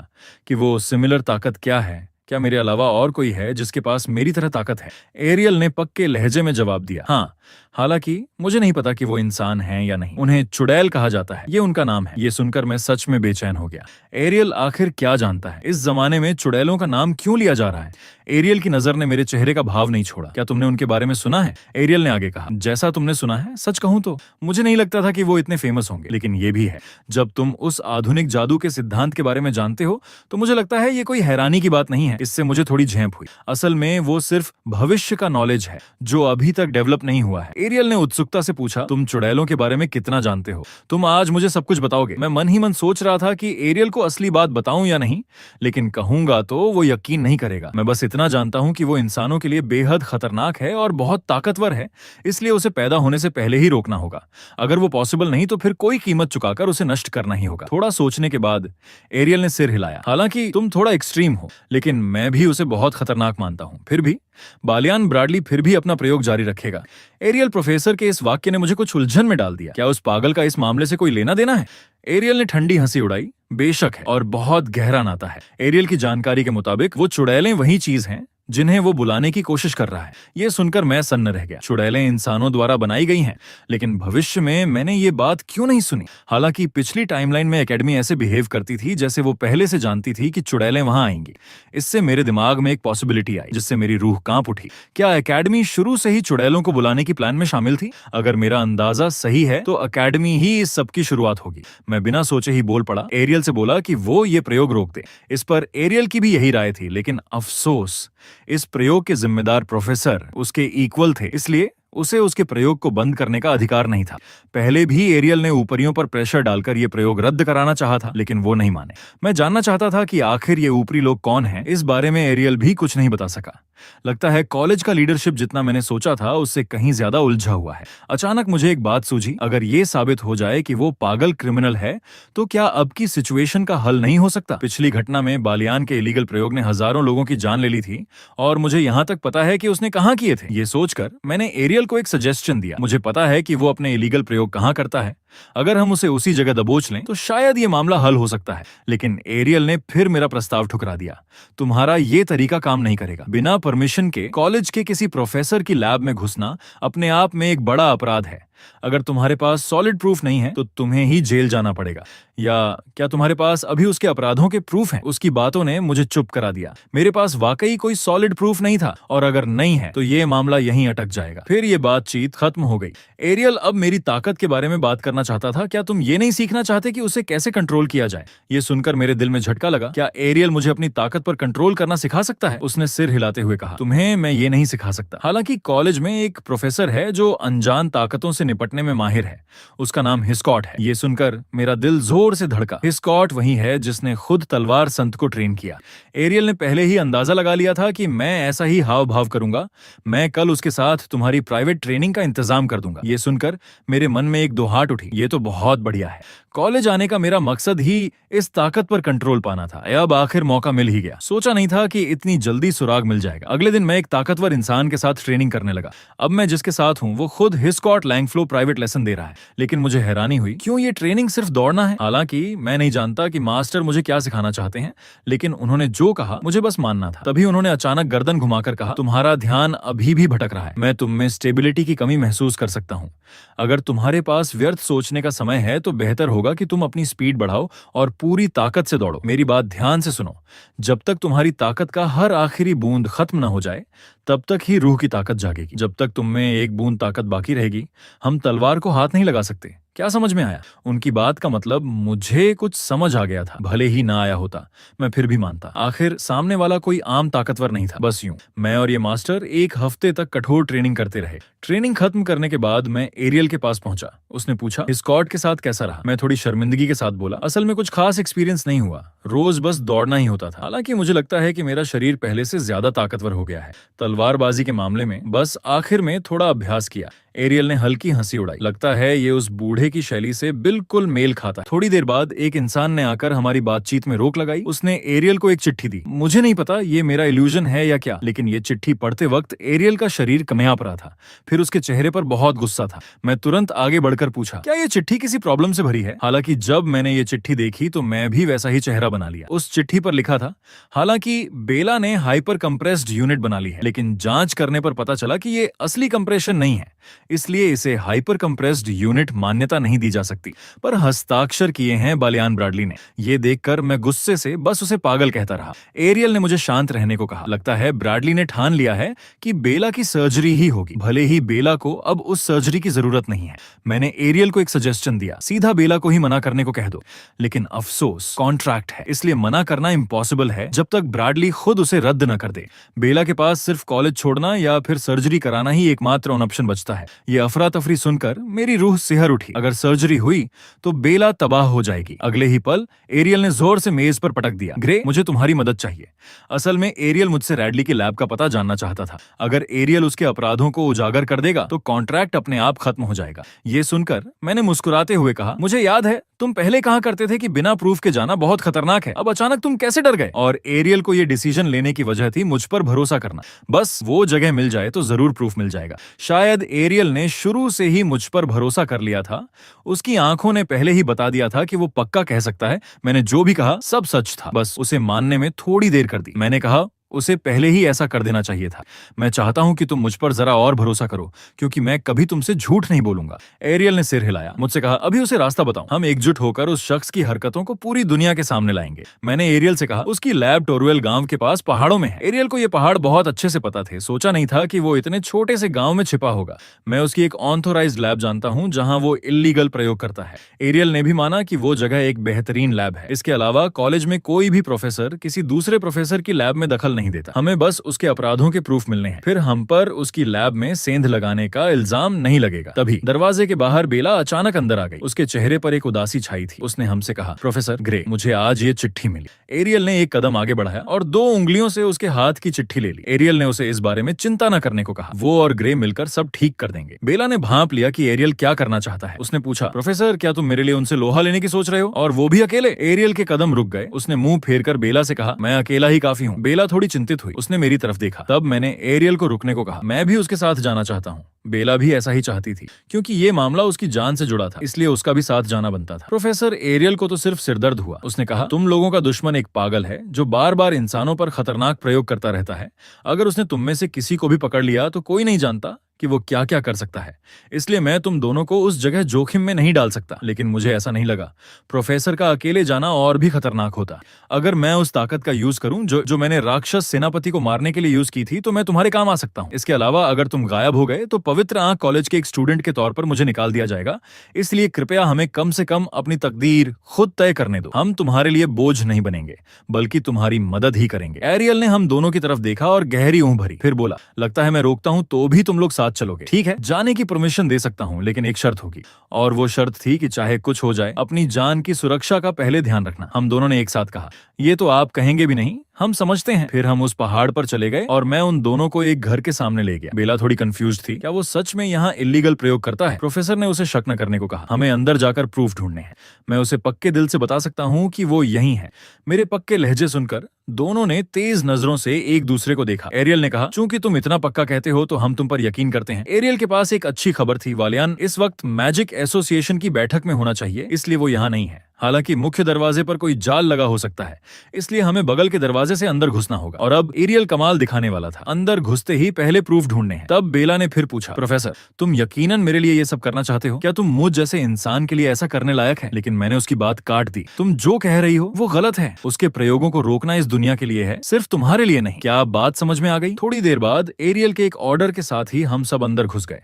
कि वो सिमिलर ताकत क्या है? क्या मेरे अलावा और कोई है जिसके पास मेरी तरह ताकत है? एरियल ने पक्के लहजे में जवाब दिया, हाँ। हालांकि मुझे नहीं पता कि वो इंसान हैं या नहीं। उन्हें चुड़ैल कहा जाता है, ये उनका नाम है। ये सुनकर मैं सच में बेचैन हो गया। एरियल आखिर क्या जानता है? इस जमाने में चुड़ैलों का नाम क्यों लिया जा रहा है? एरियल की नजर ने मेरे चेहरे का भाव नहीं छोड़ा। क्या तुमने उनके बारे में सुना है? एरियल ने आगे कहा, जैसा तुमने सुना है, सच कहूं तो मुझे नहीं लगता था कि वो इतने फेमस होंगे। लेकिन ये भी है, जब तुम उस आधुनिक जादू के सिद्धांत के बारे में जानते हो तो मुझे लगता है ये कोई हैरानी की बात नहीं है। इससे मुझे थोड़ी झेप हुई। असल में वो सिर्फ भविष्य का नॉलेज है जो अभी तक डेवलप नहीं हुआ है। एरियल ने उत्सुकता से पूछा, तुम चुड़ैलों के बारे में कितना जानते हो? तुम आज मुझे सब कुछ बताओगे? मैं मन ही मन सोच रहा था कि एरियल को असली बात बताऊं या नहीं, लेकिन कहूंगा तो वो यकीन नहीं करेगा। मैं बस इतना जानता हूं कि वो इंसानों के लिए बेहद खतरनाक है और बहुत ताकतवर है, इसलिए उसे पैदा होने से पहले ही रोकना होगा। अगर वो पॉसिबल नहीं तो फिर कोई कीमत चुकाकर उसे नष्ट करना ही होगा। थोड़ा सोचने के बाद एरियल ने सिर हिलाया। हालांकि तुम थोड़ा एक्सट्रीम हो, लेकिन मैं भी उसे बहुत खतरनाक मानता हूं। फिर भी बालियान ब्रैडली फिर भी अपना प्रयोग जारी रखेगा। एरियल प्रोफेसर के इस वाक्य ने मुझे कुछ उलझन में डाल दिया। क्या उस पागल का इस मामले से कोई लेना देना है? एरियल ने ठंडी हंसी उड़ाई। बेशक है, और बहुत गहरा नाता है। एरियल की जानकारी के मुताबिक वो चुड़ैलें वही चीज हैं जिन्हें वो बुलाने की कोशिश कर रहा है। ये सुनकर मैं सन्न रह गया। चुड़ैलें इंसानों द्वारा बनाई गई हैं, लेकिन भविष्य में मैंने ये बात क्यों नहीं सुनी? हालांकि पिछली टाइमलाइन में एकेडमी ऐसे बिहेव करती थी जैसे वो पहले से जानती थी कि चुड़ैलें वहां आएंगी। इससे मेरे दिमाग में एक पॉसिबिलिटी आई जिससे मेरी रूह कांप उठी। क्या एकेडमी शुरू से ही चुड़ैलों को बुलाने की प्लान में शामिल थी? अगर मेरा अंदाजा सही है तो एकेडमी ही इस सब की शुरुआत होगी। मैं बिना सोचे ही बोल पड़ा। एरियल से बोला कि वो ये प्रयोग रोक दे। इस पर एरियल की भी यही राय थी, लेकिन अफसोस इस प्रयोग के जिम्मेदार प्रोफेसर उसके इक्वल थे, इसलिए उसे उसके प्रयोग को बंद करने का अधिकार नहीं था। पहले भी एरियल ने ऊपरियों पर प्रेशर डालकर ये प्रयोग रद्द कराना चाहा था, लेकिन वो नहीं माने। मैं जानना चाहता था कि आखिर ये ऊपरी लोग कौन हैं। इस बारे में एरियल भी कुछ नहीं बता सका। लगता है कॉलेज का लीडरशिप जितना मैंने सोचा था उससे कहीं ज्यादा उलझा हुआ है। अचानक मुझे एक बात सूझी, अगर ये साबित हो जाए कि वो पागल क्रिमिनल है तो क्या अब की सिचुएशन का हल नहीं हो सकता? पिछली घटना में बालियान के इलीगल प्रयोग ने हजारों लोगों की जान ले ली थी और मुझे यहां तक पता है कि उसने कहां किए थे। ये सोचकर मैंने एरियल को एक सजेशन दिया। मुझे पता है कि वो अपने इलीगल प्रयोग कहां करता है। अगर हम उसे उसी जगह दबोच लें तो शायद ये मामला हल हो सकता है। लेकिन एरियल ने फिर मेरा प्रस्ताव ठुकरा दिया। तुम्हारा ये तरीका काम नहीं करेगा। बिना परमिशन के कॉलेज के किसी प्रोफेसर की लैब में घुसना अपने आप में एक बड़ा अपराध है। अगर तुम्हारे पास सॉलिड प्रूफ नहीं है तो तुम्हें ही जेल जाना पड़ेगा। या क्या तुम्हारे पास अभी उसके अपराधों के प्रूफ हैं? उसकी बातों ने मुझे चुप करा दिया। मेरे पास वाकई कोई सॉलिड प्रूफ नहीं था, और अगर नहीं है तो ये मामला यहीं अटक जाएगा। फिर ये बातचीत खत्म हो गई। एरियल अब मेरी ताकत के बारे में बात करना चाहता था। क्या तुम ये नहीं सीखना चाहते कि उसे कैसे कंट्रोल किया जाए? ये सुनकर मेरे दिल में झटका लगा। क्या एरियल मुझे अपनी ताकत पर कंट्रोल करना सिखा सकता है? उसने सिर हिलाते हुए कहा, तुम्हें मैं ये नहीं सिखा सकता। हालांकि कॉलेज में एक प्रोफेसर है जो अनजान ताकतों से निपटने में माहिर है। उसका नाम हिस्कॉट है। ये सुनकर मेरा दिल जोर से धड़का। हिस्कॉट वही है जिसने खुद तलवार संत को ट्रेन किया। एरियल ने पहले ही अंदाजा लगा लिया था कि मैं ऐसा ही हाव भाव करूंगा। मैं कल उसके साथ तुम्हारी प्राइवेट ट्रेनिंग का इंतजाम कर दूंगा। ये सुनकर मेरे मन में एक दोहाट उठी, ये तो बहुत बढ़िया है। कॉलेज आने का मेरा मकसद ही इस ताकत पर कंट्रोल पाना था। अब आखिर मौका मिल ही गया। सोचा नहीं था कि इतनी जल्दी सुराग मिल जाएगा। अगले दिन मैं एक ताकतवर इंसान के साथ ट्रेनिंग करने लगा। अब मैं जिसके साथ हूँ वो खुद हिस्कॉट लैंगफ्लो प्राइवेट लेसन दे रहा है। लेकिन मुझे हैरानी हुई, क्यों ये ट्रेनिंग सिर्फ दौड़ना है? हालांकि मैं नहीं जानता कि मास्टर मुझे क्या सिखाना चाहते हैं, लेकिन उन्होंने जो कहा मुझे बस मानना था। तभी उन्होंने अचानक गर्दन घुमाकर कहा, तुम्हारा ध्यान अभी भी भटक रहा है। मैं तुम में स्टेबिलिटी की कमी महसूस कर सकता हूँ। अगर तुम्हारे पास व्यर्थ सोचने का समय है तो बेहतर होगा कि तुम अपनी स्पीड बढ़ाओ और पूरी ताकत से दौड़ो। मेरी बात ध्यान से सुनो। जब तक तुम्हारी ताकत का हर आखिरी बूंद खत्म न हो जाए तब तक ही रूह की ताकत जागेगी। जब तक तुम में एक बूंद ताकत बाकी रहेगी हम तलवार को हाथ नहीं लगा सकते। क्या समझ में आया? उनकी बात का मतलब मुझे कुछ समझ आ गया था। भले ही ना आया होता मैं फिर भी मानता। आखिर सामने वाला कोई आम ताकतवर नहीं था। बस यूं मैं और ये मास्टर एक हफ्ते तक कठोर ट्रेनिंग करते रहे। ट्रेनिंग खत्म करने के बाद मैं एरियल के पास पहुंचा। उसने पूछा, स्कॉट के साथ कैसा रहा? मैं थोड़ी शर्मिंदगी के साथ बोला, असल में कुछ खास एक्सपीरियंस नहीं हुआ। रोज बस दौड़ना ही होता था। हालांकि मुझे लगता है कि मेरा शरीर पहले से ज्यादा ताकतवर हो गया है। तलवारबाजी के मामले में बस आखिर में थोड़ा अभ्यास किया। एरियल ने हल्की हंसी उड़ाई। लगता है ये उस बूढ़े की शैली से बिल्कुल मेल खाता। थोड़ी देर बाद एक इंसान ने आकर हमारी बातचीत में रोक लगाई। उसने एरियल को एक चिट्ठी दी। मुझे नहीं पता ये मेरा इल्यूजन है या क्या, लेकिन ये चिट्ठी पढ़ते वक्त एरियल का शरीर कमयाप रहा था। फिर उसके चेहरे पर बहुत गुस्सा था। मैं तुरंत आगे बढ़कर पूछा, क्या ये चिट्ठी किसी प्रॉब्लम से भरी है? हालांकि जब मैंने ये चिट्ठी देखी तो मैं भी वैसा ही चेहरा बना लिया। उस चिट्ठी पर लिखा था, हालांकि बेला ने हाइपर कंप्रेस्ड यूनिट बना ली है, लेकिन जांच करने पर पता चला कि ये असली कंप्रेशन नहीं है, इसलिए इसे हाइपर कंप्रेस्ड यूनिट मान्यता नहीं दी जा सकती। पर हस्ताक्षर किए हैं बालियान ब्रैडली ने। ये देखकर मैं गुस्से से बस उसे पागल कहता रहा। एरियल ने मुझे शांत रहने को कहा। लगता है ब्रैडली ने ठान लिया है कि बेला की सर्जरी ही होगी, भले ही बेला को अब उस सर्जरी की जरूरत नहीं है। मैंने एरियल को एक सजेशन दिया, सीधा बेला को ही मना करने को कह दो। लेकिन अफसोस कॉन्ट्रैक्ट है, इसलिए मना करना इम्पॉसिबल है जब तक ब्रैडली खुद उसे रद्द न कर दे। बेला के पास सिर्फ कॉलेज छोड़ना या फिर सर्जरी कराना ही एकमात्र ऑप्शन बचता है। ये अफरा तफरी सुनकर मेरी रूह सिहर उठी। अगर सर्जरी हुई तो बेला तबाह हो जाएगी। अगले ही पल एरियल ने जोर से मेज पर पटक दिया, ग्रे मुझे तुम्हारी मदद चाहिए। असल में एरियल मुझसे रैडली की लैब का पता जानना चाहता था। अगर एरियल उसके अपराधों को उजागर कर देगा तो कॉन्ट्रैक्ट अपने आप खत्म हो जाएगा। ये सुनकर मैंने मुस्कुराते हुए कहा, मुझे याद है तुम पहले कहा करते थे कि बिना प्रूफ के जाना बहुत खतरनाक है। अब अचानक तुम कैसे डर गए? और एरियल को ये डिसीजन लेने की वजह थी मुझ पर भरोसा करना। बस वो जगह मिल जाए तो जरूर प्रूफ मिल जाएगा। शायद एरियल ने शुरू से ही मुझ पर भरोसा कर लिया था। उसकी आंखों ने पहले ही बता दिया था कि वो पक्का कह सकता है मैंने जो भी कहा सब सच था। बस उसे मानने में थोड़ी देर कर दी। मैंने कहा, उसे पहले ही ऐसा कर देना चाहिए था। मैं चाहता हूं कि तुम मुझ पर जरा और भरोसा करो, क्योंकि मैं कभी तुमसे झूठ नहीं बोलूंगा। एरियल ने सिर हिलाया। मुझसे कहा, अभी उसे रास्ता बताओ। हम एकजुट होकर उस शख्स की हरकतों को पूरी दुनिया के सामने लाएंगे। मैंने एरियल से कहा, उसकी लैब टोरुएल गांव के पास पहाड़ों में है। एरियल को ये पहाड़ बहुत अच्छे से पता थे। सोचा नहीं था कि वो इतने छोटे से गांव में छिपा होगा। मैं उसकी एक ऑथोराइज्ड लैब जानता हूं जहां वो इल्लीगल प्रयोग करता है। एरियल ने भी माना कि वो जगह एक बेहतरीन लैब है। इसके अलावा कॉलेज में कोई भी प्रोफेसर किसी दूसरे प्रोफेसर की लैब में दखल नहीं नहीं देता। हमें बस उसके अपराधों के प्रूफ मिलने हैं, फिर हम पर उसकी लैब में सेंध लगाने का इल्जाम नहीं लगेगा। तभी दरवाजे के बाहर बेला अचानक अंदर आ गई। उसके चेहरे पर एक उदासी छाई थी। उसने हमसे कहा, प्रोफेसर ग्रे, मुझे आज ये चिट्ठी मिली। एरियल ने एक कदम आगे बढ़ाया और 2 उंगलियों से उसके हाथ की चिट्ठी ले ली। एरियल ने उसे इस बारे में चिंता न करने को कहा, वो और ग्रे मिलकर सब ठीक कर देंगे। बेला ने भांप लिया कि एरियल क्या करना चाहता है। उसने पूछा, प्रोफेसर क्या तुम मेरे लिए उनसे लोहा लेने की सोच रहे हो, और वो भी अकेले? एरियल के कदम रुक गए। उसने मुंह फेरकर बेला से कहा, मैं अकेला ही काफी हूँ। बेला थोड़ी चिंतित हुई। उसने मेरी तरफ देखा। तब मैंने एरियल को रुकने को कहा। मैं भी उसके साथ जाना चाहता हूँ। बेला भी ऐसा ही चाहती थी, क्योंकि ये मामला उसकी जान से जुड़ा था, इसलिए उसका भी साथ जाना बनता था। प्रोफेसर एरियल को तो सिर्फ सिरदर्द हुआ। उसने कहा, तुम लोगों का दुश्मन एक पागल है जो बार बार इंसानों पर खतरनाक प्रयोग करता रहता है। अगर उसने तुम में से किसी को भी पकड़ लिया तो कोई नहीं जानता कि वो क्या क्या कर सकता है। इसलिए मैं तुम दोनों को उस जगह जोखिम में नहीं डाल सकता। लेकिन मुझे ऐसा नहीं लगा। प्रोफेसर का अकेले जाना और भी खतरनाक होता। अगर मैं उस ताकत का यूज करूं जो मैंने राक्षस सेनापति को मारने के लिए यूज की थी, तो मैं तुम्हारे काम आ सकता हूं। इसके अलावा अगर तुम गायब हो गए तो पवित्र आंख कॉलेज के एक स्टूडेंट के तौर पर मुझे निकाल दिया जाएगा। इसलिए कृपया हमें कम से कम अपनी तकदीर खुद तय करने दो। हम तुम्हारे लिए बोझ नहीं बनेंगे, बल्कि तुम्हारी मदद ही करेंगे। एरियल ने हम दोनों की तरफ देखा और गहरी ऊँह भरी। फिर बोला, लगता है मैं रोकता हूं तो भी तुम लोग साथ चलोगे। ठीक है, जाने की परमिशन दे सकता हूं, लेकिन एक शर्त होगी। और वो शर्त थी कि चाहे कुछ हो जाए, अपनी जान की सुरक्षा का पहले ध्यान रखना। हम दोनों ने एक साथ कहा, ये तो आप कहेंगे भी नहीं, हम समझते हैं। फिर हम उस पहाड़ पर चले गए और मैं उन दोनों को एक घर के सामने ले गया। बेला थोड़ी कंफ्यूज थी। क्या वो सच में यहाँ इलीगल प्रयोग करता है? प्रोफेसर ने उसे शक न करने को कहा। हमें अंदर जाकर प्रूफ ढूंढने हैं। मैं उसे पक्के दिल से बता सकता हूँ कि वो यहीं है। मेरे पक्के लहजे सुनकर दोनों ने तेज नजरों से एक दूसरे को देखा। एरियल ने कहा, चूंकि तुम इतना पक्का कहते हो तो हम तुम पर यकीन करते हैं। एरियल के पास एक अच्छी खबर थी। वालियान इस वक्त मैजिक एसोसिएशन की बैठक में होना चाहिए, इसलिए वो यहाँ नहीं है। हालांकि मुख्य दरवाजे पर कोई जाल लगा हो सकता है, इसलिए हमें बगल के दरवाजे से अंदर घुसना होगा। और अब एरियल कमाल दिखाने वाला था। अंदर घुसते ही पहले प्रूफ ढूंढने हैं। तब बेला ने फिर पूछा, प्रोफेसर तुम यकीनन मेरे लिए ये सब करना चाहते हो? क्या तुम मुझ जैसे इंसान के लिए ऐसा करने लायक है? लेकिन मैंने उसकी बात काट दी। तुम जो कह रही हो वो गलत है। उसके प्रयोगों को रोकना इस दुनिया के लिए है, सिर्फ तुम्हारे लिए नहीं। क्या आप बात समझ में आ गई? थोड़ी देर बाद एरियल के एक ऑर्डर के साथ ही हम सब अंदर घुस गए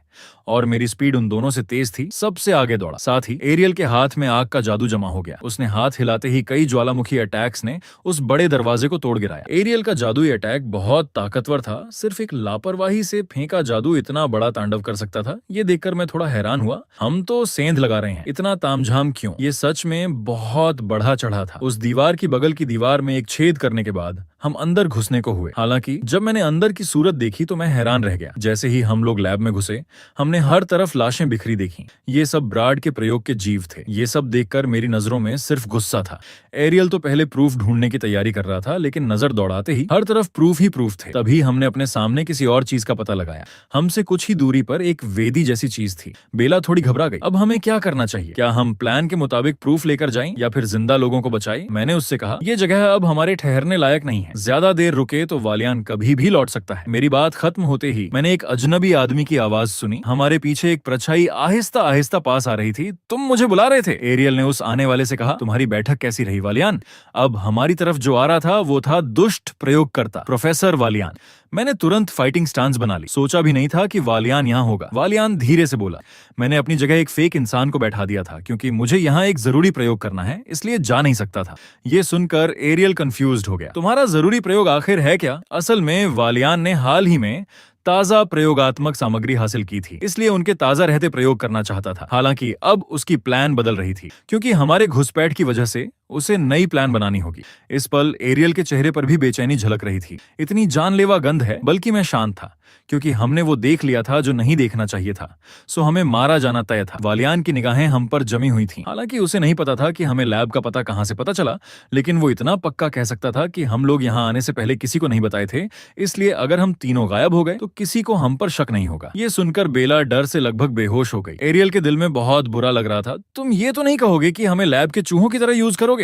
और मेरी स्पीड उन दोनों से तेज थी। सबसे आगे दौड़ा। साथ ही एरियल के हाथ में आग का जादू जमा हो गया। उसने हाथ हिलाते ही कई ज्वालामुखी अटैक्स ने उस बड़े दरवाजे को तोड़ गिराया। एरियल का जादुई अटैक बहुत ताकतवर था। सिर्फ एक लापरवाही से फेंका जादू इतना बड़ा तांडव कर सकता था, ये देखकर मैं थोड़ा हैरान हुआ। हम तो सेंध लगा रहे हैं, इतना तामझाम क्यों? ये सच में बहुत बढ़ा चढ़ा था। उस दीवार की बगल की दीवार में एक छेद करने के बाद हम अंदर घुसने को हुए। हालांकि जब मैंने अंदर की सूरत देखी तो मैं हैरान रह गया। जैसे ही हम लोग लैब में घुसे, हमने हर तरफ लाशें बिखरी देखी। ये सब ब्राड के प्रयोग के जीव थे। ये सब देखकर मेरी नजरों में सिर्फ गुस्सा था। एरियल तो पहले प्रूफ ढूंढने की तैयारी कर रहा था, लेकिन नजर दौड़ाते ही हर तरफ प्रूफ ही प्रूफ थे। तभी हमने अपने सामने किसी और चीज का पता लगाया। हमसे कुछ ही दूरी पर एक वेदी जैसी चीज थी। बेला थोड़ी घबरा गई। अब हमें क्या करना चाहिए? क्या हम प्लान के मुताबिक प्रूफ लेकर जाएं या फिर जिंदा लोगों को बचाएं? मैंने उससे कहा, यह जगह अब हमारे ठहरने लायक नहीं है। ज्यादा देर रुके तो वालियान कभी भी लौट सकता है। मेरी बात खत्म होते ही मैंने एक अजनबी आदमी की आवाज सुनी। हमारे पीछे एक परछाई आहिस्ता आहिस्ता पास आ रही थी। तुम मुझे बुला रहे थे? एरियल ने उस आने वाले से कहा। तुम्हारी बैठक कैसी रही वालियान? अब हमारी तरफ जो आ रहा था वो था दुष्ट प्रयोगकर्ता प्रोफेसर वालियान। मैंने तुरंत फाइटिंग स्टांस बना ली। सोचा भी नहीं था कि वालियान यहाँ होगा। वालियान धीरे से बोला, मैंने अपनी जगह एक फेक इंसान को बैठा दिया था, क्योंकि मुझे यहाँ एक जरूरी प्रयोग करना है, इसलिए जा नहीं सकता था। ये सुनकर एरियल कंफ्यूज्ड हो गया। तुम्हारा जरूरी प्रयोग आखिर है क्या? असल में वालियान ने हाल ही में ताजा प्रयोगात्मक सामग्री हासिल की थी, इसलिए उनके ताजा रहते प्रयोग करना चाहता था। हालांकि अब उसकी प्लान बदल रही थी, क्योंकि हमारे घुसपैठ की वजह से उसे नई प्लान बनानी होगी। इस पल एरियल के चेहरे पर भी बेचैनी झलक रही थी। इतनी जानलेवा गंध है, बल्कि मैं शांत था, क्योंकि हमने वो देख लिया था जो नहीं देखना चाहिए था। सो हमें मारा जाना तय था। वालियान की निगाहें हम पर जमी हुई थीं। हालांकि उसे नहीं पता था कि हमें लैब का पता कहां से पता चला, लेकिन वो इतना पक्का कह सकता था कि हम लोग यहाँ आने से पहले किसी को नहीं बताए थे, इसलिए अगर हम तीनों गायब हो गए तो किसी को हम पर शक नहीं होगा। ये सुनकर बेला डर से लगभग बेहोश हो गई। एरियल के दिल में बहुत बुरा लग रहा था। तुम ये तो नहीं कहोगे कि हमें लैब के चूहों की तरह यूज करोगे?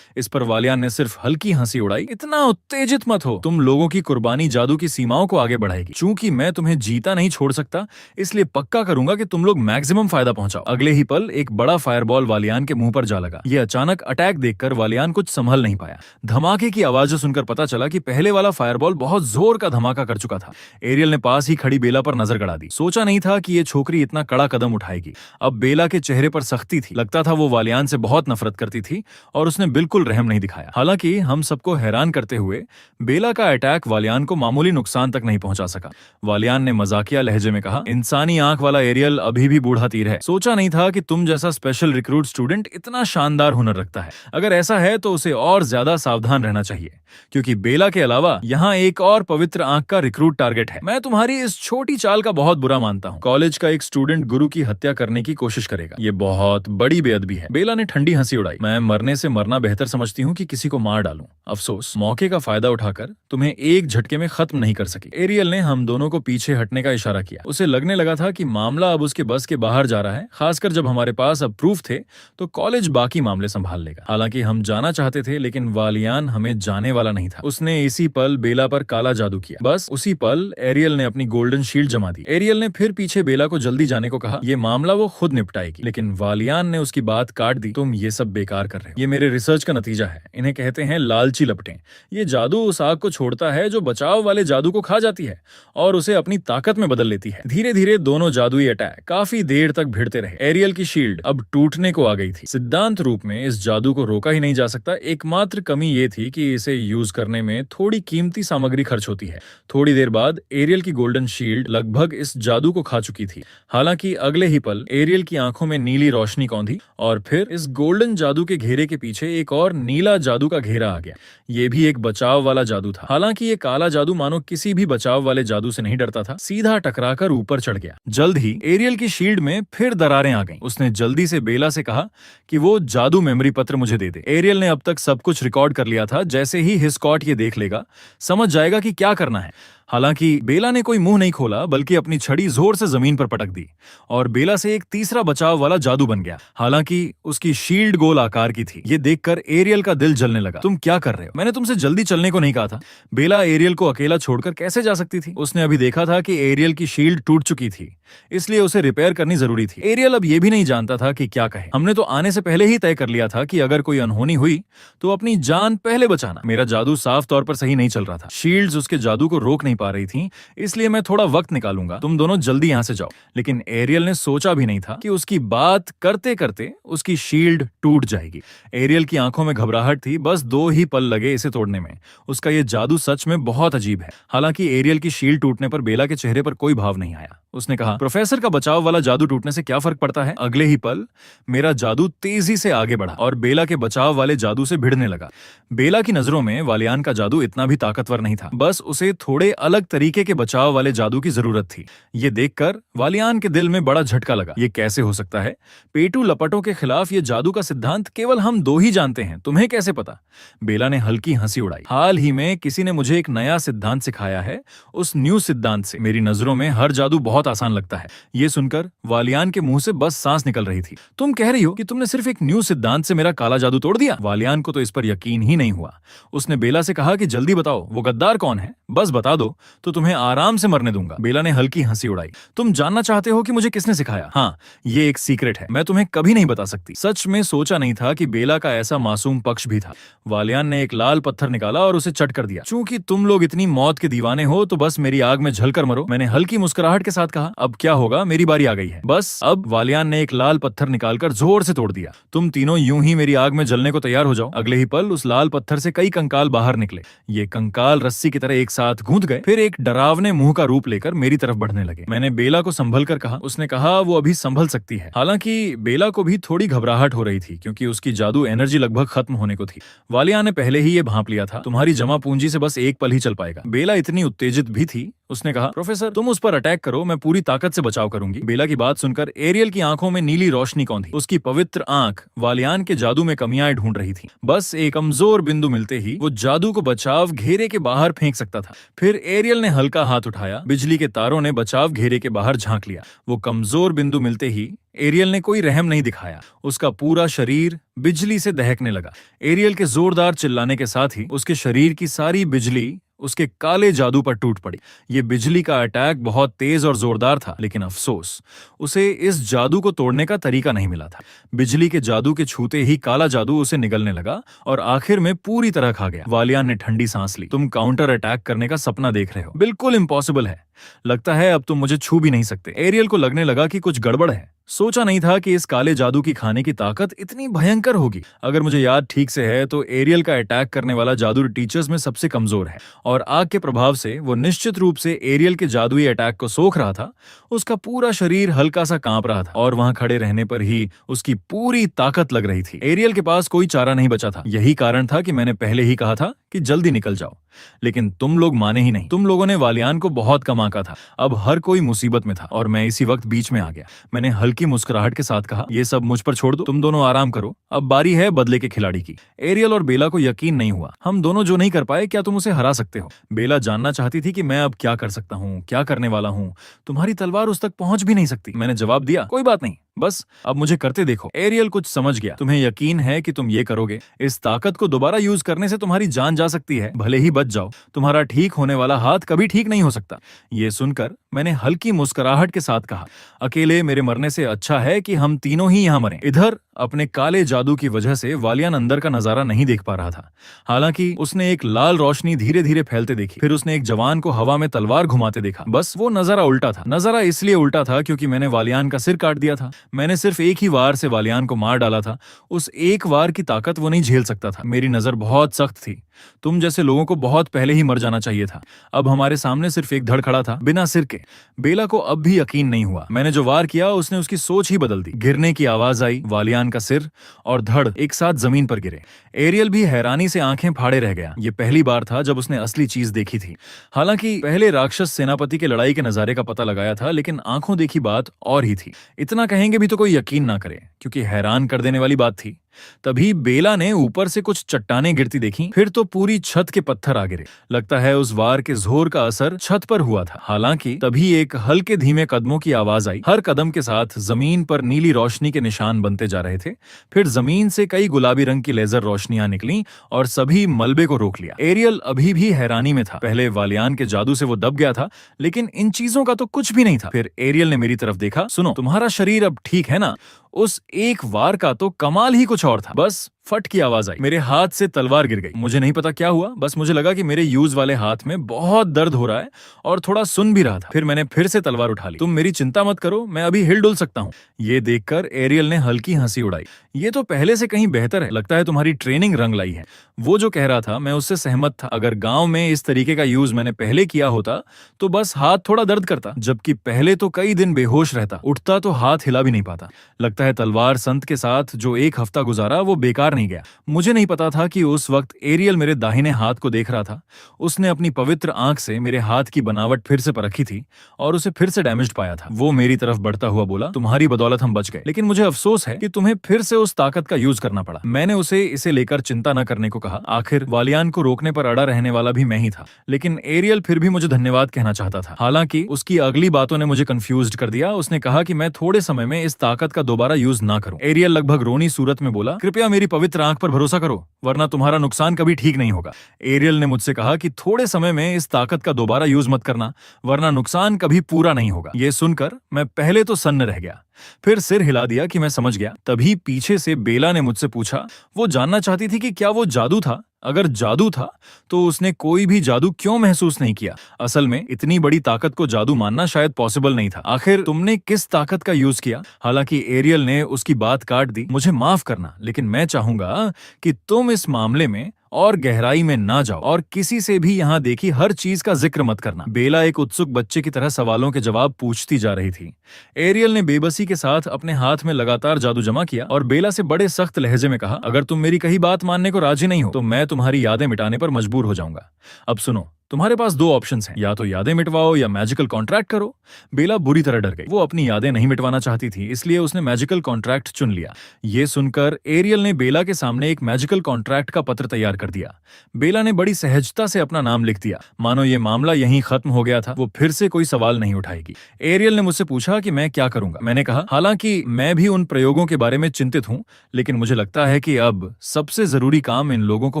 इस पर वालियान ने सिर्फ हल्की हंसी उड़ाई। इतना उत्तेजित मत हो। तुम लोगों की कुर्बानी जादू की सीमाओं को आगे बढ़ाएगी। चूंकि मैं तुम्हें जीता नहीं छोड़ सकता, इसलिए पक्का करूंगा कि तुम लोग मैक्सिमम फायदा पहुंचाओ। अगले ही पल एक बड़ा फायरबॉल वालियान के मुंह पर जा लगा। ये अचानक अटैक देखकर वालियान कुछ संभल नहीं पाया। धमाके की आवाज सुनकर पता चला कि पहले वाला फायरबॉल बहुत जोर का धमाका कर चुका था। एरियल ने पास ही खड़ी बेला पर नजर गड़ा दी। सोचा नहीं था कि ये छोकरी इतना कड़ा कदम उठाएगी। अब बेला के चेहरे पर सख्ती थी। लगता था वो वालियान से बहुत नफरत करती थी और उसने बिल्कुल रहम नहीं दिखाया। हालांकि हम सबको हैरान करते हुए बेला का अटैक वालियान को मामूली नुकसान तक नहीं पहुंचा सका। वालियान ने मजाकिया लहजे में कहा, इंसानी आंख वाला एरियल अभी भी बूढ़ा तीर है। सोचा नहीं था कि तुम जैसा स्पेशल रिक्रूट स्टूडेंट इतना शानदार हुनर रखता है। अगर ऐसा है तो उसे और ज्यादा सावधान रहना चाहिए, क्योंकि बेला के अलावा यहाँ एक और पवित्र आंख का रिक्रूट टारगेट है। मैं तुम्हारी इस छोटी चाल का बहुत बुरा मानता हूँ। कॉलेज का एक स्टूडेंट गुरु की हत्या करने की कोशिश करेगा, ये बहुत बड़ी बेअदबी है। बेला ने ठंडी हंसी उड़ाई। मैं मरने से मरना बेहतर समझती हूँ कि किसी को मार डालूं। अफसोस, मौके का फायदा उठाकर तुम्हें एक झटके में खत्म नहीं कर सकी। एरियल ने हम दोनों को पीछे हटने का इशारा किया। उसे लगने लगा था कि मामला अब उसके बस के बाहर जा रहा है, खासकर जब हमारे पास अब प्रूफ थे तो कॉलेज बाकी मामले संभाल लेगा। हालांकि हम जाना चाहते थे, लेकिन वालियान हमें जाने वाला नहीं था। उसने इसी पल बेला पर काला जादू किया। बस उसी पल एरियल ने अपनी गोल्डन शील्ड जमा दी। एरियल ने फिर पीछे बेला को जल्दी जाने को कहा। ये मामला वो खुद निपटाएगी, लेकिन वालियान ने उसकी बात काट दी। तुम ये सब बेकार कर रहे हो। ये मेरे रिसर्च का नतीजा है। इन्हें कहते हैं लालची लपटें। ये जादू उस आग को छोड़ता है जो बचाव वाले जादू को खा जाती है और उसे अपनी ताकत में बदल लेती है। धीरे धीरे दोनों जादुई अटैक काफी देर तक भिड़ते रहे। एरियल की शील्ड अब टूटने को आ गई थी। सिद्धांत रूप में इस जादू को रोका ही नहीं जा सकता। एकमात्र कमी ये थी कि इसे यूज करने में थोड़ी कीमती सामग्री खर्च होती है। थोड़ी देर बाद एरियल की गोल्डन शील्ड लगभग इस जादू को खा चुकी थी। हालांकि अगले ही पल एरियल की आंखों में नीली रोशनी कौंधी और फिर इस गोल्डन जादू के घेरे के पीछे एक और नीला जादू का घेरा आ गया। ये भी एक बचाव वाला जादू था। हालांकि ये काला जादू मानो किसी भी बचाव वाले जादू से नहीं डरता था, सीधा टकराकर ऊपर चढ़ गया। जल्द ही एरियल की शील्ड में फिर दरारें आ गईं। उसने जल्दी से बेला से कहा कि वो जादू मेमोरी पत्र मुझे दे दे। एरियल ने अब तक सब कुछ रिकॉर्ड कर लिया था। जैसे ही हिस्कॉट ये देख लेगा, समझ जाएगा कि क्या करना है। हालांकि बेला ने कोई मुंह नहीं खोला, बल्कि अपनी छड़ी जोर से जमीन पर पटक दी और बेला से एक तीसरा बचाव वाला जादू बन गया। हालांकि उसकी शील्ड गोल आकार की थी। ये देखकर एरियल का दिल जलने लगा। तुम क्या कर रहे हो? मैंने तुमसे जल्दी चलने को नहीं कहा था। बेला एरियल को अकेला छोड़कर कैसे जा सकती थी? उसने अभी देखा था कि एरियल की शील्ड टूट चुकी थी, इसलिए उसे रिपेयर करनी जरूरी थी। एरियल अब ये भी नहीं जानता था कि क्या कहे। हमने तो आने से पहले ही तय कर लिया था कि अगर कोई अनहोनी हुई तो अपनी जान पहले बचाना। मेरा जादू साफ तौर पर सही नहीं चल रहा था। शील्ड्स उसके जादू को रोक नहीं पा रही थी, इसलिए मैं थोड़ा वक्त निकालूंगा। तुम दोनों जल्दी यहाँ से जाओ। लेकिन एरियल ने सोचा भी नहीं था कि उसकी बात करते करते उसकी शील्ड टूट जाएगी। एरियल की आंखों में घबराहट थी। बस 2 ही पल लगे इसे तोड़ने में। उसका ये जादू सच में बहुत अजीब है। हालांकि एरियल की शील्ड टूटने पर बेला के चेहरे पर कोई भाव नहीं आया। उसने कहा, प्रोफेसर का बचाव वाला जादू टूटने से क्या फर्क पड़ता है? अगले ही पल मेरा जादू तेजी से आगे बढ़ा और बेला के बचाव वाले जादू से भिड़ने लगा। बेला की नजरों में वालियान का जादू इतना भी ताकतवर नहीं था। बस उसे थोड़े अलग तरीके के बचाव वाले जादू की जरूरत थी। ये देखकर वालियान के दिल में बड़ा झटका लगा। ये कैसे हो सकता है? पेटू लपटों के खिलाफ ये जादू का सिद्धांत केवल हम 2 ही जानते हैं। तुम्हें कैसे पता? बेला ने हल्की हंसी उड़ाई। हाल ही में किसी ने मुझे एक नया सिद्धांत सिखाया है। उस न्यू सिद्धांत से मेरी नजरों में हर जादू बहुत आसान लगता है। ये सुनकर वालियान के मुंह से बस सांस निकल रही थी। तुम कह रही हो कि तुमने सिर्फ एक न्यू सिद्धांत से मेरा काला जादू तोड़ दिया? वालियान को तो इस पर यकीन ही नहीं हुआ। उसने बेला से कहा कि जल्दी बताओ, वो गद्दार कौन है? बस बता दो तो तुम्हें आराम से मरने दूंगा। बेला ने हल्की हंसी उड़ाई। तुम जानना चाहते हो कि मुझे किसने सिखाया? हाँ, ये एक सीक्रेट है। मैं तुम्हें कभी नहीं बता सकती। सच में सोचा नहीं था कि बेला का ऐसा मासूम पक्ष भी था। वालियान ने एक लाल पत्थर निकाला और उसे चट कर दिया। चूंकि तुम लोग इतनी मौत के दीवाने हो तो बस मेरी आग में झलकर मरो। मैंने हल्की मुस्कुराहट के साथ कहा, अब क्या होगा, मेरी बारी आ गई है। बस अब वालियान ने एक लाल पत्थर निकालकर जोर से तोड़ दिया। तुम तीनों यूं ही मेरी आग में जलने को तैयार हो जाओ। अगले ही पल उस लाल पत्थर से कई कंकाल बाहर निकले। ये कंकाल रस्सी की तरह एक साथ गूंथ गए, फिर एक डरावने मुंह का रूप लेकर मेरी तरफ बढ़ने लगे। मैंने बेला को संभल कर कहा। उसने कहा वो अभी संभल सकती है। हालांकि बेला को भी थोड़ी घबराहट हो रही थी, क्योंकि उसकी जादू एनर्जी लगभग खत्म होने को थी। वालियान ने पहले ही ये भांप लिया था, तुम्हारी जमा पूंजी से बस एक पल ही चल पाएगा। बेला इतनी उत्तेजित भी थी। उसने कहा, प्रोफेसर तुम उस पर अटैक करो, मैं पूरी ताकत से बचाव करूंगी। बेला की बात सुनकर एरियल की आंखों में नीली रोशनी कौंधी। उसकी पवित्र आंख वालियान के जादू में कमियां ढूंढ रही थी। बस एक कमजोर बिंदु मिलते ही वो जादू को बचाव घेरे के बाहर फेंक सकता था। फिर एरियल ने हल्का हाथ उठाया। बिजली के तारों ने बचाव घेरे के बाहर झांक लिया। वो कमजोर बिंदु मिलते ही एरियल ने कोई रहम नहीं दिखाया। उसका पूरा शरीर बिजली से दहकने लगा। एरियल के जोरदार चिल्लाने के साथ ही उसके शरीर की सारी बिजली उसके काले जादू पर टूट पड़ी। ये बिजली का अटैक बहुत तेज और जोरदार था, लेकिन अफसोस उसे इस जादू को तोड़ने का तरीका नहीं मिला था। बिजली के जादू के छूते ही काला जादू उसे निगलने लगा और आखिर में पूरी तरह खा गया। वालियान ने ठंडी सांस ली। तुम काउंटर अटैक करने का सपना देख रहे हो। बिल्कुल इम्पॉसिबल है। लगता है अब तुम मुझे छू भी नहीं सकते। एरियल को लगने लगा कि कुछ गड़बड़ है। सोचा नहीं था कि इस काले जादू की खाने की ताकत इतनी भयंकर होगी। अगर मुझे याद ठीक से है तो एरियल का अटैक करने वाला जादू टीचर्स में सबसे कमजोर है और आग के प्रभाव से वो निश्चित रूप से एरियल के जादुई अटैक को सोख रहा था। उसका पूरा शरीर हल्का सा कांप रहा था और वहां खड़े रहने पर ही उसकी पूरी ताकत लग रही थी। एरियल के पास कोई चारा नहीं बचा था। यही कारण था कि मैंने पहले ही कहा था कि जल्दी निकल जाओ, लेकिन तुम लोग माने ही नहीं। तुम लोगों ने वालियान को बहुत कम आंका था। अब हर कोई मुसीबत में था और मैं इसी वक्त बीच में आ गया। मैंने हल्की मुस्कुराहट के साथ कहा, ये सब मुझ पर छोड़ दो, तुम दोनों आराम करो, अब बारी है बदले के खिलाड़ी की। एरियल और बेला को यकीन नहीं हुआ। हम दोनों जो नहीं कर पाए, क्या तुम उसे हरा सकते हो? बेला जानना चाहती थी कि मैं अब क्या कर सकता हूँ, क्या करने वाला हूँ। तुम्हारी तलवार उस तक पहुंच भी नहीं सकती। मैंने जवाब दिया, कोई बात नहीं, बस अब मुझे करते देखो। एरियल कुछ समझ गया। तुम्हें यकीन है कि तुम ये करोगे? इस ताकत को दोबारा यूज करने से तुम्हारी जान जा सकती है, भले ही बच जाओ। तुम्हारा ठीक होने वाला हाथ कभी ठीक नहीं हो सकता। ये सुनकर मैंने हल्की मुस्कुराहट के साथ कहा, अकेले मेरे मरने से अच्छा है कि हम तीनों ही यहाँ मरें। इधर अपने काले जादू की वजह से वालियान अंदर का नजारा नहीं देख पा रहा था। हालांकि उसने एक लाल रोशनी धीरे धीरे फैलते देखी। फिर उसने एक जवान को हवा में तलवार घुमाते देखा। बस वो नजारा उल्टा था। नजारा इसलिए उल्टा था क्योंकि मैंने वालियान का सिर काट दिया था। मैंने सिर्फ एक ही वार से वालियान को मार डाला था। उस एक वार की ताकत वो नहीं झेल सकता था। मेरी नजर बहुत सख्त थी। तुम जैसे लोगों को बहुत पहले ही मर जाना चाहिए था। अब हमारे सामने सिर्फ एक धड़ खड़ा था, बिना सिर के। बेला को अब भी यकीन नहीं हुआ। मैंने जो वार किया उसने उसकी सोच ही बदल दी। गिरने की आवाज आई, वालियान का सिर और धड़ एक साथ जमीन पर गिरे। एरियल भी हैरानी से आंखें फाड़े रह गया। ये पहली बार था जब उसने असली चीज देखी थी। हालांकि पहले राक्षस सेनापति के लड़ाई के नजारे का पता लगाया था, लेकिन आंखों देखी बात और ही थी। इतना कहेंगे भी तो कोई यकीन ना करे, क्योंकि हैरान कर देने वाली बात थी। तभी बेला ने ऊपर से कुछ चट्टानें गिरती देखी। फिर तो पूरी छत के पत्थर आ गिरे। लगता है उस वार के जोर का असर छत पर हुआ था। हालांकि तभी एक हल्के धीमे कदमों की आवाज आई। हर कदम के साथ जमीन पर नीली रोशनी के निशान बनते जा रहे थे। फिर जमीन से कई गुलाबी रंग की लेजर रोशनियां निकली और सभी मलबे को रोक लिया। एरियल अभी भी हैरानी में था। पहले वालियान के जादू से वो दब गया था, लेकिन इन चीजों का तो कुछ भी नहीं था। फिर एरियल ने मेरी तरफ देखा। सुनो, तुम्हारा शरीर अब ठीक है ना? उस एक वार का तो कमाल ही कुछ और था। बस फट की आवाज आई। मेरे हाथ से तलवार गिर गई। मुझे नहीं पता क्या हुआ, बस मुझे लगा कि मेरे यूज वाले हाथ में बहुत दर्द हो रहा है और थोड़ा सुन भी रहा था। फिर मैंने फिर से तलवार उठा ली। तुम मेरी चिंता मत करो, मैं अभी हिल डुल सकता हूँ। ये देखकर एरियल ने हल्की हंसी उड़ाई। ये तो पहले से कहीं बेहतर है। लगता है तुम्हारी ट्रेनिंग रंग लाई है। वो जो कह रहा था मैं उससे सहमत था। अगर गांव में इस तरीके का यूज मैंने पहले किया होता तो बस हाथ थोड़ा दर्द करता, जबकि पहले तो कई दिन बेहोश रहता। उठता तो हाथ हिला भी नहीं पाता। लगता है तलवार संत के साथ जो एक हफ्ता गुजारा वो बेकार नहीं गया। मुझे नहीं पता था कि उस वक्त एरियल मेरे दाहिने हाथ को देख रहा था। उसने अपनी पवित्र आंख से मेरे हाथ की बनावट फिर से परखी थी और उसे फिर से डैमेज्ड पाया था। वो मेरी तरफ बढ़ता हुआ बोला, तुम्हारी बदौलत हम बच गए, लेकिन मुझे अफसोस है कि तुम्हें फिर से उस ताकत का यूज करना पड़ा। मैंने उसे इसे लेकर चिंता न करने को कहा। आखिर वालियान को रोकने पर अड़ा रहने वाला भी मैं ही था। लेकिन एरियल फिर भी मुझे धन्यवाद कहना चाहता था। हालांकि उसकी अगली बातों ने मुझे कंफ्यूज्ड कर दिया। उसने कहा कि मैं थोड़े समय में इस ताकत का दोबारा यूज ना करूं। एरियल लगभग रोनी सूरत में बोला, कृपया मेरी पवित्र आंख पर भरोसा करो, वरना तुम्हारा नुकसान कभी ठीक नहीं होगा। एरियल ने मुझसे कहा कि थोड़े समय में इस ताकत का दोबारा यूज मत करना, वरना नुकसान कभी पूरा नहीं होगा। ये सुनकर मैं पहले तो सन्न रह गया, फिर सिर हिला दिया कि मैं समझ गया। तभी पीछे से बेला ने मुझसे पूछा। वो जानना चाहती थी कि क्या वो जादू था। अगर जादू था तो उसने कोई भी जादू क्यों महसूस नहीं किया। असल में इतनी बड़ी ताकत को जादू मानना शायद पॉसिबल नहीं था। आखिर तुमने किस ताकत का यूज किया? हालांकि एरियल ने उसकी बात काट दी। मुझे माफ करना, लेकिन मैं चाहूंगा कि तुम इस मामले में और गहराई में ना जाओ और किसी से भी यहाँ देखी हर चीज का जिक्र मत करना। बेला एक उत्सुक बच्चे की तरह सवालों के जवाब पूछती जा रही थी। एरियल ने बेबसी के साथ अपने हाथ में लगातार जादू जमा किया और बेला से बड़े सख्त लहजे में कहा, अगर तुम मेरी कही बात मानने को राजी नहीं हो तो मैं तुम्हारी यादें मिटाने पर मजबूर हो जाऊंगा। अब सुनो, तुम्हारे पास दो ऑप्शंस हैं, या तो यादें मिटवाओ या मैजिकल कॉन्ट्रैक्ट करो। बेला बुरी तरह डर गई। वो अपनी यादें नहीं मिटवाना चाहती थी, इसलिए उसने मैजिकल कॉन्ट्रैक्ट चुन लिया। ये सुनकर एरियल ने बेला के सामने एक मैजिकल कॉन्ट्रैक्ट का पत्र तैयार कर दिया। बेला ने बड़ी सहजता से अपना नाम लिख दिया, मानो ये मामला यहीं खत्म हो गया था। वो फिर से कोई सवाल नहीं उठाएगी। एरियल ने मुझसे पूछा कि मैं क्या करूंगा। मैंने कहा, हालांकि मैं भी उन प्रयोगों के बारे में चिंतित हूं, लेकिन मुझे लगता है कि अब सबसे जरूरी काम इन लोगों को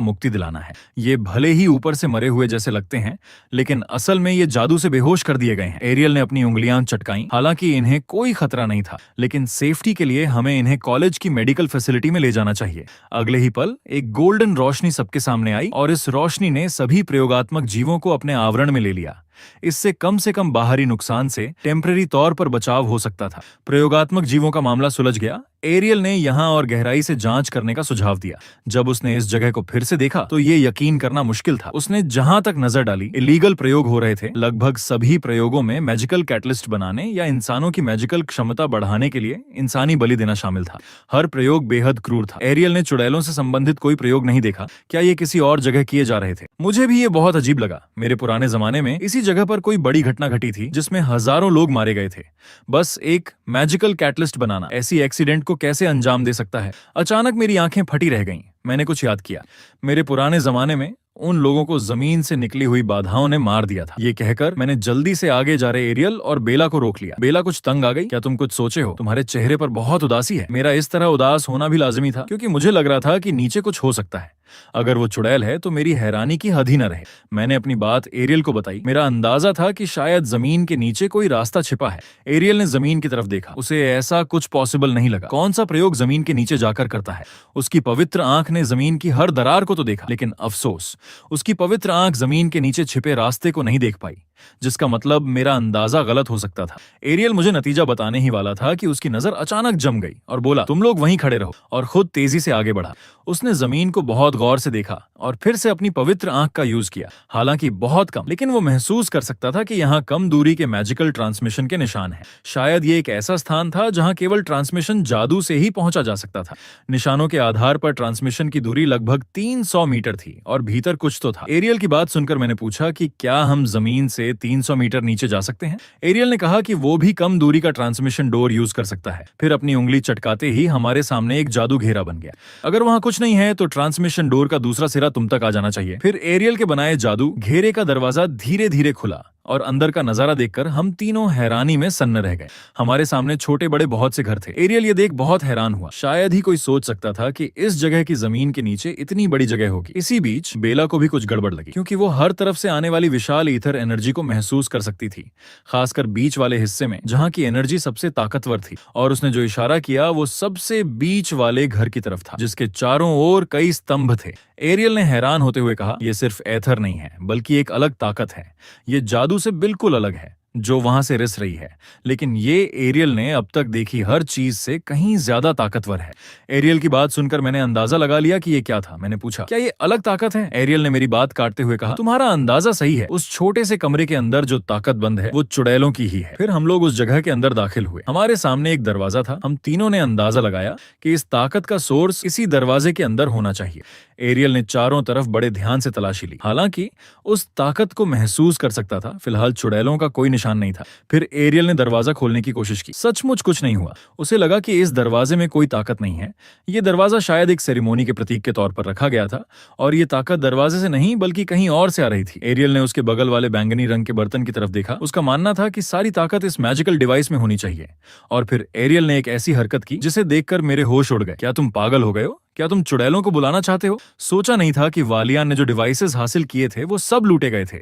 मुक्ति दिलाना है। ये भले ही ऊपर से मरे हुए जैसे लगते हैं, लेकिन असल में ये जादू से बेहोश कर दिए गए हैं। एरियल ने अपनी उंगलियां चटकाईं। हालांकि इन्हें कोई खतरा नहीं था, लेकिन सेफ्टी के लिए हमें इन्हें कॉलेज की मेडिकल फैसिलिटी में ले जाना चाहिए। अगले ही पल एक गोल्डन रोशनी सबके सामने आई और इस रोशनी ने सभी प्रयोगात्मक जीवों को अपने आवरण में ले लिया। इससे कम से कम बाहरी नुकसान से टेम्परेरी तौर पर बचाव हो सकता था। प्रयोगात्मक जीवों का मामला सुलझ गया। एरियल ने यहाँ और गहराई से जांच करने का सुझाव दिया। जब उसने इस जगह को फिर से देखा तो ये यकीन करना मुश्किल था। उसने जहां तक नजर डाली इलीगल प्रयोग हो रहे थे। लगभग सभी प्रयोगों में मैजिकल कैटलिस्ट बनाने या इंसानों की मैजिकल क्षमता बढ़ाने के लिए इंसानी बलि देना शामिल था। हर प्रयोग बेहद क्रूर था। एरियल ने चुड़ैलों से संबंधित कोई प्रयोग नहीं देखा। क्या ये किसी और जगह किए जा रहे थे? मुझे भी ये बहुत अजीब लगा। मेरे पुराने जमाने में इसी जगह पर कोई बड़ी घटना घटी थी जिसमें हजारों लोग मारे गए थे। बस एक मैजिकल कैटलिस्ट बनाना ऐसी एक्सीडेंट को कैसे अंजाम दे सकता है? अचानक मेरी आंखें फटी रह गईं। मैंने कुछ याद किया। मेरे पुराने जमाने में उन लोगों को जमीन से निकली हुई बाधाओं ने मार दिया था। ये कहकर मैंने जल्दी से आगे जा रहे एरियल और बेला को रोक लिया। बेला कुछ तंग आ गई। क्या तुम कुछ सोचे हो? तुम्हारे चेहरे पर बहुत उदासी है। मेरा इस तरह उदास होना भी लाजमी था क्योंकि मुझे लग रहा था कि नीचे कुछ हो सकता है। अगर वो चुड़ैल है तो मेरी हैरानी की हद ही न रहे। मैंने अपनी बात एरियल को बताई। मेरा अंदाजा था कि शायद जमीन के नीचे कोई रास्ता छिपा है। एरियल ने जमीन की तरफ देखा। उसे ऐसा कुछ पॉसिबल नहीं लगा। कौन सा प्रयोग जमीन के नीचे जाकर करता है? उसकी पवित्र आंख ने जमीन की हर दरार को तो देखा, लेकिन अफसोस उसकी पवित्र आंख जमीन के नीचे छिपे रास्ते को नहीं देख पाई, जिसका मतलब मेरा अंदाजा गलत हो सकता था। एरियल मुझे नतीजा बताने ही वाला था कि उसकी नजर अचानक जम गई और बोला, तुम लोग वहीं खड़े रहो, और खुद तेजी से आगे बढ़ा। उसने जमीन को बहुत गौर से देखा और फिर से अपनी पवित्र आंख का यूज किया। हालांकि बहुत कम, लेकिन वो महसूस कर सकता था कि यहाँ कम दूरी के मैजिकल ट्रांसमिशन के निशान हैं। शायद ये एक ऐसा स्थान था जहाँ केवल ट्रांसमिशन जादू से ही पहुंचा जा सकता था। निशानों के आधार पर ट्रांसमिशन की दूरी लगभग 300 मीटर थी और भीतर कुछ तो था। एरियल की बात सुनकर मैंने पूछा कि क्या हम जमीन से 300 मीटर नीचे जा सकते हैं? एरियल ने कहा कि वो भी कम दूरी का ट्रांसमिशन डोर यूज कर सकता है। फिर अपनी उंगली चटकाते ही हमारे सामने एक जादू घेरा बन गया। अगर वहां कुछ नहीं है तो ट्रांसमिशन डोर का दूसरा सिरा तुम तक आ जाना चाहिए। फिर एरियल के बनाए जादू घेरे का दरवाजा धीरे धीरे खुला और अंदर का नजारा देखकर हम तीनों हैरानी में सन्न रह गए। हमारे सामने छोटे बड़े बहुत से घर थे। एरियल ये देख बहुत हैरान हुआ। शायद ही कोई सोच सकता था कि इस जगह की जमीन के नीचे इतनी बड़ी जगह होगी। इसी बीच बेला को भी कुछ गड़बड़ लगी, क्योंकि वो हर तरफ से आने वाली विशाल ईथर एनर्जी को महसूस कर सकती थी, खासकर बीच वाले हिस्से में जहाँ की एनर्जी सबसे ताकतवर थी। और उसने जो इशारा किया वो सबसे बीच वाले घर की तरफ था, जिसके चारों ओर कई स्तंभ थे। एरियल ने हैरान होते हुए कहा, यह सिर्फ एथर नहीं है, बल्कि एक अलग ताकत है। ये जादू से बिल्कुल अलग है जो वहां से रिस रही है, लेकिन ये एरियल ने अब तक देखी हर चीज से कहीं ज्यादा ताकतवर है। एरियल की बात सुनकर मैंने अंदाजा लगा लिया कि ये क्या था। मैंने पूछा, क्या ये अलग ताकत है? एरियल ने मेरी बात काटते हुए कहा, तुम्हारा अंदाजा सही है। उस छोटे से कमरे के अंदर जो ताकत बंद है वो चुड़ैलों की ही है। फिर हम लोग उस जगह के अंदर दाखिल हुए। हमारे सामने एक दरवाजा था। हम तीनों ने अंदाजा लगाया कि इस ताकत का सोर्स इसी दरवाजे के अंदर होना चाहिए। एरियल ने चारों तरफ बड़े ध्यान से तलाशी ली। हालांकि उस ताकत को महसूस कर सकता था। फिलहाल चुड़ैलों का कोई निशान नहीं था। फिर एरियल ने दरवाजा खोलने की कोशिश की। सचमुच कुछ नहीं हुआ। उसे लगा कि इस दरवाजे में कोई ताकत नहीं है। ये दरवाजा शायद एक सेरेमोनी के प्रतीक के तौर पर रखा गया था, और ये ताकत दरवाजे से नहीं बल्कि कहीं और से आ रही थी। एरियल ने उसके बगल वाले बैंगनी रंग के बर्तन की तरफ देखा। उसका मानना था कि सारी ताकत इस मैजिकल डिवाइस में होनी चाहिए। और फिर एरियल ने एक ऐसी हरकत की जिसे देखकर मेरे होश उड़ गए। क्या तुम पागल हो गए हो? क्या तुम चुड़ैलों को बुलाना चाहते हो? सोचा नहीं था कि वालियान ने जो डिवाइसेस हासिल किए थे वो सब लूटे गए थे।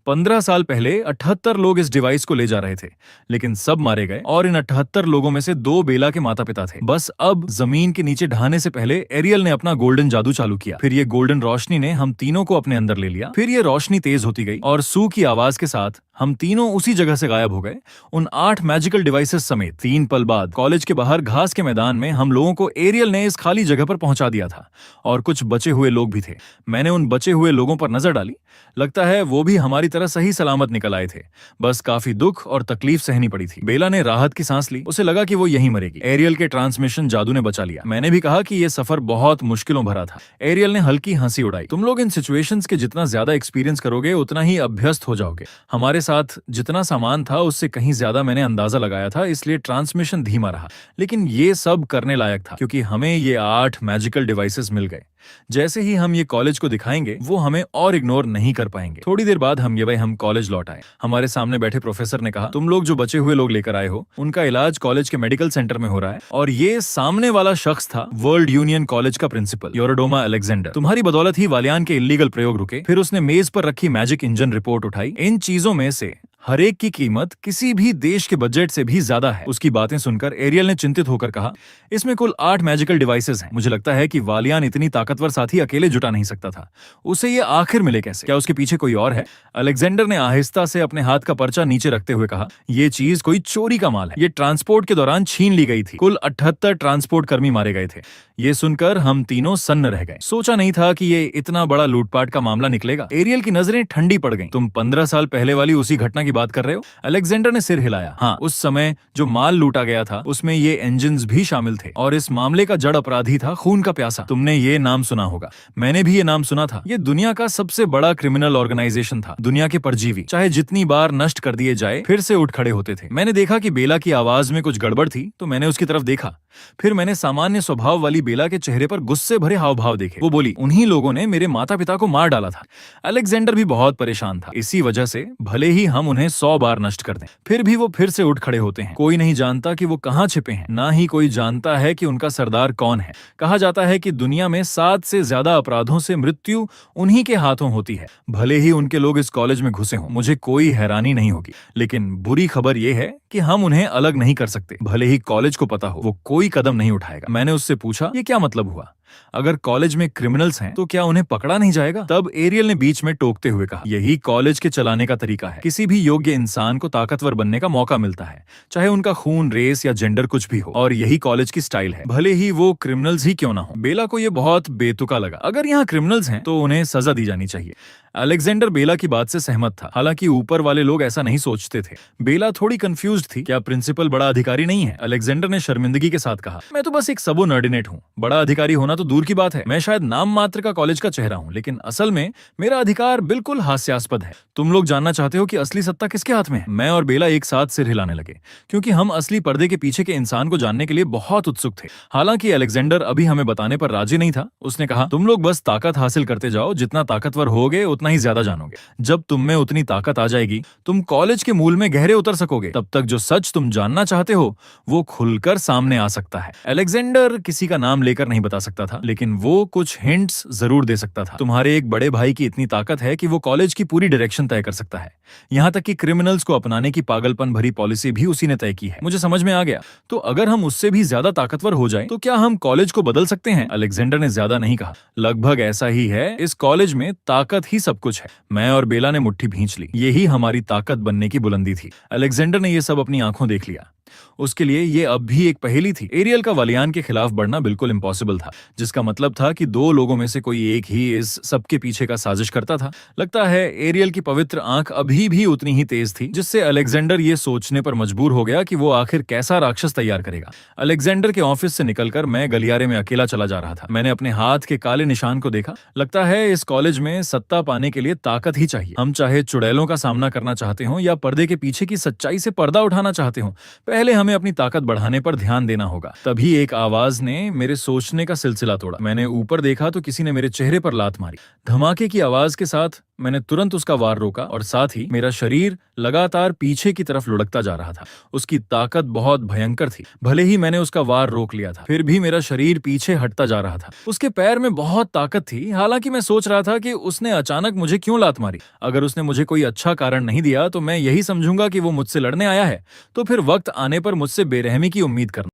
15 साल पहले 78 लोग इस डिवाइस को ले जा रहे थे, लेकिन सब मारे गए, और इन 78 लोगों में से 2 बेला के माता पिता थे। बस अब जमीन के नीचे ढहाने से पहले एरियल ने अपना गोल्डन जादू चालू किया। फिर ये गोल्डन रोशनी ने हम तीनों को अपने अंदर ले लिया। फिर ये रोशनी तेज होती गई और सू की आवाज के साथ हम तीनों उसी जगह से गायब हो गए, उन 8 मैजिकल डिवाइसेस समेत। 3 पल बाद कॉलेज के बाहर घास के मैदान में हम लोगों को एरियल ने इस खाली जगह पर पहुंचा दिया था, और कुछ बचे हुए लोग भी थे। मैंने उन बचे हुए लोगों पर नजर डाली। लगता है वो भी हमारी तरह सही सलामत निकल आए थे। बस काफी दुख और तकलीफ सहनी पड़ी थी। बेला ने राहत की सांस ली। उसे लगा कि वो यहीं मरेगी। एरियल के ट्रांसमिशन जादू ने बचा लिया। मैंने भी कहा कि ये सफर बहुत मुश्किलों भरा था। एरियल ने हल्की हंसी उड़ाई। तुम लोग इन सिचुएशंस के जितना ज्यादा एक्सपीरियंस करोगे उतना ही अभ्यस्त हो जाओगे। हमारे साथ जितना सामान था उससे कहीं ज्यादा मैंने अंदाजा लगाया था, इसलिए ट्रांसमिशन धीमा रहा। लेकिन ये सब करने लायक था, क्योंकि हमें ये 8 मैजिकल डिवाइसेस मिल गए। जैसे ही हम ये कॉलेज को दिखाएंगे वो हमें और इग्नोर नहीं कर पाएंगे। थोड़ी देर बाद हम कॉलेज लौट आए। हमारे सामने बैठे प्रोफेसर ने कहा, तुम लोग जो बचे हुए लोग लेकर आए हो उनका इलाज कॉलेज के मेडिकल सेंटर में हो रहा है, और ये सामने वाला शख्स था वर्ल्ड यूनियन कॉलेज का प्रिंसिपल योरोडोमा अलेक्जेंडर। तुम्हारी बदौलत ही वालियान के इल्लीगल प्रयोग रुके। फिर उसने मेज पर रखी मैजिक इंजन रिपोर्ट उठाई। इन चीजों में से हर एक की कीमत किसी भी देश के बजट से भी ज्यादा है। उसकी बातें सुनकर एरियल ने चिंतित होकर कहा, इसमें कुल 8 मैजिकल डिवाइसेस हैं। मुझे लगता है कि वालियान इतनी ताकतवर साथी अकेले जुटा नहीं सकता था। उसे ये आखिर मिले कैसे? क्या उसके पीछे कोई और है? अलेक्जेंडर ने आहिस्ता से अपने हाथ का पर्चा नीचे रखते हुए कहा, ये चीज कोई चोरी का माल है। ये ट्रांसपोर्ट के दौरान छीन ली गई थी। कुल 78 ट्रांसपोर्ट कर्मी मारे गए थे। ये सुनकर हम तीनों सन्न रह गए। सोचा नहीं था कि ये इतना बड़ा लूटपाट का मामला निकलेगा। एरियल की नजरें ठंडी पड़ गईं। तुम 15 साल पहले वाली उसी घटना की बात कर रहे हो? अलेक्जेंडर ने सिर हिलाया। हाँ, उस समय जो माल लूटा गया था उसमें ये इंजन्स भी शामिल थे और इस मामले का जड़ अपराधी था खून का प्यासा। तुमने ये नाम सुना होगा। मैंने भी ये नाम सुना था। ये दुनिया का सबसे बड़ा क्रिमिनल ऑर्गेनाइजेशन था। दुनिया के परजीवी चाहे जितनी बार नष्ट कर दिए जाए फिर से उठ खड़े होते थे। मैंने देखा कि बेला की आवाज में कुछ गड़बड़ थी तो मैंने उसकी तरफ देखा। फिर मैंने सामान्य स्वभाव वाली बेला के चेहरे पर गुस्से भरे हाव भाव देखे। वो बोली, उन्हीं लोगों ने मेरे माता पिता को मार डाला था। अलेक्जेंडर भी बहुत परेशान था। इसी वजह से भले ही हम उन्हें 100 बार नष्ट कर दें फिर भी वो फिर से उठ खड़े होते हैं। कोई नहीं जानता कि वो कहाँ छिपे हैं, ना ही कोई जानता है कि उनका सरदार कौन है। कहा जाता है कि दुनिया में 7 से ज्यादा अपराधों से मृत्यु उन्हीं के हाथों होती है। भले ही उनके लोग इस कॉलेज में घुसे हों, मुझे कोई हैरानी नहीं होगी। लेकिन बुरी खबर यह है कि हम उन्हें अलग नहीं कर सकते। भले ही कॉलेज को पता हो, वो कोई कदम नहीं उठाएगा। मैंने उससे पूछा, ये क्या मतलब हुआ? अगर कॉलेज में क्रिमिनल्स हैं तो क्या उन्हें पकड़ा नहीं जाएगा? तब एरियल ने बीच में टोकते हुए कहा, यही कॉलेज के चलाने का तरीका है। किसी भी योग्य इंसान को ताकतवर बनने का मौका मिलता है, चाहे उनका खून, रेस या जेंडर कुछ भी हो, और यही कॉलेज की स्टाइल है, भले ही वो क्रिमिनल्स ही क्यों ना हो। बेला को यह बहुत बेतुका लगा। अगर यहाँ क्रिमिनल्स हैं तो उन्हें सजा दी जानी चाहिए। अलेक्जेंडर बेला की बात से सहमत था, हालांकि ऊपर वाले लोग ऐसा नहीं सोचते थे। बेला थोड़ी कंफ्यूज्ड थी। क्या प्रिंसिपल बड़ा अधिकारी नहीं है? अलेक्जेंडर ने शर्मिंदगी के साथ कहा, मैं तो बस एक सबोर्डिनेट हूँ। बड़ा अधिकारी होना तो दूर की बात है। मैं शायद नाम मात्र का कॉलेज का चेहरा हूँ, लेकिन असल में मेरा अधिकार बिल्कुल हास्यास्पद है। तुम लोग जानना चाहते हो कि असली सत्ता किसके हाथ में है? मैं और बेला एक साथ सिर हिलाने लगे, क्योंकि हम असली पर्दे के पीछे के इंसान को जानने के लिए बहुत उत्सुक थे। हालांकि अलेक्जेंडर अभी हमें बताने पर राजी नहीं था। उसने कहा, तुम लोग बस ताकत हासिल करते जाओ, जितना ताकतवर होगे उतना ही ज्यादा जानोगे। जब तुम में उतनी ताकत आ जाएगी, तुम कॉलेज के मूल में गहरे उतर सकोगे। तब तक जो सच तुम जानना चाहते हो वो खुलकर सामने आ सकता है। अलेक्जेंडर किसी का नाम लेकर नहीं बता सकता था, लेकिन वो कुछ हिंट्स जरूर दे सकता था। तुम्हारे एक बड़े भाई की इतनी ताकत है कि वो कॉलेज की पूरी डायरेक्शन तय कर सकता है। यहाँ तक कि क्रिमिनल्स को अपनाने की पागलपन भरी पॉलिसी भी उसी ने तय की है। मुझे समझ में आ गया। तो अगर हम उससे भी ज्यादा ताकतवर हो जाएं, तो क्या हम कॉलेज को बदल सकते हैं? अलेक्जेंडर ने ज्यादा नहीं कहा, लगभग ऐसा ही है। इस कॉलेज में ताकत ही सब कुछ है। मैं और बेला ने मुट्ठी भींच ली। यही हमारी ताकत बनने की बुलंदी थी। अलेक्जेंडर ने यह सब अपनी आंखों देख लिया। उसके लिए ये अब भी एक पहेली थी। एरियल का वालियान के खिलाफ बढ़ना बिल्कुल इम्पॉसिबल था, जिसका मतलब था कि 2 लोगों में से कोई एक ही इस सब के पीछे का साजिश करता था। लगता है एरियल की पवित्र आंख अभी भी उतनी ही तेज थी, जिससे अलेक्जेंडर ये सोचने पर मजबूर हो गया कि वो आखिर कैसा राक्षस तैयार करेगा। अलेक्जेंडर के ऑफिस से निकलकर मैं गलियारे में अकेला चला जा रहा था। मैंने अपने हाथ के काले निशान को देखा। लगता है इस कॉलेज में सत्ता पाने के लिए ताकत ही चाहिए। हम चाहे चुड़ैलों का सामना करना चाहते हो या पर्दे के पीछे की सच्चाई से पर्दा उठाना चाहते हो, पहले हमें अपनी ताकत बढ़ाने पर ध्यान देना होगा। तभी एक आवाज ने मेरे सोचने का सिलसिला तोड़ा। मैंने ऊपर देखा तो किसी ने मेरे चेहरे पर लात मारी। धमाके की आवाज के साथ मैंने तुरंत उसका वार रोका और साथ ही मेरा शरीर लगातार पीछे की तरफ लुढ़कता जा रहा था। उसकी ताकत बहुत भयंकर थी। भले ही मैंने उसका वार रोक लिया था, फिर भी मेरा शरीर पीछे हटता जा रहा था। उसके पैर में बहुत ताकत थी। हालांकि मैं सोच रहा था कि उसने अचानक मुझे क्यों लात मारी। अगर उसने मुझे कोई अच्छा कारण नहीं दिया तो मैं यही समझूंगा कि वो मुझसे लड़ने आया है। तो फिर वक्त आने पर मुझसे बेरहमी की उम्मीद करना।